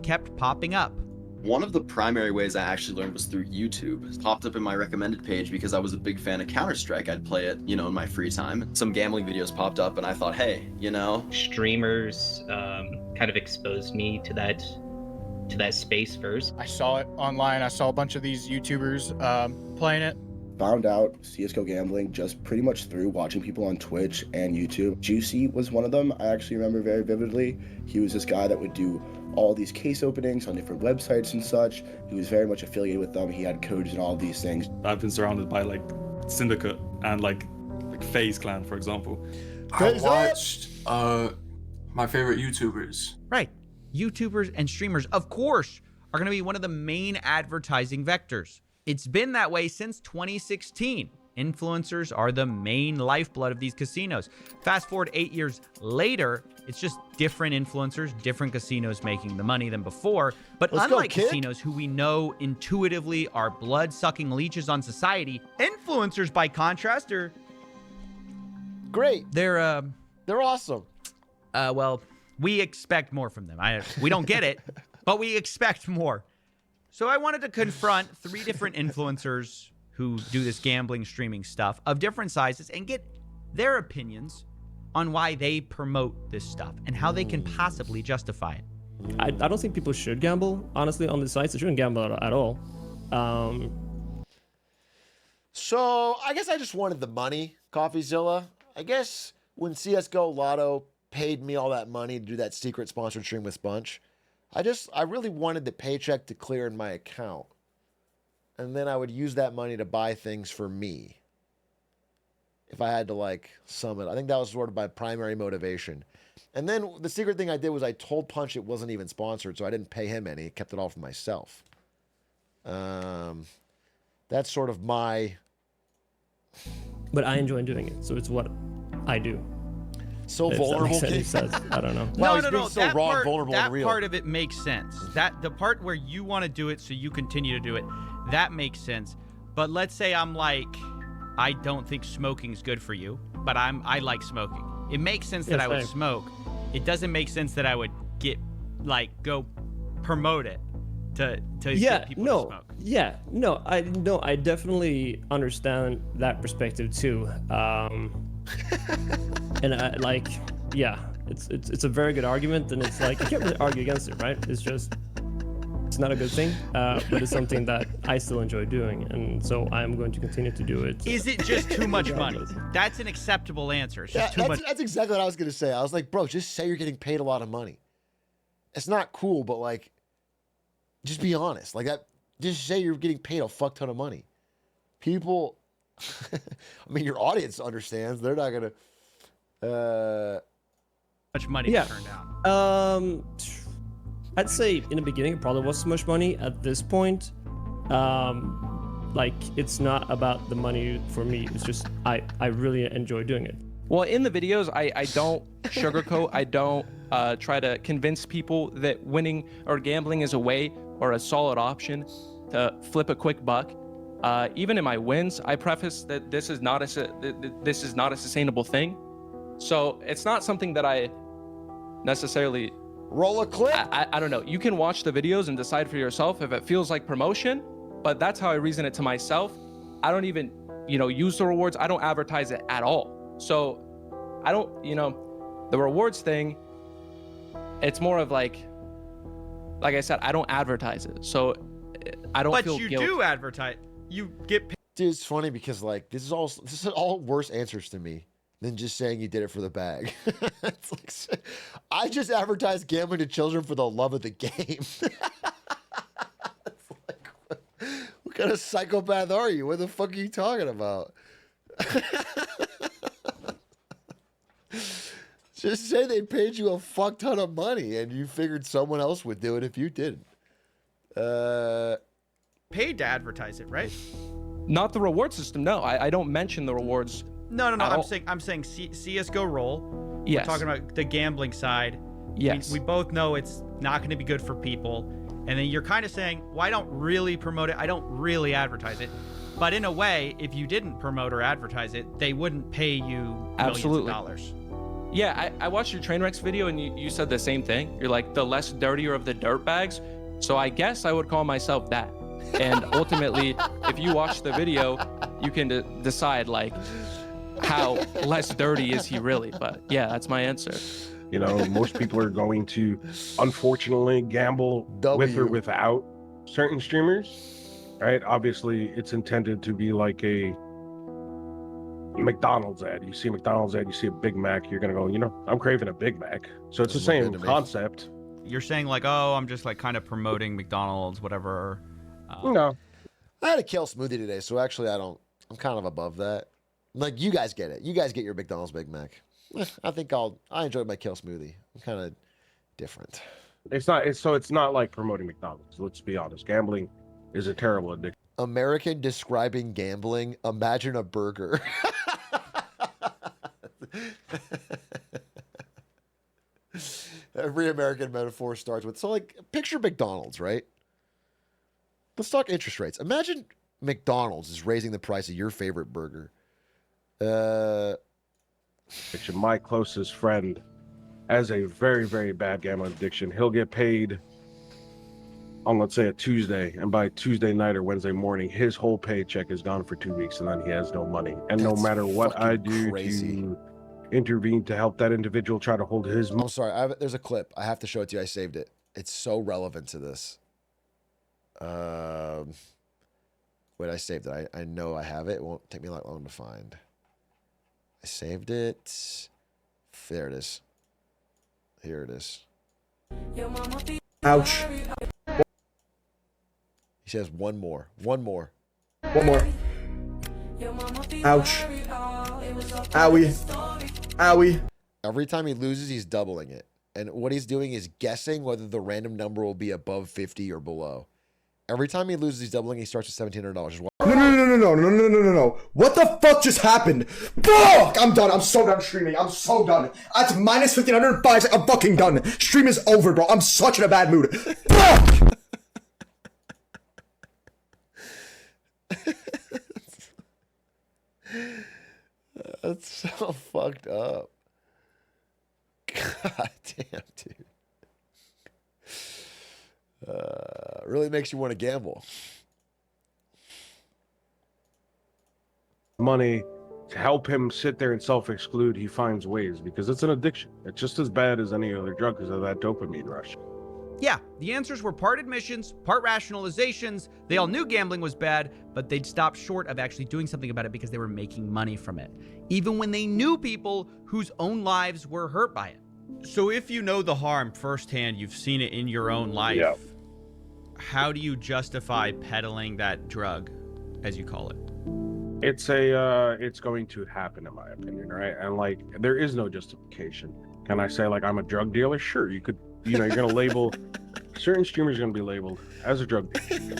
N: Kept popping up.
P: One of the primary ways I actually learned was through YouTube. It popped up in my recommended page because I was a big fan of Counter-Strike. I'd play it, in my free time. Some gambling videos popped up and I thought, hey,
U: Streamers kind of exposed me to that space first.
Q: I saw it online. I saw a bunch of these YouTubers playing it.
R: Found out CSGO gambling just pretty much through watching people on Twitch and YouTube. Juicy was one of them. I actually remember very vividly. He was this guy that would do all these case openings on different websites and such. He was very much affiliated with them. He had codes and all of these things.
O: I've been surrounded by like Syndicate and like FaZe Clan, for example.
V: I watched my favorite YouTubers.
N: Right. YouTubers and streamers, of course, are going to be one of the main advertising vectors. It's been that way since 2016. Influencers are the main lifeblood of these casinos. Fast forward 8 years later, it's just different influencers, different casinos making the money than before. But unlike casinos who we know intuitively are blood-sucking leeches on society, influencers, by contrast, are
A: great.
N: They're
A: awesome.
N: Well, we expect more from them. We don't get it, but we expect more. So I wanted to confront 3 different influencers who do this gambling streaming stuff of different sizes and get their opinions on why they promote this stuff and how they can possibly justify it.
K: I don't think people should gamble, honestly, on the sites. They shouldn't gamble at all.
A: So I guess I just wanted the money, Coffeezilla. I guess when CSGO Lotto paid me all that money to do that secret sponsored stream with Sponge, I really wanted the paycheck to clear in my account. And then I would use that money to buy things for me. If I had to sum it. I think that was sort of my primary motivation. And then the secret thing I did was I told Punch it wasn't even sponsored, so I didn't pay him any. I kept it all for myself. That's sort of my...
K: But I enjoy doing it, so it's what I do.
A: So vulnerable,
K: says, I don't know.
N: No. So raw, vulnerable, and real. That part of it makes sense. The part where you want to do it so you continue to do it, that makes sense. But let's say I'm like, I don't think smoking's good for you, but I like smoking. It makes sense that I would smoke. It doesn't make sense that I would go promote it to get people to smoke.
K: Yeah, no, I definitely understand that perspective too. And it's a very good argument, and it's like you can't really argue against it, right? It's not a good thing, but it's something that I still enjoy doing, and so I'm going to continue to do it.
N: Is it just too much money? That's an acceptable answer. It's just too much.
A: That's exactly what I was gonna say. I was like, bro, just say you're getting paid a lot of money. It's not cool, but just be honest. Just say you're getting paid a fuck ton of money. People, I mean, your audience understands. They're not gonna.
N: Much money to turn down.
K: I'd say in the beginning it probably was so much money. At this point, it's not about the money for me. It's just I really enjoy doing it.
Q: Well, in the videos, I don't sugarcoat. I don't try to convince people that winning or gambling is a way or a solid option to flip a quick buck. Even in my wins, I preface that this is not a sustainable thing. So it's not something that I necessarily
A: roll a clip.
Q: I don't know. You can watch the videos and decide for yourself if it feels like promotion, but that's how I reason it to myself. I don't even, use the rewards. I don't advertise it at all. So I don't, the rewards thing, it's more of like I said, I don't advertise it. So I don't feel guilty.
N: But you do advertise. You get paid.
A: Dude, it's funny because like this is all worse answers to me than just saying you did it for the bag. It's like, I just advertise gambling to children for the love of the game. It's like, what kind of psychopath are you? What the fuck are you talking about? Just say they paid you a fuck ton of money and you figured someone else would do it if you didn't.
N: Paid to advertise it, right?
Q: Not the reward system. No, I don't mention the rewards.
N: No. I'm saying CS:GO roll.
Q: Yes.
N: We're talking about the gambling side.
Q: Yes.
N: We both know it's not going to be good for people. And then you're kind of saying, well, I don't really promote it. I don't really advertise it. But in a way, if you didn't promote or advertise it, they wouldn't pay you millions of dollars.
Q: Yeah, I watched your Trainwrecks video and you said the same thing. You're like the less dirtier of the dirt bags. So I guess I would call myself that. And ultimately, if you watch the video, you can decide like how less dirty is he really. But yeah, that's my answer.
B: Most people are going to, unfortunately, gamble with or without certain streamers, right? Obviously, it's intended to be like a McDonald's ad. You see a McDonald's ad, you see a Big Mac, you're going to go, I'm craving a Big Mac. So it's the same concept.
N: You're saying like, oh, I'm just like kind of promoting McDonald's, whatever.
A: No. I had a kale smoothie today, so actually I'm kind of above that. Like, you guys get it. You guys get your McDonald's Big Mac. I think I enjoyed my kale smoothie. I'm kind of different.
B: It's not like promoting McDonald's. Let's be honest. Gambling is a terrible addiction.
A: American describing gambling. Imagine a burger. Every American metaphor starts with, so like, picture McDonald's, right? Let's talk interest rates. Imagine McDonald's is raising the price of your favorite burger.
B: My closest friend has a very, very bad gambling addiction. He'll get paid on, let's say, a Tuesday, and by Tuesday night or Wednesday morning, his whole paycheck is gone for 2 weeks, and then he has no money. And no matter what I do to intervene to help that individual try to hold his money.
A: I'm sorry. There's a clip. I have to show it to you. I saved it. It's so relevant to this. Wait, I saved it. I know I have it. It won't take me that long to find. I saved it. There it is. Here it is.
C: Ouch.
A: He says one more. One more.
C: One more. Ouch. Owie. Owie.
A: Every time he loses, he's doubling it. And what he's doing is guessing whether the random number will be above 50 or below. Every time he loses, he's doubling. He starts at $1,700.
C: No. What the fuck just happened? Fuck! I'm done. I'm so done streaming. I'm so done. That's minus 1,500 bucks. I'm fucking done. Stream is over, bro. I'm such in a bad mood. Fuck!
A: That's so fucked up. God damn, dude. Really makes you want to gamble.
B: Money to help him sit there and self-exclude, he finds ways because it's an addiction. It's just as bad as any other drug because of that dopamine rush.
N: Yeah, the answers were part admissions, part rationalizations. They all knew gambling was bad, but they'd stopped short of actually doing something about it because they were making money from it, even when they knew people whose own lives were hurt by it. So if you know the harm firsthand, you've seen it in your own life, how do you justify peddling that drug, as you call it?
B: It's going to happen in my opinion, right? And like, there is no justification. Can I say like I'm a drug dealer? Sure, you could, you're going to label, certain streamers are going to be labeled as a drug dealer,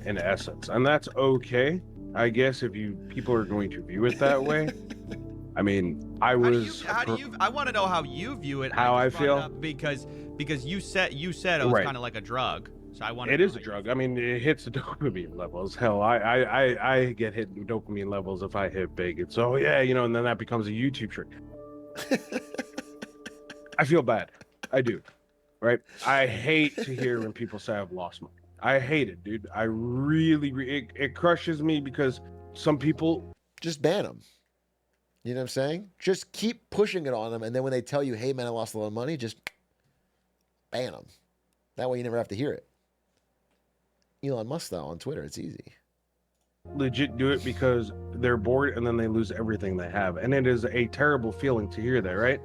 B: in essence. And that's okay, I guess, if people are going to view it that way. I mean, I
N: want to know how you view it.
B: How I feel?
N: Because you said it was kind of like a drug. So I want.
B: It is a drug. I mean, it hits the dopamine levels. Hell, I get hit in dopamine levels if I hit big. And so yeah, and then that becomes a YouTube trick. I feel bad. I do. Right? I hate to hear when people say I've lost money. I hate it, dude. I really, it crushes me because some people
A: just ban them. You know what I'm saying? Just keep pushing it on them, and then when they tell you, "Hey, man, I lost a lot of money," just ban them. That way, you never have to hear it. Elon Musk style on Twitter, it's easy.
B: legit do it because they're bored and then they lose everything they have, and it is a terrible feeling to hear that, right?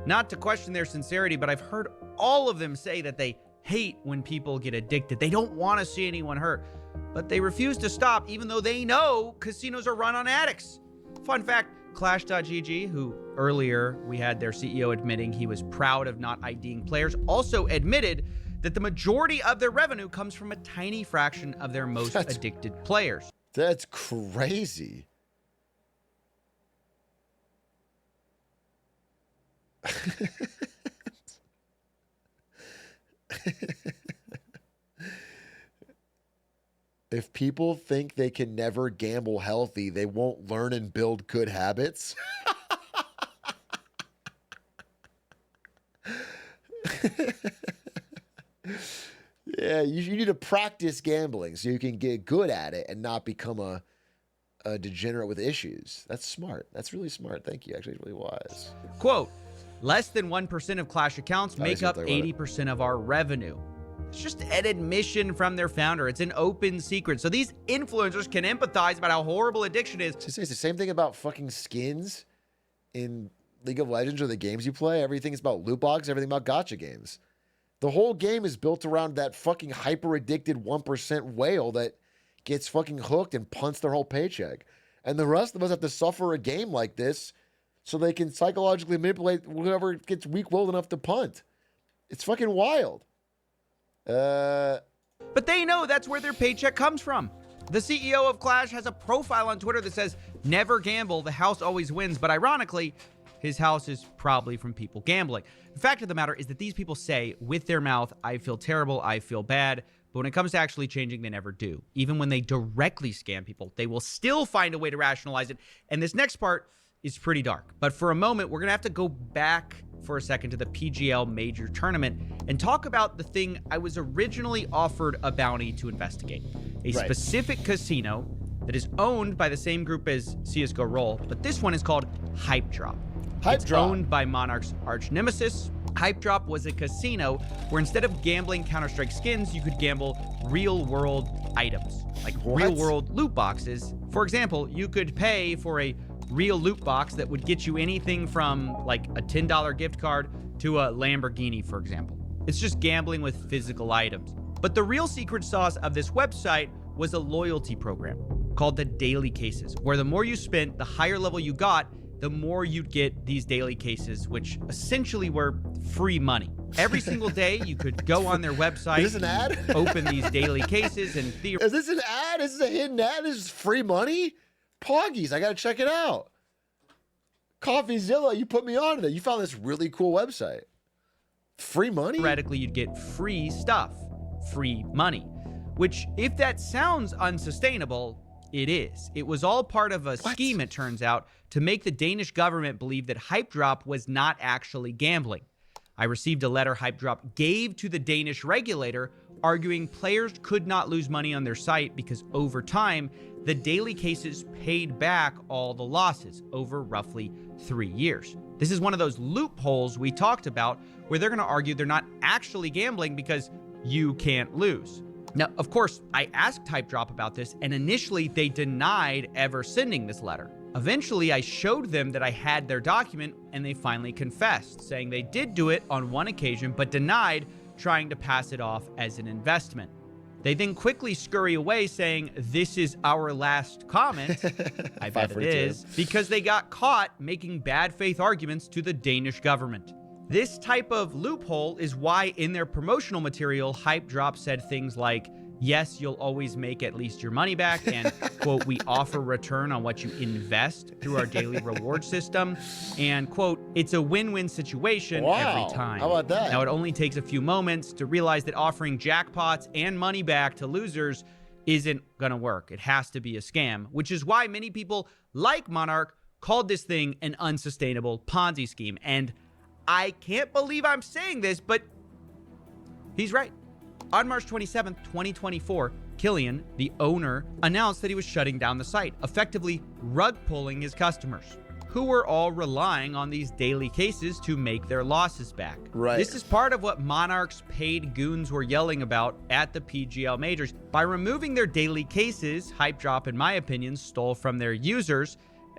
N: Not to question their sincerity, but I've heard all of them say that they hate when people get addicted. They don't want to see anyone hurt, but they refuse to stop even though they know casinos are run on addicts. Fun fact, Clash.gg, who earlier we had their CEO admitting he was proud of not IDing players, also admitted that the majority of their revenue comes from a tiny fraction of their most addicted players.
A: That's crazy. If people think they can never gamble healthy, they won't learn and build good habits. Yeah, you need to practice gambling so you can get good at it and not become a degenerate with issues. That's smart. That's really smart. Thank you. Actually, it's really wise.
N: Quote, less than 1% of Clash accounts
A: I
N: make
A: see what
N: up
A: they're about
N: 80% of our revenue. It's just an admission from their founder. It's an open secret. So these influencers can empathize about how horrible addiction is.
A: It's the same thing about fucking skins in League of Legends or the games you play. Everything's about loot box, everything about gacha games. The whole game is built around that fucking hyper-addicted 1% whale that gets fucking hooked and punts their whole paycheck. And the rest of us have to suffer a game like this so they can psychologically manipulate whoever gets weak-willed enough to punt. It's fucking wild.
N: But they know that's where their paycheck comes from. The CEO of Clash has a profile on Twitter that says, "Never gamble, the house always wins." But ironically, his house is probably from people gambling. The fact of the matter is that these people say with their mouth, "I feel terrible, I feel bad." But when it comes to actually changing, they never do. Even when they directly scam people, they will still find a way to rationalize it. And this next part is pretty dark. But for a moment, we're going to have to go back for a second to the PGL major tournament and talk about the thing I was originally offered a bounty to investigate. A specific casino that is owned by the same group as CSGO Roll, but this one is called Hype Drop. It's owned by Monarch's arch nemesis. Hype Drop was a casino where instead of gambling Counter-Strike skins, you could gamble real-world items, like real-world loot boxes. For example, you could pay for a real loot box that would get you anything from like a $10 gift card to a Lamborghini, for example. It's just gambling with physical items. But the real secret sauce of this website was a loyalty program called the Daily Cases, where the more you spent, the higher level you got, the more you'd get these daily cases, which essentially were free money. Every single day, you could go on their website,
A: Is this an ad?
N: open these daily cases, and
A: Is this an ad? Is this a hidden ad? This is free money? Poggies, I gotta check it out. Coffeezilla, you put me on to that. You found this really cool website. Free money?
N: Theoretically, you'd get free stuff, free money, which if that sounds unsustainable, it is. It was all part of a scheme, it turns out, to make the Danish government believe that Hype Drop was not actually gambling. I received a letter Hype Drop gave to the Danish regulator arguing players could not lose money on their site because over time, the daily cases paid back all the losses over roughly 3 years. This is one of those loopholes we talked about where they're going to argue they're not actually gambling because you can't lose. Now, of course, I asked Hype Drop about this, and initially they denied ever sending this letter. Eventually, I showed them that I had their document, and they finally confessed, saying they did do it on one occasion, but denied trying to pass it off as an investment. They then quickly scurry away saying, "This is our last comment." I bet it is, because they got caught making bad faith arguments to the Danish government. This type of loophole is why in their promotional material, Hype Drop said things like, "Yes, you'll always make at least your money back," and quote, "We offer return on what you invest through our daily reward system," and quote, "It's a win-win situation every time."
A: How about that?
N: Now, it only takes a few moments to realize that offering jackpots and money back to losers isn't gonna work. It has to be a scam, which is why many people like Monarch called this thing an unsustainable Ponzi scheme. And I can't believe I'm saying this, but he's right. On March 27th, 2024, Killian, the owner, announced that he was shutting down the site, effectively rug pulling his customers, who were all relying on these daily cases to make their losses back.
A: Right.
N: This is part of what Monarch's paid goons were yelling about at the PGL majors. By removing their daily cases, Hypedrop, in my opinion, stole from their users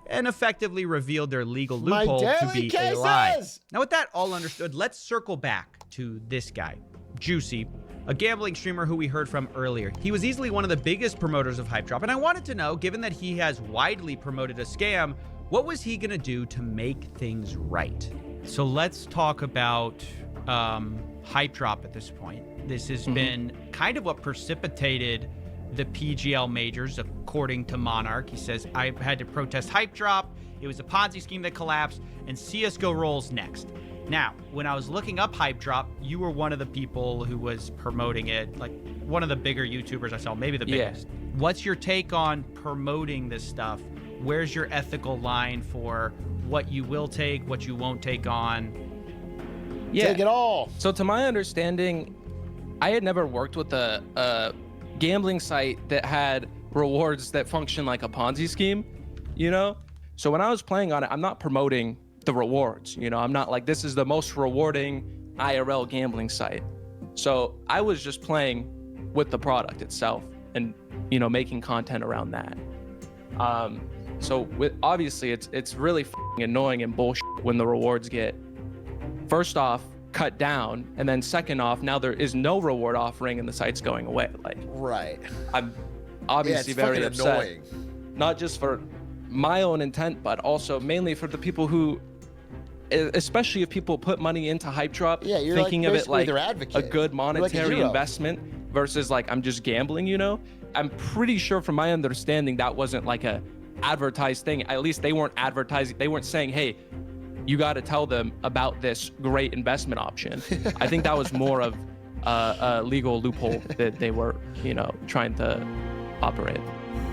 N: and effectively revealed their legal loophole to be a lie. Now, with that all understood, let's circle back to this guy, Juicy, a gambling streamer who we heard from earlier. He was easily one of the biggest promoters of Hypedrop, and I wanted to know, given that he has widely promoted a scam, what was he gonna do to make things right? So let's talk about Hypedrop at this point. This has been kind of what precipitated the PGL majors, according to Monarch. He says, I had to protest Hypedrop. It was a Ponzi scheme that collapsed, and CSGO rolls next. Now, when I was looking up Hypedrop, you were one of the people who was promoting it, like one of the bigger YouTubers I saw, maybe the biggest. Yeah. What's your take on promoting this stuff? Where's your ethical line for what you will take, what you won't take on?
Q: Yeah.
A: Take it all.
Q: So to my understanding, I had never worked with a gambling site that had rewards that function like a Ponzi scheme, you know? So when I was playing on it, I'm not promoting the rewards, you know? I'm not like, this is the most rewarding IRL gambling site. So I was just playing with the product itself and, you know, making content around that. So obviously it's really annoying and bullshit when the rewards get, first off, cut down, and then second off, now there is no reward offering and the site's going away. Like,
A: right.
Q: I'm obviously very upset.
A: Annoying.
Q: Not just for my own intent, but also mainly for the people who, especially if people put money into Hypedrop, thinking of it like a good monetary investment versus like, I'm just gambling, you know? I'm pretty sure from my understanding, that wasn't like a advertised thing. At least they weren't advertising. They weren't saying, hey, you got to tell them about this great investment option. I think that was more of a legal loophole that they were, you know, trying to operate.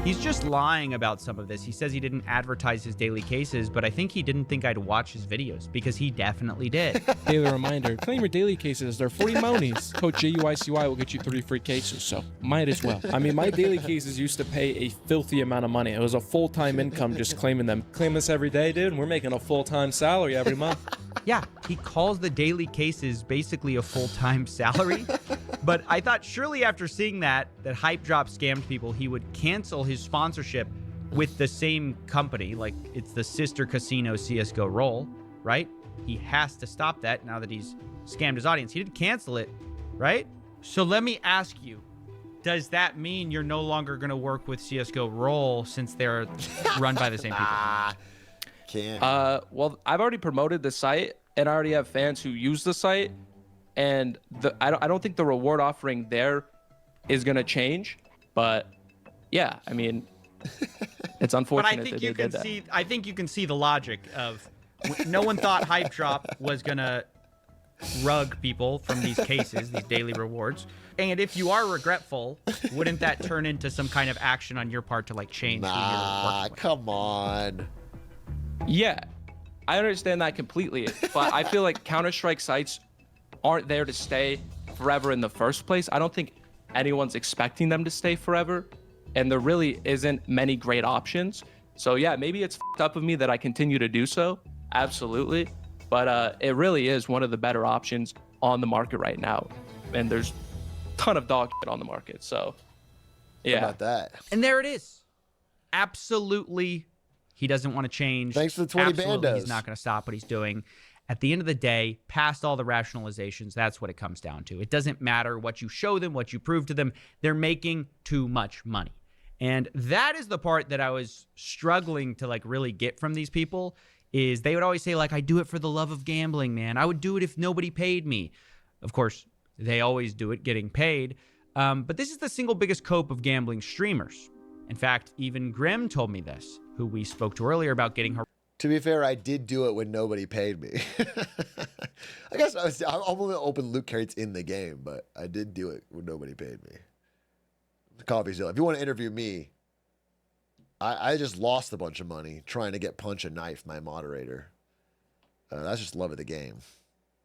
N: He's just lying about some of this. He says he didn't advertise his daily cases, but I think he didn't think I'd watch his videos because he definitely did.
D: Daily reminder, claim your daily cases. They're 40 monies. Code JUICY will get you 3 free cases, so might as well. I mean, my daily cases used to pay a filthy amount of money. It was a full-time income just claiming them. Claim this every day, dude, and we're making a full-time salary every month.
N: Yeah, he calls the daily cases basically a full-time salary. But I thought surely after seeing that Hypedrop scammed people, he would cancel his sponsorship with the same company. Like, it's the sister casino CSGO Roll, right? He has to stop that now that he's scammed his audience. He didn't cancel it, right? So let me ask you, does that mean you're no longer going to work with CSGO Roll since they're run by the same people?
A: Can't.
Q: Well, I've already promoted the site, and I already have fans who use the site, and I don't think the reward offering there is gonna change. But yeah, I mean, it's unfortunate.
N: But I think
Q: that
N: you
Q: they
N: can
Q: did
N: see. I think you can see the logic of no one thought Hypedrop was gonna rug people from these cases, these daily rewards. And if you are regretful, wouldn't that turn into some kind of action on your part to like change who you're working with?
A: Come on.
Q: Yeah, I understand that completely, but I feel like Counter-Strike sites aren't there to stay forever in the first place. I don't think anyone's expecting them to stay forever, and there really isn't many great options. So yeah, maybe it's fucked up of me that I continue to do so, absolutely, but it really is one of the better options on the market right now, and there's a ton of dog shit on the market, so yeah.
A: How about that?
N: And there it is. Absolutely. He doesn't want to change.
A: Thanks for the 20
N: Absolutely,
A: bandos.
N: He's not going to stop what he's doing. At the end of the day, past all the rationalizations, that's what it comes down to. It doesn't matter what you show them, what you prove to them. They're making too much money. And that is the part that I was struggling to like really get from these people, is they would always say like, I do it for the love of gambling, man. I would do it if nobody paid me. Of course, they always do it getting paid. But this is the single biggest cope of gambling streamers. In fact, even Grim told me this, who we spoke to earlier about getting her.
A: To be fair, I did do it when nobody paid me. I guess I'm only open loot crates in the game, but I did do it when nobody paid me. Coffeezilla, if you want to interview me, I just lost a bunch of money trying to get Punch a Knife, my moderator. That's just love of the game.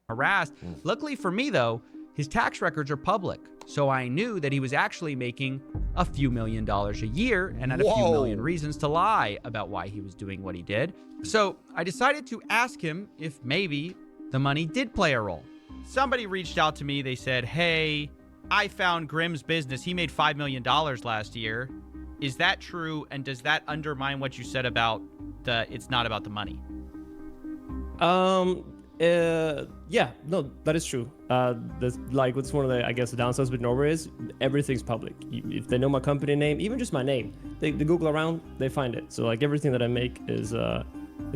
N: Harassed. Luckily for me, though, his tax records are public, so I knew that he was actually making a few $1,000,000 a year and had a few million reasons to lie about why he was doing what he did. So I decided to ask him if maybe the money did play a role. Somebody reached out to me. They said, hey, I found Grimm's business. He made $5 million last year. Is that true? And does that undermine what you said about it's not about the money?
K: Yeah, no, that is true. That's like what's one of the, I guess, the downsides with Norway is everything's public. If they know my company name, even just my name, they Google around, they find it. So like everything that I make is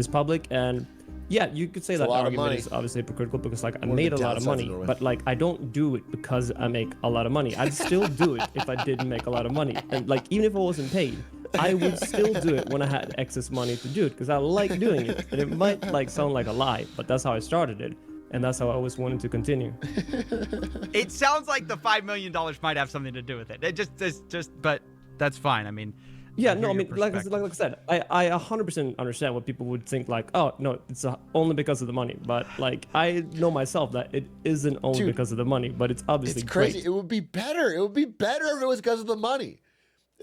K: public. And yeah, you could say that argument is obviously hypocritical because like I made a lot of money, but like I don't do it because I make a lot of money. I'd still do it if I didn't make a lot of money. And like even if I wasn't paid, I would still do it when I had excess money to do it because I like doing it. And it might like sound like a lie, but that's how I started it. And that's how I always wanted to continue.
N: It sounds like the $5 million might have something to do with it. It just, but that's fine. I mean,
K: yeah, no, I mean, like I said, I 100% understand what people would think like, oh, no, it's only because of the money. But like, I know myself that it isn't only because of the money, but it's obviously
A: crazy.
K: Great.
A: It would be better. It would be better if it was because of the money.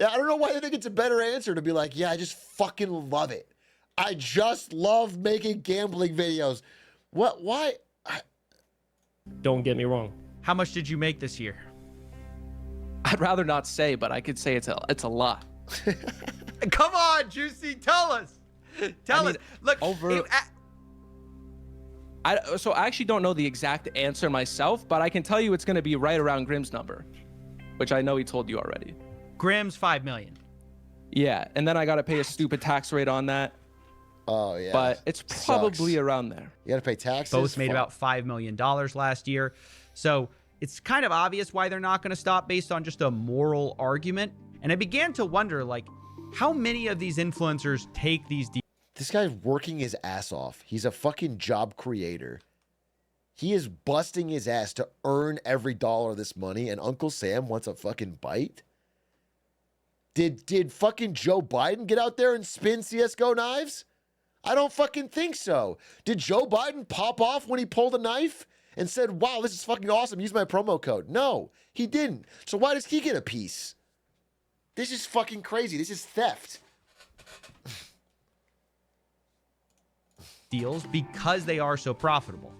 A: I don't know why they think it's a better answer to be like, yeah, I just fucking love it. I just love making gambling videos. What? Why?
K: Don't get me wrong.
N: How much did you make this year?
Q: I'd rather not say, but I could say it's a lot.
N: Come on, Juicy, tell us. Tell us. Look,
Q: so I actually don't know the exact answer myself, but I can tell you it's going to be right around Grimm's number, which I know he told you already.
N: Grimm's $5 million.
Q: Yeah, and then I got to pay a stupid tax rate on that.
A: Oh, yeah.
Q: But it's probably around there.
A: You got to pay taxes.
N: Both made about $5 million last year. So it's kind of obvious why they're not going to stop based on just a moral argument. And I began to wonder, like, how many of these influencers take these deals?
A: This guy's working his ass off. He's a fucking job creator. He is busting his ass to earn every dollar of this money, and Uncle Sam wants a fucking bite? Did fucking Joe Biden get out there and spin CSGO knives? I don't fucking think so. Did Joe Biden pop off when he pulled a knife and said, wow, this is fucking awesome, use my promo code? No, he didn't. So why does he get a piece? This is fucking crazy. This is theft.
N: Deals because they are so profitable.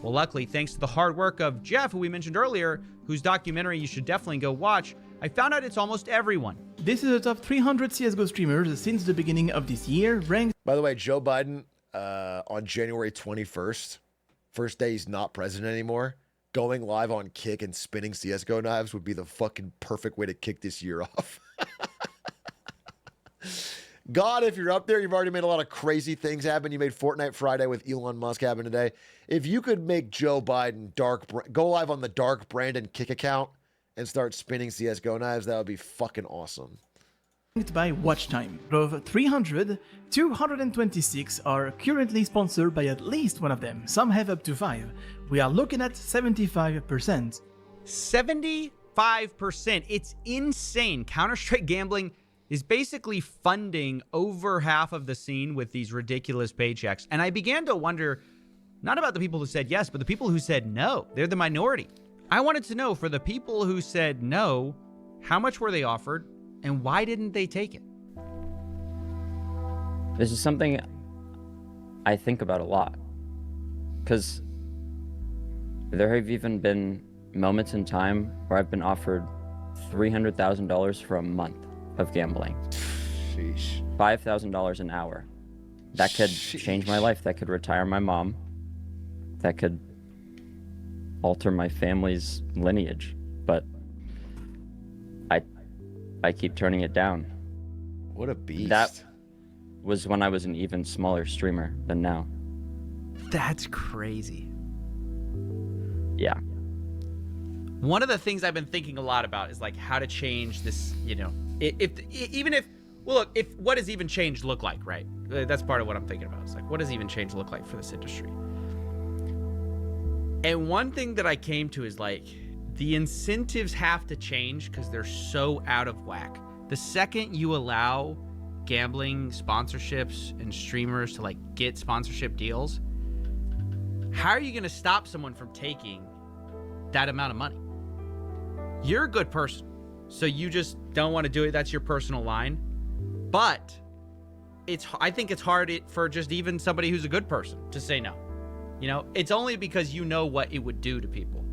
N: Well, luckily, thanks to the hard work of Jeff, who we mentioned earlier, whose documentary you should definitely go watch, I found out it's almost everyone.
T: This is the top 300 CSGO streamers since the beginning of this year, ranked.
A: By the way, Joe Biden, on January 21st, first day he's not president anymore, going live on Kick and spinning CSGO knives would be the fucking perfect way to kick this year off. God, if you're up there, you've already made a lot of crazy things happen. You made Fortnite Friday with Elon Musk happen today. If you could make Joe Biden go live on the Dark Brandon Kick account and start spinning CSGO knives, that would be fucking awesome.
T: By watch time. Of 300, 226 are currently sponsored by at least one of them. Some have up to 5. We are looking at 75%.
N: 75%. It's insane. Counter-Strike gambling is basically funding over half of the scene with these ridiculous paychecks. And I began to wonder, not about the people who said yes, but the people who said no. They're the minority. I wanted to know, for the people who said no, how much were they offered and why didn't they take it?
E: This is something I think about a lot, because there have even been moments in time where I've been offered $300,000 for a month of gambling.
A: Sheesh.
E: $5,000 an hour. That could change my life. That could retire my mom. That could alter my family's lineage. But I keep turning it down.
A: What a beast.
E: That was when I was an even smaller streamer than now.
N: That's crazy.
E: Yeah.
N: One of the things I've been thinking a lot about is like how to change this, you know, what does even change look like, right? That's part of what I'm thinking about. It's like, what does even change look like for this industry? And one thing that I came to is like, the incentives have to change because they're so out of whack. The second you allow gambling sponsorships and streamers to like get sponsorship deals, how are you going to stop someone from taking that amount of money. You're a good person, so you just don't want to do it. That's your personal line. But I think it's hard for just even somebody who's a good person to say no. You know, it's only because you know what it would do to people.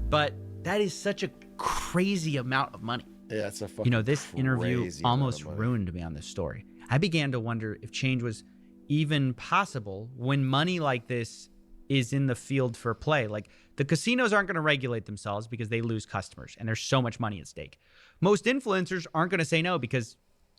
N: But that is such a crazy amount of money.
A: Yeah, it's a fucking
N: You know, this interview
A: crazy
N: almost
A: amount of money.
N: ruined me on this story. I began to wonder if change was even possible when money like this is in the field for play. Like, the casinos aren't going to regulate themselves because they lose customers and there's so much money at stake. Most influencers aren't going to say no because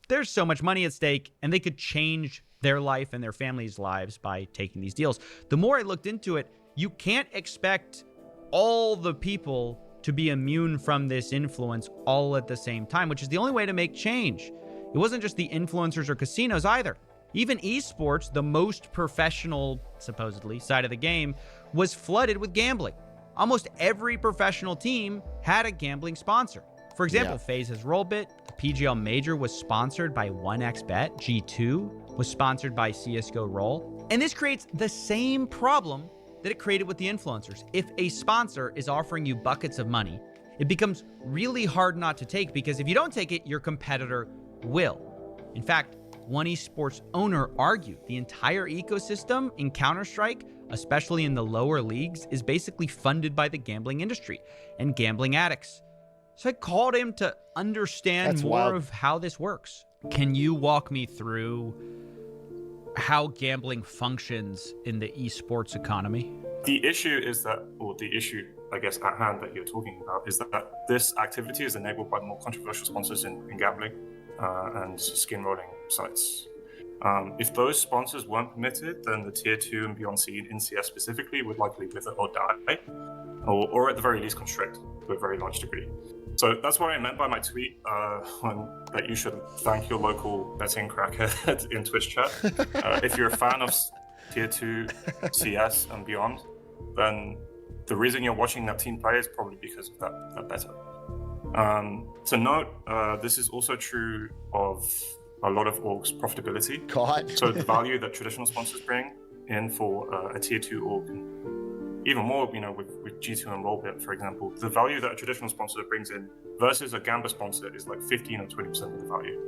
N: there's so much money at stake and they could change their life and their family's lives by taking these deals. The more I looked into it, you can't expect all the people to be immune from this influence all at the same time, which is the only way to make change. It wasn't just the influencers or casinos either. Even esports, the most professional, supposedly, side of the game, was flooded with gambling. Almost every professional team had a gambling sponsor. For example, FaZe's Rollbit, the PGL Major was sponsored by 1xBet, G2 was sponsored by CSGO Roll. And this creates the same problem that it created with the influencers. If a sponsor is offering you buckets of money, it becomes really hard not to take, because if you don't take it, your competitor will. In fact, one esports owner argued the entire ecosystem in Counter-Strike, especially in the lower leagues, is basically funded by the gambling industry and gambling addicts. So I called him to understand more of how this works. Can you walk me through how gambling functions in the esports economy?
F: The issue is that, or the issue, I guess, at hand that you're talking about is that this activity is enabled by more controversial sponsors in gambling and skin rolling sites. If those sponsors weren't permitted, then the tier 2 and beyond scene in CS specifically would likely wither or die, or at the very least constrict to a very large degree. So that's what I meant by my tweet that you should thank your local betting crackhead in Twitch chat. If you're a fan of tier 2 CS and beyond, then the reason you're watching that team play is probably because of that better. To note, this is also true of a lot of orgs' profitability. So the value that traditional sponsors bring in for a tier 2 org, even more, you know, with G2 and Rollbit, for example, the value that a traditional sponsor brings in versus a Gamba sponsor is like 15 or 20% of the value.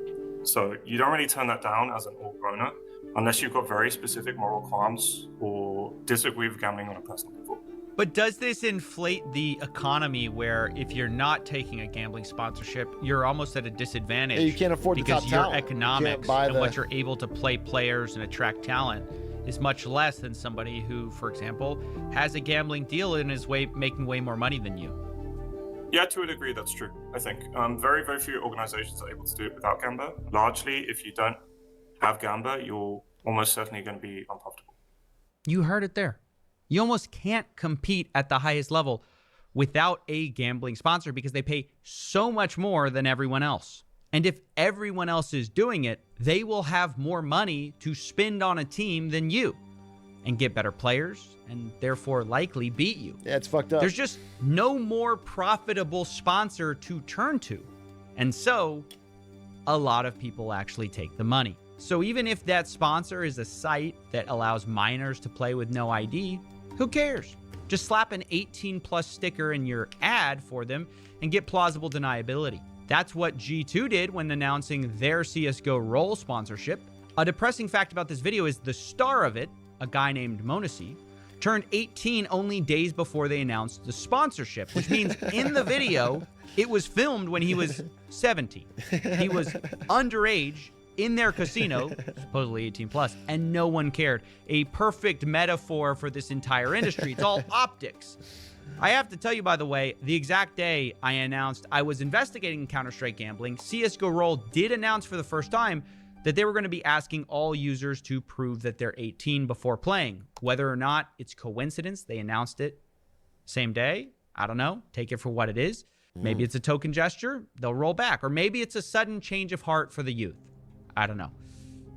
F: So you don't really turn that down as an org owner unless you've got very specific moral qualms or disagree with gambling on a personal level.
N: But does this inflate the economy where if you're not taking a gambling sponsorship, you're almost at a disadvantage?
A: Yeah, you can't afford the top
N: because your
A: talent. You can't
N: economics
A: buy
N: and
A: the-
N: what you're able to play players and attract talent is much less than somebody who, for example, has a gambling deal and is making way more money than you.
F: Yeah, to a degree, that's true, I think. Very, very few organizations are able to do it without Gamba. Largely, if you don't have Gamba, you're almost certainly going to be unprofitable.
N: You heard it there. You almost can't compete at the highest level without a gambling sponsor because they pay so much more than everyone else. And if everyone else is doing it, they will have more money to spend on a team than you and get better players and therefore likely beat you.
A: Yeah, it's fucked up.
N: There's just no more profitable sponsor to turn to. And so a lot of people actually take the money. So even if that sponsor is a site that allows minors to play with no ID, who cares? Just slap an 18+ sticker in your ad for them and get plausible deniability. That's what G2 did when announcing their CSGO Roll sponsorship. A depressing fact about this video is the star of it, a guy named Monasi, turned 18 only days before they announced the sponsorship, which means in the video, it was filmed when he was 17. He was underage in their casino, supposedly 18+, and no one cared. A perfect metaphor for this entire industry. It's all optics. I have to tell you, by the way, the exact day I announced I was investigating Counter-Strike gambling, CSGO Roll did announce for the first time that they were going to be asking all users to prove that they're 18 before playing. Whether or not it's coincidence, they announced it same day. I don't know. Take it for what it is. Maybe it's a token gesture. They'll roll back. Or maybe it's a sudden change of heart for the youth. I don't know.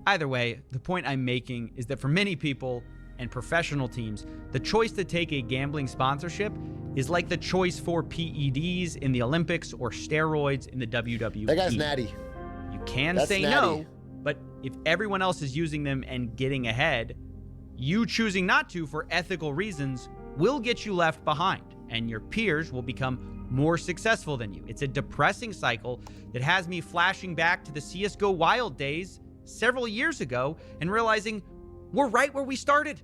N: Either way, the point I'm making is that for many people and professional teams, the choice to take a gambling sponsorship is like the choice for PEDs in the Olympics or steroids in the WWE.
A: That guy's natty.
N: You can
A: That's
N: say
A: natty.
N: no, but if everyone else is using them and getting ahead, you choosing not to for ethical reasons will get you left behind. and your peers will become more successful than you. It's a depressing cycle that has me flashing back to the CSGO Wild days several years ago and realizing we're right where we started.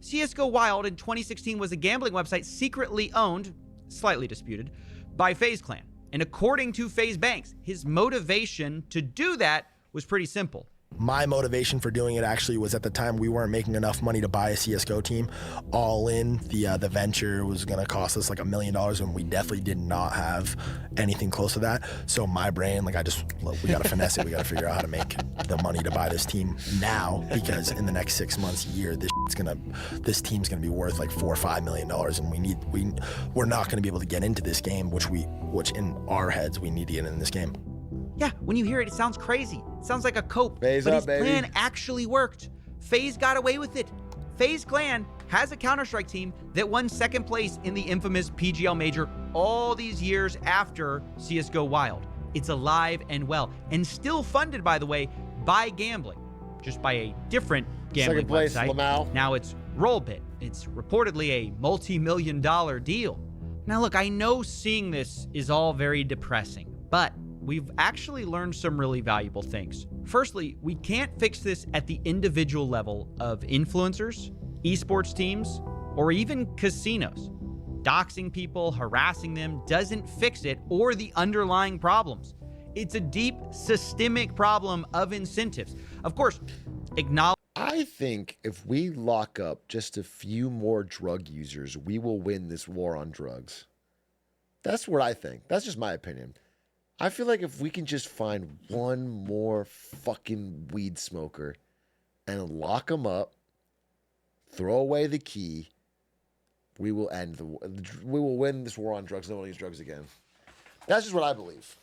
N: CSGO Wild in 2016 was a gambling website secretly owned, slightly disputed, by FaZe Clan. And according to FaZe Banks, his motivation to do that was pretty simple.
G: My motivation for doing it actually was at the time we weren't making enough money to buy a CSGO team. All in, the venture was going to cost us like $1 million, and we definitely did not have anything close to that. So my brain, like we got to finesse it. We got to figure out how to make the money to buy this team now, because in the next 6 months, year, this team's gonna be worth like $4 or $5 million, and we're not gonna be able to get into this game, which in our heads we need to get in this game.
N: Yeah, when you hear it, it sounds crazy. It sounds like a cope.
A: FaZe
N: but
A: up,
N: his
A: baby.
N: plan actually worked. FaZe got away with it. FaZe Clan has a Counter-Strike team that won second place in the infamous PGL Major all these years after CSGO Wild. It's alive and well, and still funded, by the way, by gambling, just by a different gambling
A: Second place,
N: website.
A: Lamau.
N: Now it's Rollbit. It's reportedly a multi-million-dollar deal. Now look, I know seeing this is all very depressing, but we've actually learned some really valuable things. Firstly, we can't fix this at the individual level of influencers, esports teams, or even casinos. Doxing people, harassing them doesn't fix it or the underlying problems. It's a deep systemic problem of incentives. Of course, acknowledge.
A: I think if we lock up just a few more drug users, we will win this war on drugs. That's what I think. That's just my opinion. I feel like if we can just find one more fucking weed smoker and lock them up, throw away the key, we will we will win this war on drugs. No one use drugs again. That's just what I believe.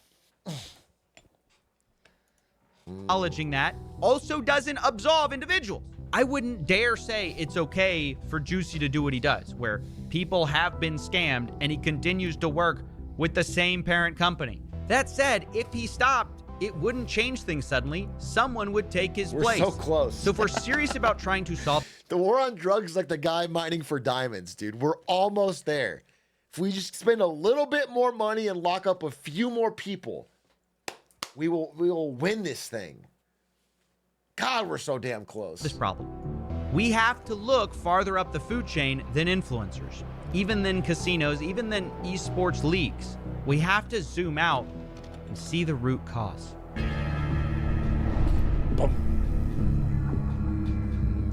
N: Acknowledging that also doesn't absolve individuals. I wouldn't dare say it's okay for Juicy to do what he does, where people have been scammed and he continues to work with the same parent company. That said, if he stopped, it wouldn't change things suddenly. Someone would take his place.
A: We're so close.
N: So if we're serious about trying to solve
A: the war on drugs, is like the guy mining for diamonds, dude. We're almost there. If we just spend a little bit more money and lock up a few more people, we will win this thing. God, we're so damn close.
N: This problem. We have to look farther up the food chain than influencers, even than casinos, even than esports leagues. We have to zoom out and see the root cause.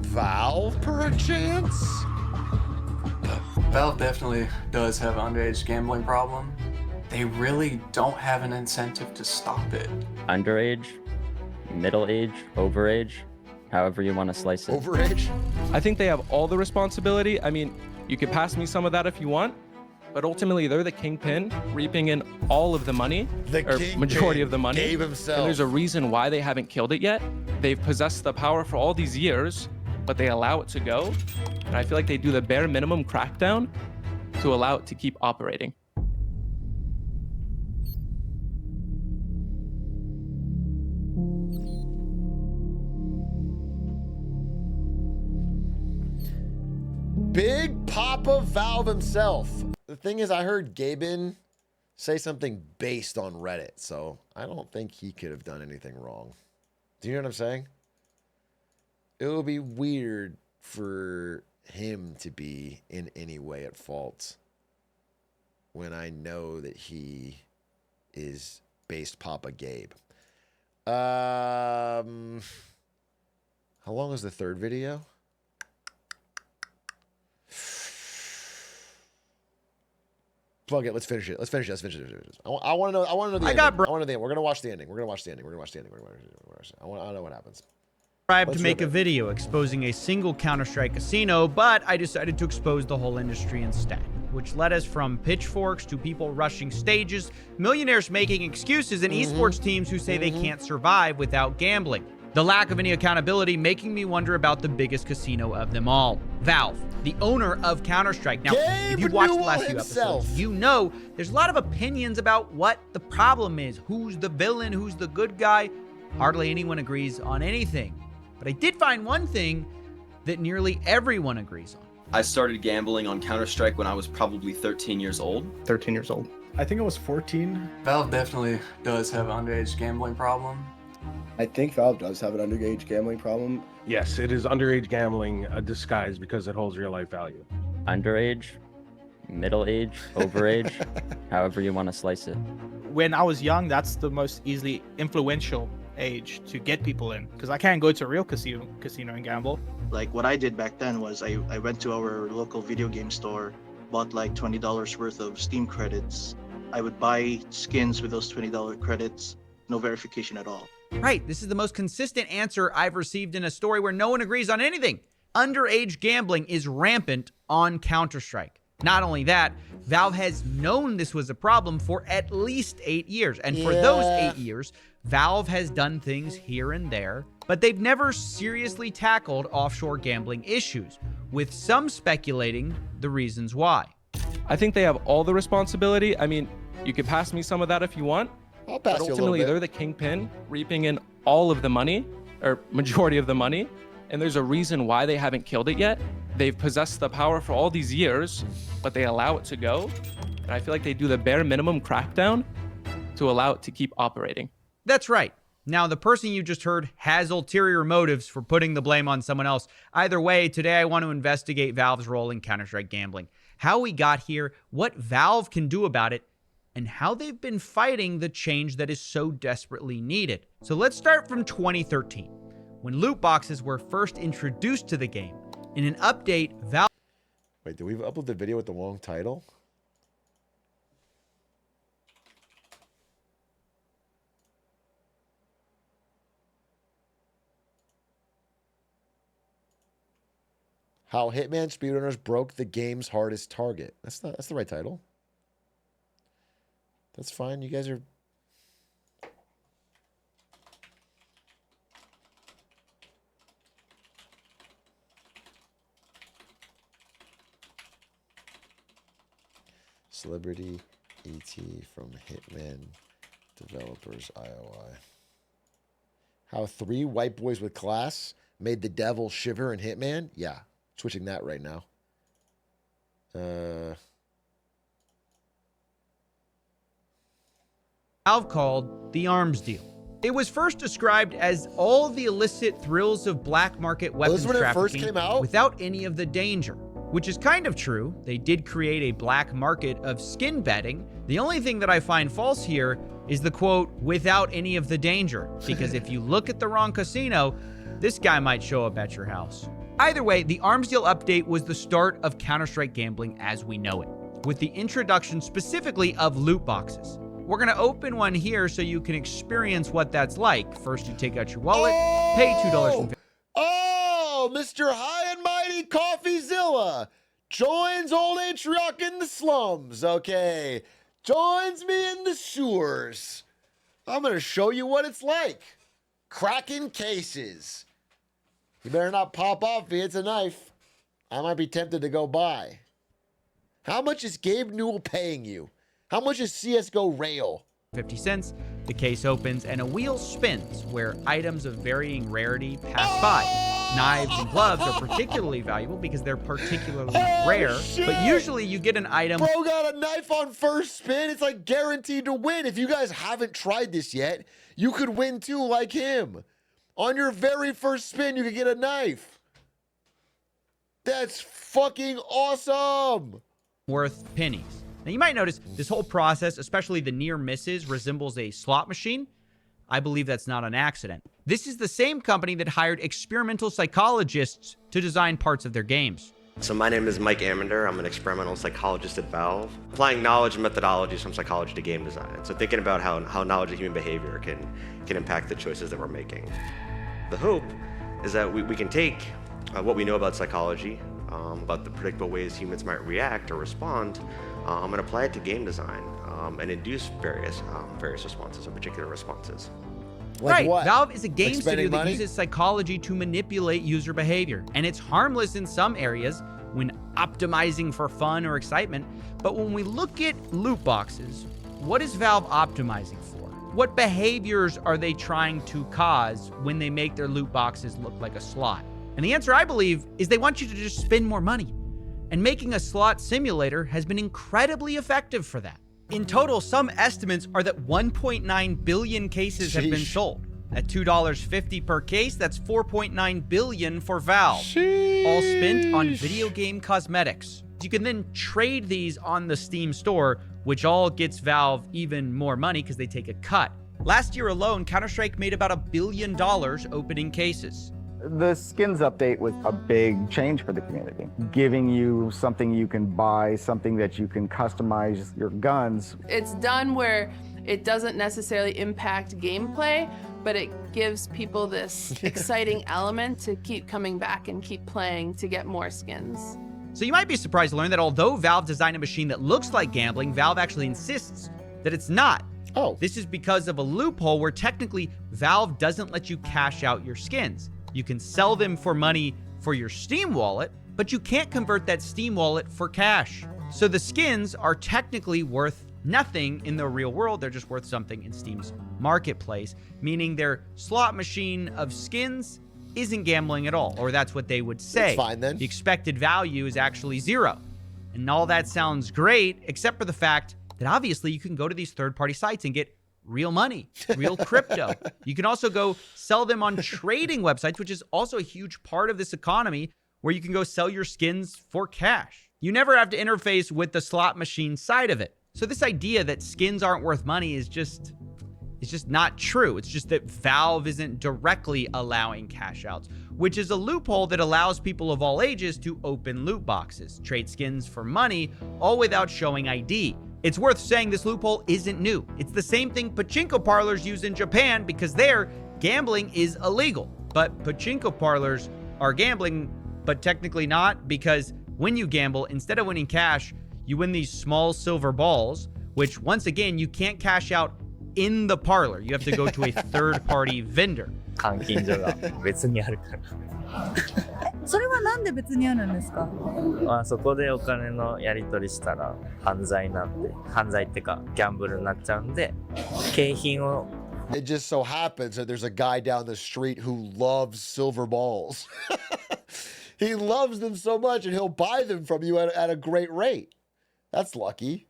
A: Valve, perchance?
V: Valve definitely does have an underage gambling problem. They really don't have an incentive to stop it.
E: Underage, middle age, overage, however you want to slice it.
A: Overage?
Q: I think they have all the responsibility. I mean, you could pass me some of that if you want, but ultimately they're the kingpin, reaping in all of the money, or majority of the money.
A: Gave himself.
Q: And there's a reason why they haven't killed it yet. They've possessed the power for all these years, but they allow it to go. And I feel like they do the bare minimum crackdown to allow it to keep operating.
A: Big Papa Valve himself. The thing is, I heard Gaben say something based on Reddit, so I don't think he could have done anything wrong. Do you know what I'm saying? It would be weird for him to be in any way at fault when I know that he is based Papa Gabe. How long is the third video? Fuck it, let's finish it. Let's finish it. I want to know. I want to know the ending. I want to know the end. We're gonna watch the ending. I want to know what happens.
N: To make a video exposing a single Counter-Strike casino, but I decided to expose the whole industry instead, which led us from pitchforks to people rushing stages, millionaires making excuses, and esports teams who say they can't survive without gambling. The lack of any accountability making me wonder about the biggest casino of them all, Valve, the owner of Counter-Strike. Now, if you've watched the last few episodes, you know there's a lot of opinions about what the problem is, who's the villain, who's the good guy. Hardly anyone agrees on anything. But I did find one thing that nearly everyone agrees on.
P: I started gambling on Counter-Strike when I was probably 13 years old.
H: 13 years old.
I: I think I was 14.
V: Valve definitely does have an underage gambling problem.
R: I think Valve does have an underage gambling problem.
B: Yes, it is underage gambling a disguise because it holds real life value.
E: Underage, middle age, overage, however you want to slice it.
H: When I was young, that's the most easily influential age to get people in, because I can't go to a real casino and gamble.
W: Like what I did back then was I went to our local video game store, bought like $20 worth of Steam credits. I would buy skins with those $20 credits, no verification at all.
N: Right, this is the most consistent answer I've received in a story where no one agrees on anything. Underage gambling is rampant on Counter-Strike. Not only that, Valve has known this was a problem for at least 8 years. And for those 8 years, Valve has done things here and there, but they've never seriously tackled offshore gambling issues, with some speculating the reasons why.
Q: I think they have all the responsibility. I mean, you could pass me some of that if you want.
A: I'll pass
Q: But
A: you a little
Q: ultimately,
A: bit.
Q: they're the kingpin, reaping in all of the money, or majority of the money. And there's a reason why they haven't killed it yet. They've possessed the power for all these years, but they allow it to go. And I feel like they do the bare minimum crackdown to allow it to keep operating.
N: That's right. Now, the person you just heard has ulterior motives for putting the blame on someone else. Either way, today I want to investigate Valve's role in Counter-Strike gambling, how we got here, what Valve can do about it, and how they've been fighting the change that is so desperately needed. So let's start from 2013, when loot boxes were first introduced to the game. In an update, Valve...
A: Wait, did we upload the video with the wrong title? How Hitman speedrunners broke the game's hardest target. That's the right title. That's fine. You guys are... Celebrity ET from Hitman Developers IOI. How 3 white boys with class made the devil shiver in Hitman? Yeah, switching that right now.
N: Valve called the arms deal. It was first described as all the illicit thrills of black market weapons
A: when it first
N: trafficking
A: came out?
N: without any of the danger, which is kind of true. They did create a black market of skin betting. The only thing that I find false here is the quote, without any of the danger, because if you look at the wrong casino, this guy might show up at your house. Either way, the arms deal update was the start of Counter-Strike gambling as we know it, with the introduction specifically of loot boxes. We're gonna open one here so you can experience what that's like. First, you take out your wallet, pay $2.50.
A: Oh, Mr. High and Mighty Coffeezilla joins old Atrioc in the slums. Okay, joins me in the sewers. I'm gonna show you what it's like. Cracking cases. You better not pop off me. It's a knife. I might be tempted to go buy. How much is Gabe Newell paying you? How much is CSGO Rail?
N: 50 cents. The case opens and a wheel spins where items of varying rarity pass by. Knives and gloves are particularly valuable because they're particularly rare, but usually you get an item.
A: Bro got a knife on first spin. It's like guaranteed to win. If you guys haven't tried this yet, you could win too like him. On your very first spin, you could get a knife. That's fucking awesome.
N: Worth pennies. Now you might notice this whole process, especially the near misses, resembles a slot machine. I believe that's not an accident. This is the same company that hired experimental psychologists to design parts of their games.
X: So my name is Mike Amender. I'm an experimental psychologist at Valve, applying knowledge and methodologies from psychology to game design. So thinking about how knowledge of human behavior can impact the choices that we're making. The hope is that we can take what we know about psychology, about the predictable ways humans might react or respond, and apply it to game design and induce various responses or particular responses.
N: Right, Valve is a game studio that uses psychology to manipulate user behavior, and it's harmless in some areas when optimizing for fun or excitement. But when we look at loot boxes, what is Valve optimizing for? What behaviors are they trying to cause when they make their loot boxes look like a slot? And the answer, I believe, is they want you to just spend more money. And making a slot simulator has been incredibly effective for that. In total, some estimates are that 1.9 billion cases have been sold. At $2.50 per case, that's 4.9 billion for Valve. All spent on video game cosmetics. You can then trade these on the Steam store, which all gets Valve even more money because they take a cut. Last year alone, Counter-Strike made about $1 billion opening cases.
I: The skins update was a big change for the community, giving you something you can buy, something that you can customize your guns.
J: It's done where it doesn't necessarily impact gameplay, but it gives people this exciting element to keep coming back and keep playing to get more skins.
N: So you might be surprised to learn that although Valve designed a machine that looks like gambling, Valve actually insists that it's not.
A: Oh.
N: This is because of a loophole where technically Valve doesn't let you cash out your skins. You can sell them for money for your Steam wallet, but you can't convert that Steam wallet for cash. So the skins are technically worth nothing in the real world. They're just worth something in Steam's marketplace, meaning their slot machine of skins isn't gambling at all, or that's what they would say.
A: That's fine then.
N: The expected value is actually zero. And all that sounds great, except for the fact that obviously you can go to these third-party sites and get real money, real crypto. You can also go sell them on trading websites, which is also a huge part of this economy, where you can go sell your skins for cash. You never have to interface with the slot machine side of it. So this idea that skins aren't worth money is just not true. It's just that Valve isn't directly allowing cash outs, which is a loophole that allows people of all ages to open loot boxes, trade skins for money, all without showing ID. It's worth saying this loophole isn't new. It's the same thing pachinko parlors use in Japan because there, gambling is illegal. But pachinko parlors are gambling, but technically not, because when you gamble, instead of winning cash, you win these small silver balls, which once again, you can't cash out in the parlor. You have to go to a third-party vendor.
M: 換金所が別にあるから。
S: それはなんで別にあるんですか？
M: まあそこでお金のやり取りしたら犯罪なんで、犯罪ってかギャンブルになっちゃうんで、景品を
A: It just so happens that there's a guy down the street who loves silver balls. He loves them so much and he'll buy them from you at a great rate. That's lucky.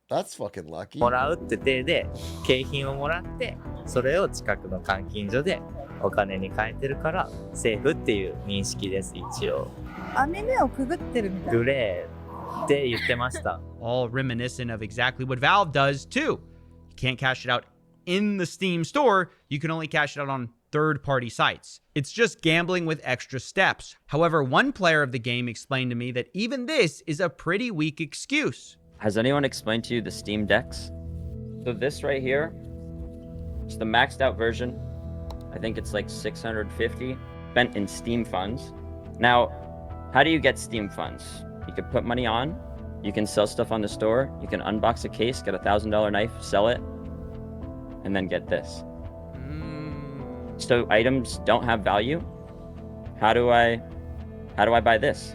A: That's fucking lucky.
M: もらうって体で景品をもらって、それを近くの換金所でお金に変えてるからセーフっていう認識です一応。
S: 網目をくぐってるみたいな。
M: グレーって言ってました。
N: All reminiscent of exactly what Valve does too. You can't cash it out in the Steam store. You can only cash it out on third-party sites. It's just gambling with extra steps. However, one player of the game explained to me that even this is a pretty weak excuse.
E: Has anyone explained to you the Steam decks? So this right here, it's the maxed out version. I think it's like 650 spent in Steam funds. Now, how do you get Steam funds? You can put money on, you can sell stuff on the store, you can unbox a case, get a $1,000 knife, sell it, and then get this. So items don't have value. How do I buy this?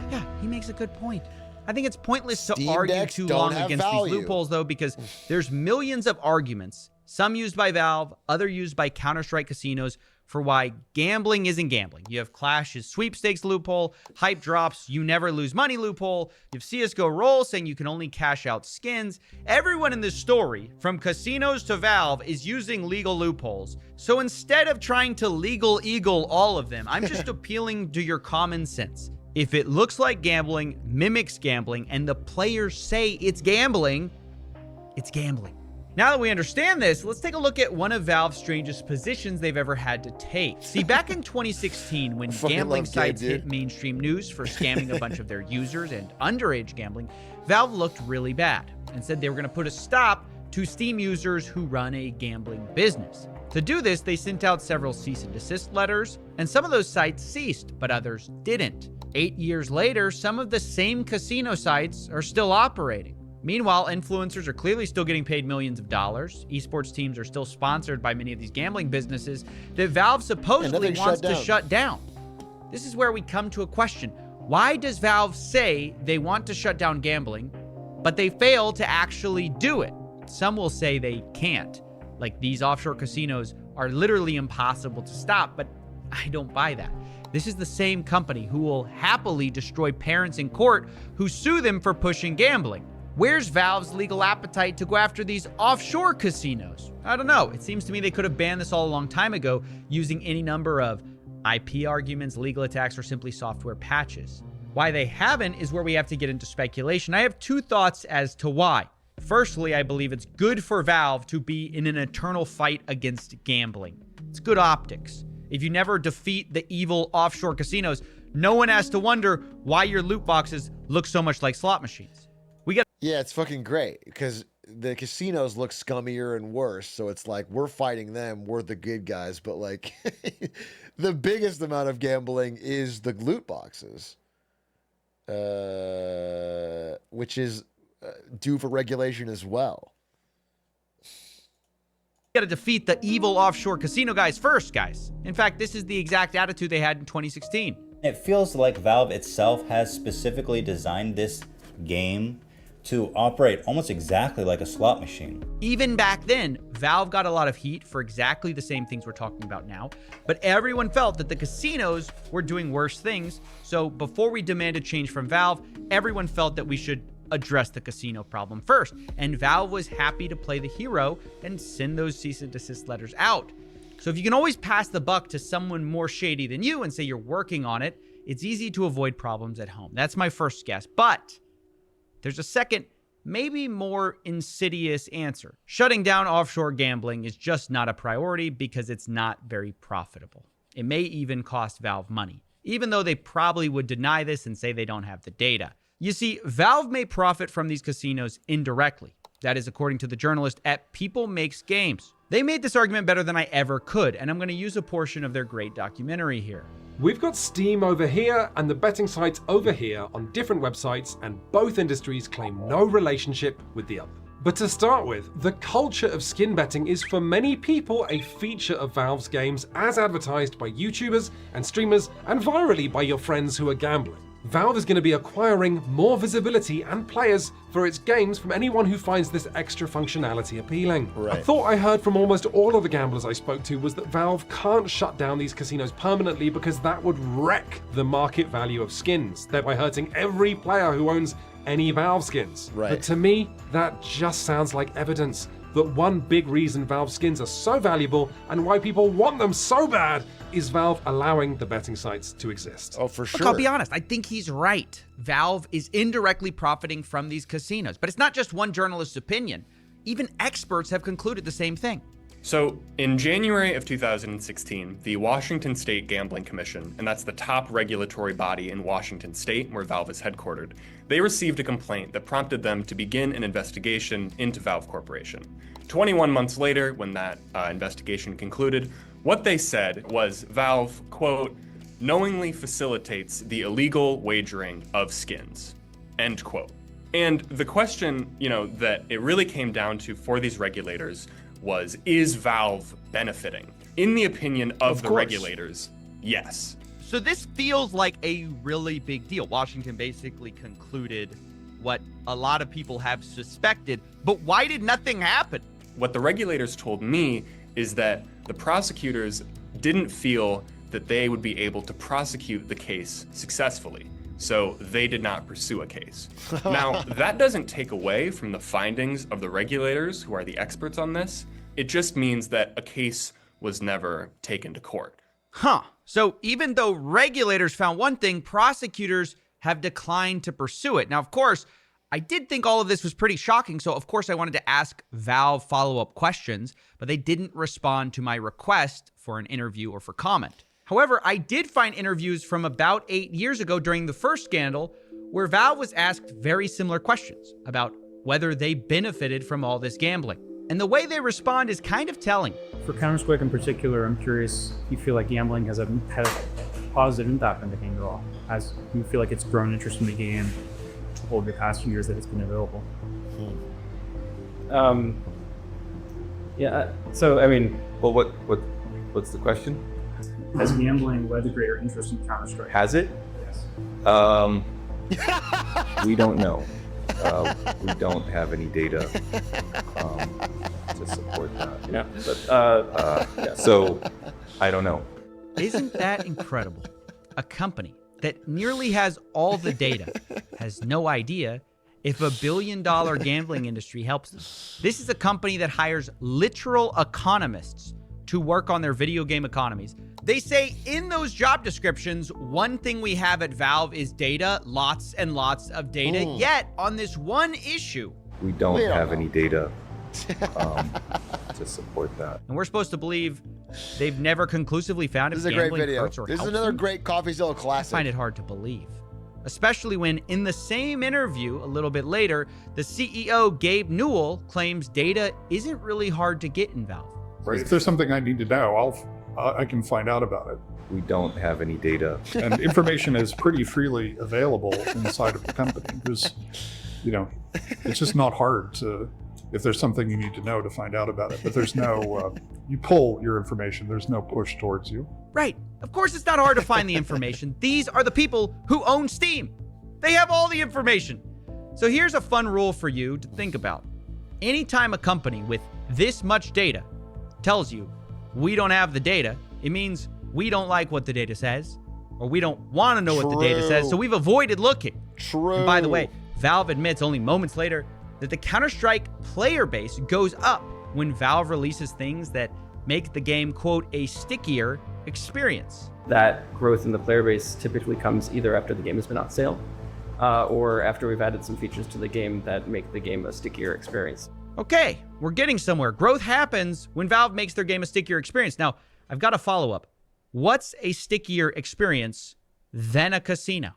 N: Yeah, he makes a good point. I think it's pointless
A: Steam
N: to argue
A: decks
N: too
A: don't
N: long
A: have
N: against
A: value.
N: these loopholes, though, because there's millions of arguments, some used by Valve, other used by Counter-Strike casinos, for why gambling isn't gambling. You have Clash's sweepstakes loophole, hype drops, you never lose money loophole, you have CSGO roll saying you can only cash out skins. Everyone in this story, from casinos to Valve, is using legal loopholes. So instead of trying to legal eagle all of them, I'm just appealing to your common sense. If it looks like gambling, mimics gambling, and the players say it's gambling, it's gambling. Now that we understand this, let's take a look at one of Valve's strangest positions they've ever had to take. See, back in 2016, when gambling sites hit mainstream news for scamming a bunch of their users and underage gambling, Valve looked really bad and said they were going to put a stop to Steam users who run a gambling business. To do this, they sent out several cease and desist letters, and some of those sites ceased, but others didn't. 8 years later, some of the same casino sites are still operating. Meanwhile, influencers are clearly still getting paid millions of dollars. Esports teams are still sponsored by many of these gambling businesses that Valve supposedly wants to shut down. This is where we come to a question. Why does Valve say they want to shut down gambling, but they fail to actually do it? Some will say they can't. Like, these offshore casinos are literally impossible to stop, but I don't buy that. This is the same company who will happily destroy parents in court who sue them for pushing gambling. Where's Valve's legal appetite to go after these offshore casinos? I don't know. It seems to me they could have banned this all a long time ago using any number of IP arguments, legal attacks, or simply software patches. Why they haven't is where we have to get into speculation. I have two thoughts as to why. Firstly, I believe it's good for Valve to be in an eternal fight against gambling. It's good optics. If you never defeat the evil offshore casinos, no one has to wonder why your loot boxes look so much like slot machines.
A: Yeah, it's fucking great because the casinos look scummier and worse. So it's like we're fighting them, we're the good guys. But like the biggest amount of gambling is the loot boxes, which is due for regulation as well.
N: Got to defeat the evil offshore casino guys first, guys. In fact, this is the exact attitude they had in 2016.
C: It feels like Valve itself has specifically designed this game to operate almost exactly like a slot machine.
N: Even back then, Valve got a lot of heat for exactly the same things we're talking about now, but everyone felt that the casinos were doing worse things. So before we demanded change from Valve, everyone felt that we should address the casino problem first. And Valve was happy to play the hero and send those cease and desist letters out. So if you can always pass the buck to someone more shady than you and say you're working on it, it's easy to avoid problems at home. That's my first guess. But there's a second, maybe more insidious answer. Shutting down offshore gambling is just not a priority because it's not very profitable. It may even cost Valve money, even though they probably would deny this and say they don't have the data. You see, Valve may profit from these casinos indirectly. That is according to the journalist at People Makes Games. They made this argument better than I ever could, and I'm going to use a portion of their great documentary here.
L: We've got Steam over here and the betting sites over here on different websites, and both industries claim no relationship with the other. But to start with, the culture of skin betting is for many people a feature of Valve's games as advertised by YouTubers and streamers and virally by your friends who are gambling. Valve is going to be acquiring more visibility and players for its games from anyone who finds this extra functionality appealing.
A: Right.
L: A thought I heard from almost all of the gamblers I spoke to was that Valve can't shut down these casinos permanently because that would wreck the market value of skins, thereby hurting every player who owns any Valve skins.
A: Right.
L: But to me, that just sounds like evidence that one big reason Valve skins are so valuable and why people want them so bad is Valve allowing the betting sites to exist.
A: Oh, for sure.
N: Look, I'll be honest, I think he's right. Valve is indirectly profiting from these casinos. But it's not just one journalist's opinion. Even experts have concluded the same thing.
O: So, in January of 2016, the Washington State Gambling Commission, and that's the top regulatory body in Washington State where Valve is headquartered, they received a complaint that prompted them to begin an investigation into Valve Corporation. 21 months later, when that investigation concluded, what they said was Valve, quote, knowingly facilitates the illegal wagering of skins, end quote. And the question, that it really came down to for these regulators was, is Valve benefiting? In the opinion of the regulators, yes.
N: So this feels like a really big deal. Washington basically concluded what a lot of people have suspected, but why did nothing happen?
O: What the regulators told me is that the prosecutors didn't feel that they would be able to prosecute the case successfully, so they did not pursue a case. Now, that doesn't take away from the findings of the regulators, who are the experts on this. It just means that a case was never taken to court.
N: Huh. So even though regulators found one thing, prosecutors have declined to pursue it. Now, of course, I did think all of this was pretty shocking, so of course I wanted to ask Valve follow-up questions, but they didn't respond to my request for an interview or for comment. However, I did find interviews from about 8 years ago during the first scandal where Valve was asked very similar questions about whether they benefited from all this gambling. And the way they respond is kind of telling.
U: For Counter-Strike in particular, I'm curious, do you feel like gambling has had a positive impact on the game at all? As you feel like it's grown interest in the game over the past few years that it's been available?
Y: Yeah, so I mean, well, what's the question?
U: Has gambling led to greater interest in Counter-Strike?
Y: Has it?
U: Yes.
Y: We don't know. We don't have any data to support that.
U: Yeah,
Y: but so I don't know.
N: Isn't that incredible? a company that nearly has all the data has no idea if a billion-dollar gambling industry helps them. This is a company that hires literal economists to work on their video game economies. They say in those job descriptions, one thing we have at Valve is data, lots and lots of data. Yet, on this one issue,
Y: we don't have any data to support that.
N: and we're supposed to believe they've never conclusively found if
A: This is a great
N: gambling
A: video.
N: hurts or
A: This is
N: helps
A: another
N: them.
A: great Coffeezilla
N: I
A: classic.
N: find it hard to believe, especially when in the same interview a little bit later, the CEO, Gabe Newell, claims data isn't really hard to get in Valve.
D: If there's something I need to know, I can find out about it.
Y: We don't have any data.
D: And information is pretty freely available inside of the company. There's, it's just not hard to, if there's something you need to know, to find out about it. But there's no, you pull your information, there's no push towards you.
N: Right. Of course, it's not hard to find the information. These are the people who own Steam. They have all the information. So here's a fun rule for you to think about. Anytime a company with this much data tells you we don't have the data, it means we don't like what the data says, or we don't want to know what the data says, so we've avoided looking.
A: True.
N: And by the way, Valve admits only moments later that the Counter-Strike player base goes up when Valve releases things that make the game, quote, a stickier experience.
F: That growth in the player base typically comes either after the game has been on sale, or after we've added some features to the game that make the game a stickier experience.
N: Okay, we're getting somewhere. Growth happens when Valve makes their game a stickier experience. Now, I've got a follow-up. What's a stickier experience than a casino?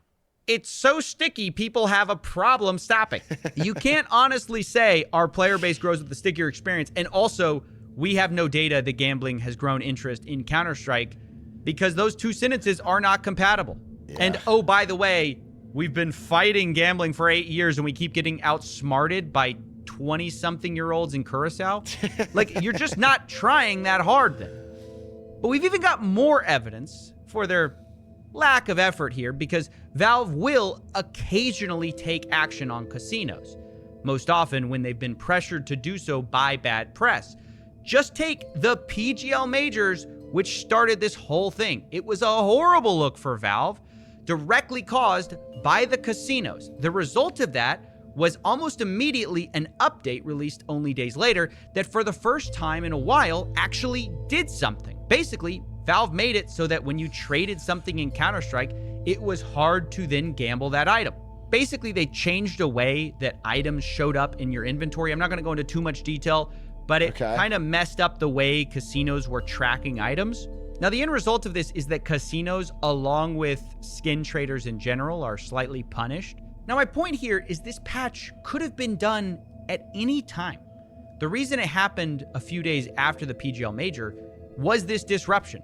N: It's so sticky, people have a problem stopping. You can't honestly say our player base grows with a stickier experience, and also we have no data that gambling has grown interest in Counter-Strike, because those two sentences are not compatible. Yeah. And oh, by the way, we've been fighting gambling for 8 years and we keep getting outsmarted by 20-something-year-olds in Curacao. Like, you're just not trying that hard then. But we've even got more evidence for their lack of effort here, because Valve will occasionally take action on casinos, most often when they've been pressured to do so by bad press. Just take the PGL Majors, which started this whole thing. It was a horrible look for Valve, directly caused by the casinos. The result of that was almost immediately an update released only days later that for the first time in a while actually did something. Basically, Valve made it so that when you traded something in Counter-Strike, it was hard to then gamble that item. Basically, they changed a way that items showed up in your inventory. I'm not going to go into too much detail, but it kind of messed up the way casinos were tracking items. Now, the end result of this is that casinos, along with skin traders in general, are slightly punished. Now, my point here is this patch could have been done at any time. The reason it happened a few days after the PGL Major was this disruption.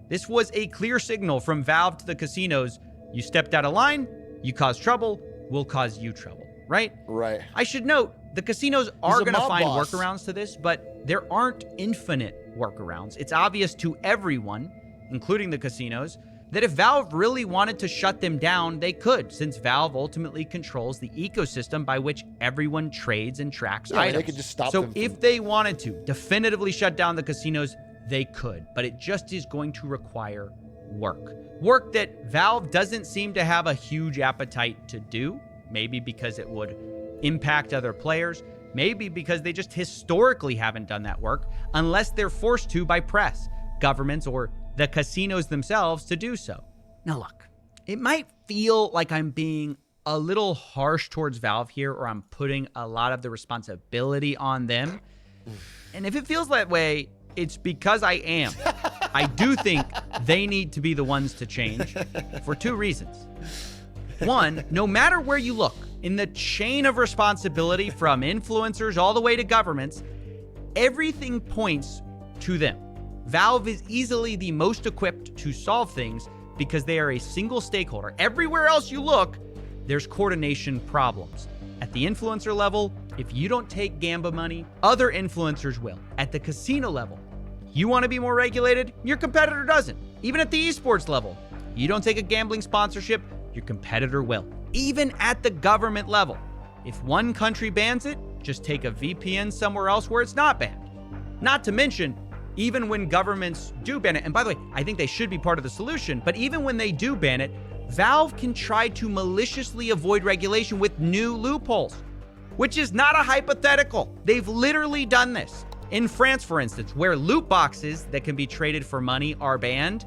N: This was a clear signal from Valve to the casinos. You stepped out of line, you caused trouble, we'll cause you trouble, right?
A: Right.
N: I should note, the casinos are going to find
A: boss.
N: workarounds to this, but there aren't infinite workarounds. It's obvious to everyone, including the casinos, that if Valve really wanted to shut them down, they could, since Valve ultimately controls the ecosystem by which everyone trades and tracks items.
A: They could just stop
N: so
A: them
N: if they wanted to definitively shut down the casinos, they could, but it just is going to require work. Work that Valve doesn't seem to have a huge appetite to do, maybe because it would impact other players, maybe because they just historically haven't done that work unless they're forced to by press, governments, or the casinos themselves to do so. Now look, it might feel like I'm being a little harsh towards Valve here, or I'm putting a lot of the responsibility on them. And if it feels that way, it's because I am. I do think they need to be the ones to change for two reasons. One, no matter where you look in the chain of responsibility from influencers all the way to governments, everything points to them. Valve is easily the most equipped to solve things because they are a single stakeholder. Everywhere else you look, there's coordination problems. At the influencer level, if you don't take Gamba money, other influencers will. At the casino level, you want to be more regulated, your competitor doesn't. Even at the esports level, you don't take a gambling sponsorship, your competitor will. Even at the government level, if one country bans it, just take a VPN somewhere else where it's not banned. Not to mention, Even when governments do ban it, and by the way, I think they should be part of the solution, but even when they do ban it, Valve can try to maliciously avoid regulation with new loopholes, which is not a hypothetical. They've literally done this. In France, for instance, where loot boxes that can be traded for money are banned,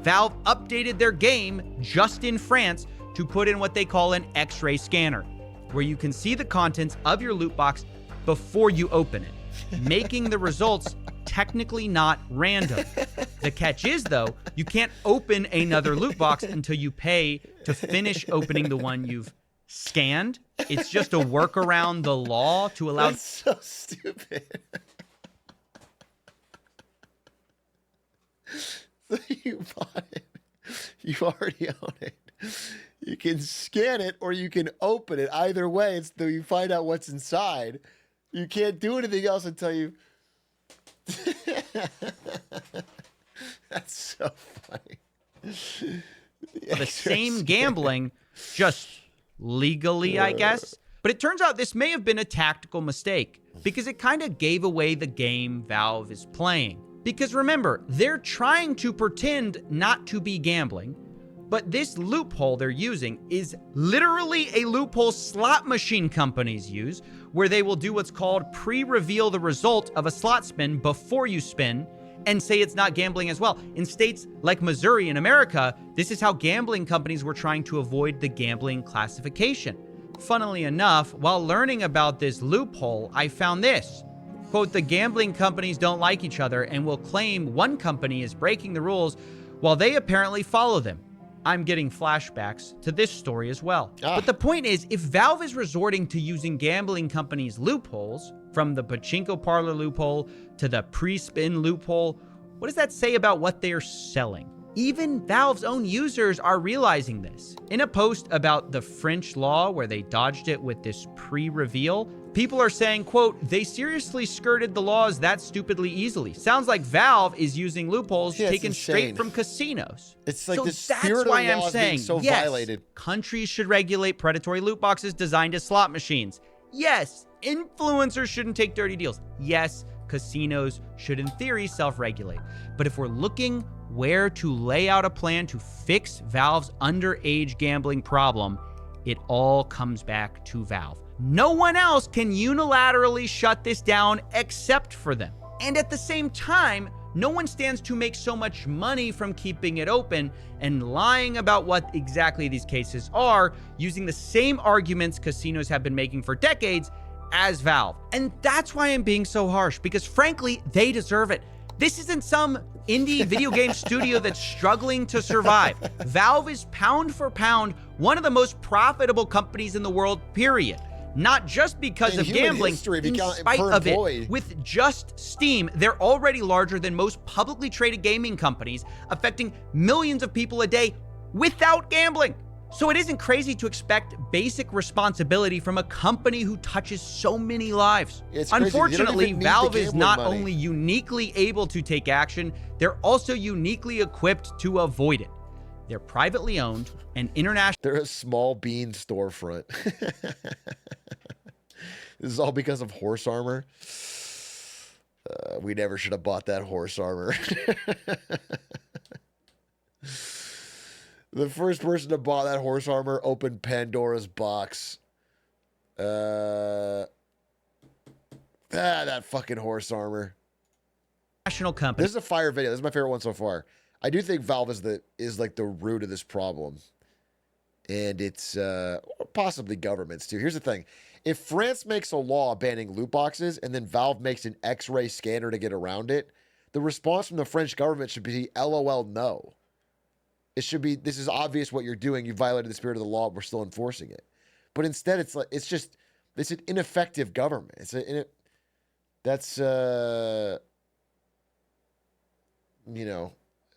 N: Valve updated their game just in France to put in what they call an X-ray scanner, where you can see the contents of your loot box before you open it, making the results technically not random. The catch is, though, you can't open another loot box until you pay to finish opening the one you've scanned. It's just a workaround the law to allow...
A: That's so stupid. You bought it. You already own it. You can scan it or you can open it. Either way, it's though you find out what's inside. You can't do anything else until you... That's so funny.
N: The same gambling, just legally, I guess. But it turns out this may have been a tactical mistake because it kind of gave away the game Valve is playing. Because remember, they're trying to pretend not to be gambling, but this loophole they're using is literally a loophole slot machine companies use, where they will do what's called pre-reveal the result of a slot spin before you spin and say it's not gambling as well. In states like Missouri in America, this is how gambling companies were trying to avoid the gambling classification. Funnily enough, while learning about this loophole, I found this. Quote, the gambling companies don't like each other and will claim one company is breaking the rules while they apparently follow them. I'm getting flashbacks to this story as well. But the point is, if Valve is resorting to using gambling companies' loopholes, from the pachinko parlor loophole to the pre-spin loophole, what does that say about what they're selling? Even Valve's own users are realizing this. In a post about the French law where they dodged it with this pre-reveal, people are saying, quote, they seriously skirted the laws that stupidly easily. Sounds like Valve is using loopholes taken straight from casinos.
A: It's like
N: so
A: the
N: that's
A: spirit
N: why
A: of the
N: I'm
A: law is
N: saying,
A: being so
N: yes,
A: violated.
N: Countries should regulate predatory loot boxes designed as slot machines. Yes, influencers shouldn't take dirty deals. Yes, casinos should in theory self-regulate. But if we're looking where to lay out a plan to fix Valve's underage gambling problem, it all comes back to Valve. No one else can unilaterally shut this down except for them. And at the same time, no one stands to make so much money from keeping it open and lying about what exactly these cases are, using the same arguments casinos have been making for decades as Valve. And that's why I'm being so harsh, because frankly, they deserve it. This isn't some indie video game studio that's struggling to survive. Valve is pound for pound one of the most profitable companies in the world, period. Not just because of gambling, in spite of it. With just Steam, they're already larger than most publicly traded gaming companies, affecting millions of people a day without gambling. So it isn't crazy to expect basic responsibility from a company who touches so many lives. Unfortunately, Valve is not only uniquely able to take action, they're also uniquely equipped to avoid it. They're privately owned and international.
A: They're a small bean storefront. This is all because of horse armor. We never should have bought that horse armor. The first person to buy that horse armor opened Pandora's box. That fucking horse armor.
N: National company.
A: This is a fire video. This is my favorite one so far. I do think Valve is like the root of this problem. And it's possibly governments too. Here's the thing. If France makes a law banning loot boxes and then Valve makes an X-ray scanner to get around it, the response from the French government should be LOL no. It should be, this is obvious what you're doing. You violated the spirit of the law. We're still enforcing it. But instead, it's an ineffective government. That's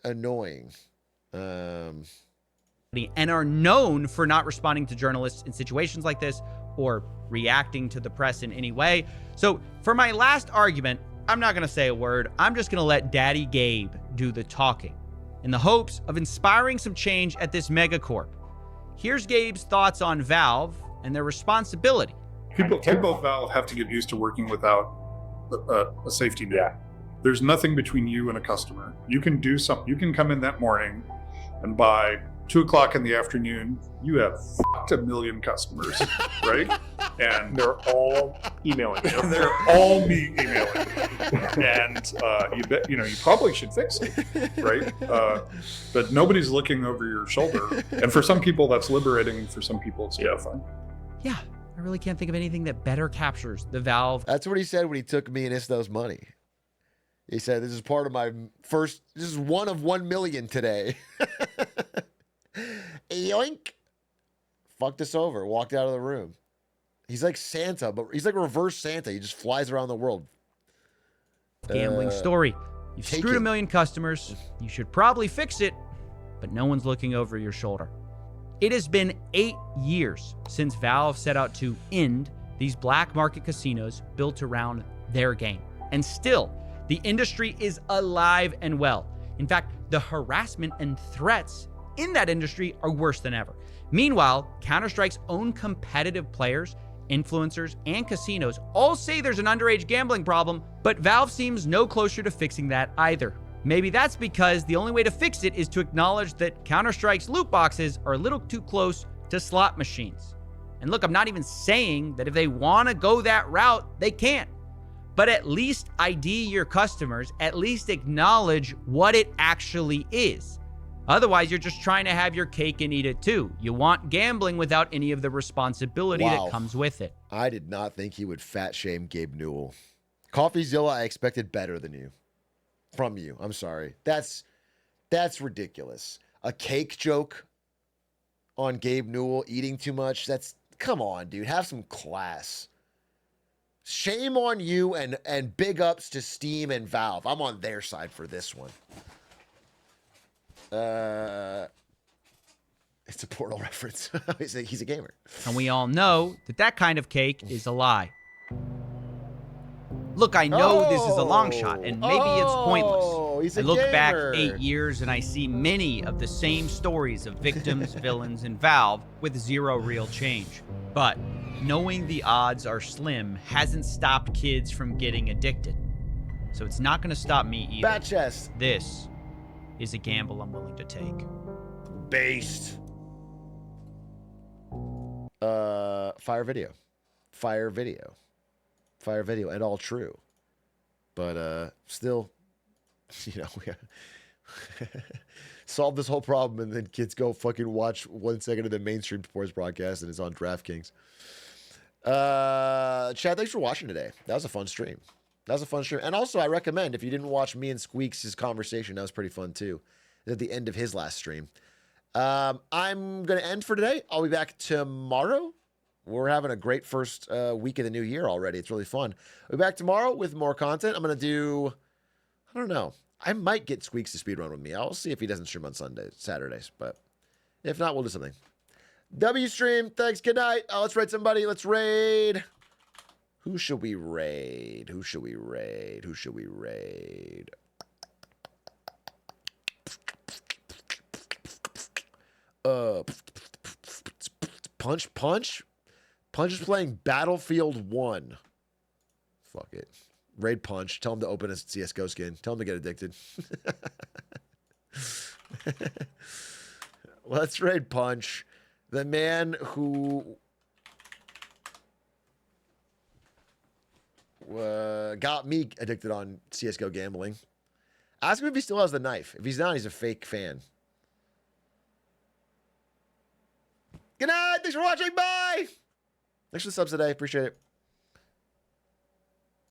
A: annoying.
N: And are known for not responding to journalists in situations like this or reacting to the press in any way. So for my last argument, I'm not going to say a word. I'm just going to let Daddy Gabe do the talking in the hopes of inspiring some change at this megacorp. Here's Gabe's thoughts on Valve and their responsibility.
D: People at Valve have to get used to working without a safety net. There's nothing between you and a customer. You can do something. You can come in that morning, and by 2 o'clock in the afternoon, you have a million customers, right? And
G: they're all emailing you.
D: They're all me emailing you. And you probably should fix it, right? But nobody's looking over your shoulder. And for some people, that's liberating. For some people, it's terrifying.
N: Yeah, I really can't think of anything that better captures the Valve.
A: That's what he said when he took me and Isto's money. He said, this is part of my this is one of 1 million today. Yoink. Fucked us over. Walked out of the room. He's like Santa, but he's like reverse Santa. He just flies around the world.
N: Gambling story. You've screwed 1 million customers. You should probably fix it, but no one's looking over your shoulder. It has been 8 years since Valve set out to end these black market casinos built around their game. And still, the industry is alive and well. In fact, the harassment and threats in that industry are worse than ever. Meanwhile, Counter-Strike's own competitive players, influencers, and casinos all say there's an underage gambling problem, but Valve seems no closer to fixing that either. Maybe that's because the only way to fix it is to acknowledge that Counter-Strike's loot boxes are a little too close to slot machines. And look, I'm not even saying that if they want to go that route, they can't. But at least ID your customers, at least acknowledge what it actually is. Otherwise, you're just trying to have your cake and eat it too. You want gambling without any of the responsibility that comes with it.
A: I did not think he would fat shame Gabe Newell. Coffeezilla, I expected better than you. From you. I'm sorry. That's ridiculous. A cake joke on Gabe Newell eating too much. Come on, dude. Have some class. Shame on you and big ups to Steam and Valve. I'm on their side for this one. It's a Portal reference. He's a gamer.
N: And we all know that kind of cake is a lie. Look, I know this is a long shot, and maybe it's pointless. I look back 8 years, and I see many of the same stories of victims, villains, and Valve with zero real change. But knowing the odds are slim hasn't stopped kids from getting addicted. So it's not going to stop me either.
A: Bat chest.
N: This is a gamble I'm willing to take.
A: Based. Fire video, and all true. But still, solve this whole problem, and then kids go fucking watch 1 second of the mainstream sports broadcast, and it's on DraftKings. Chad, thanks for watching today. That was a fun stream. And also, I recommend, if you didn't watch me and Squeaks' conversation, that was pretty fun too. At the end of his last stream. I'm going to end for today. I'll be back tomorrow. We're having a great first week of the new year already. It's really fun. I'll be back tomorrow with more content. I'm going to do, I don't know. I might get Squeaks to speedrun with me. I'll see if he doesn't stream on Saturdays. But if not, we'll do something. W stream. Thanks. Good night. Let's raid somebody. Let's raid. Who should we raid? Punch is playing Battlefield 1. Fuck it. Raid Punch. Tell him to open a CSGO skin. Tell him to get addicted. Let's raid Punch. The man who got me addicted on CSGO gambling. Ask him if he still has the knife. If he's not, he's a fake fan. Good night. Thanks for watching. Bye. Thanks for the subs today. Appreciate it.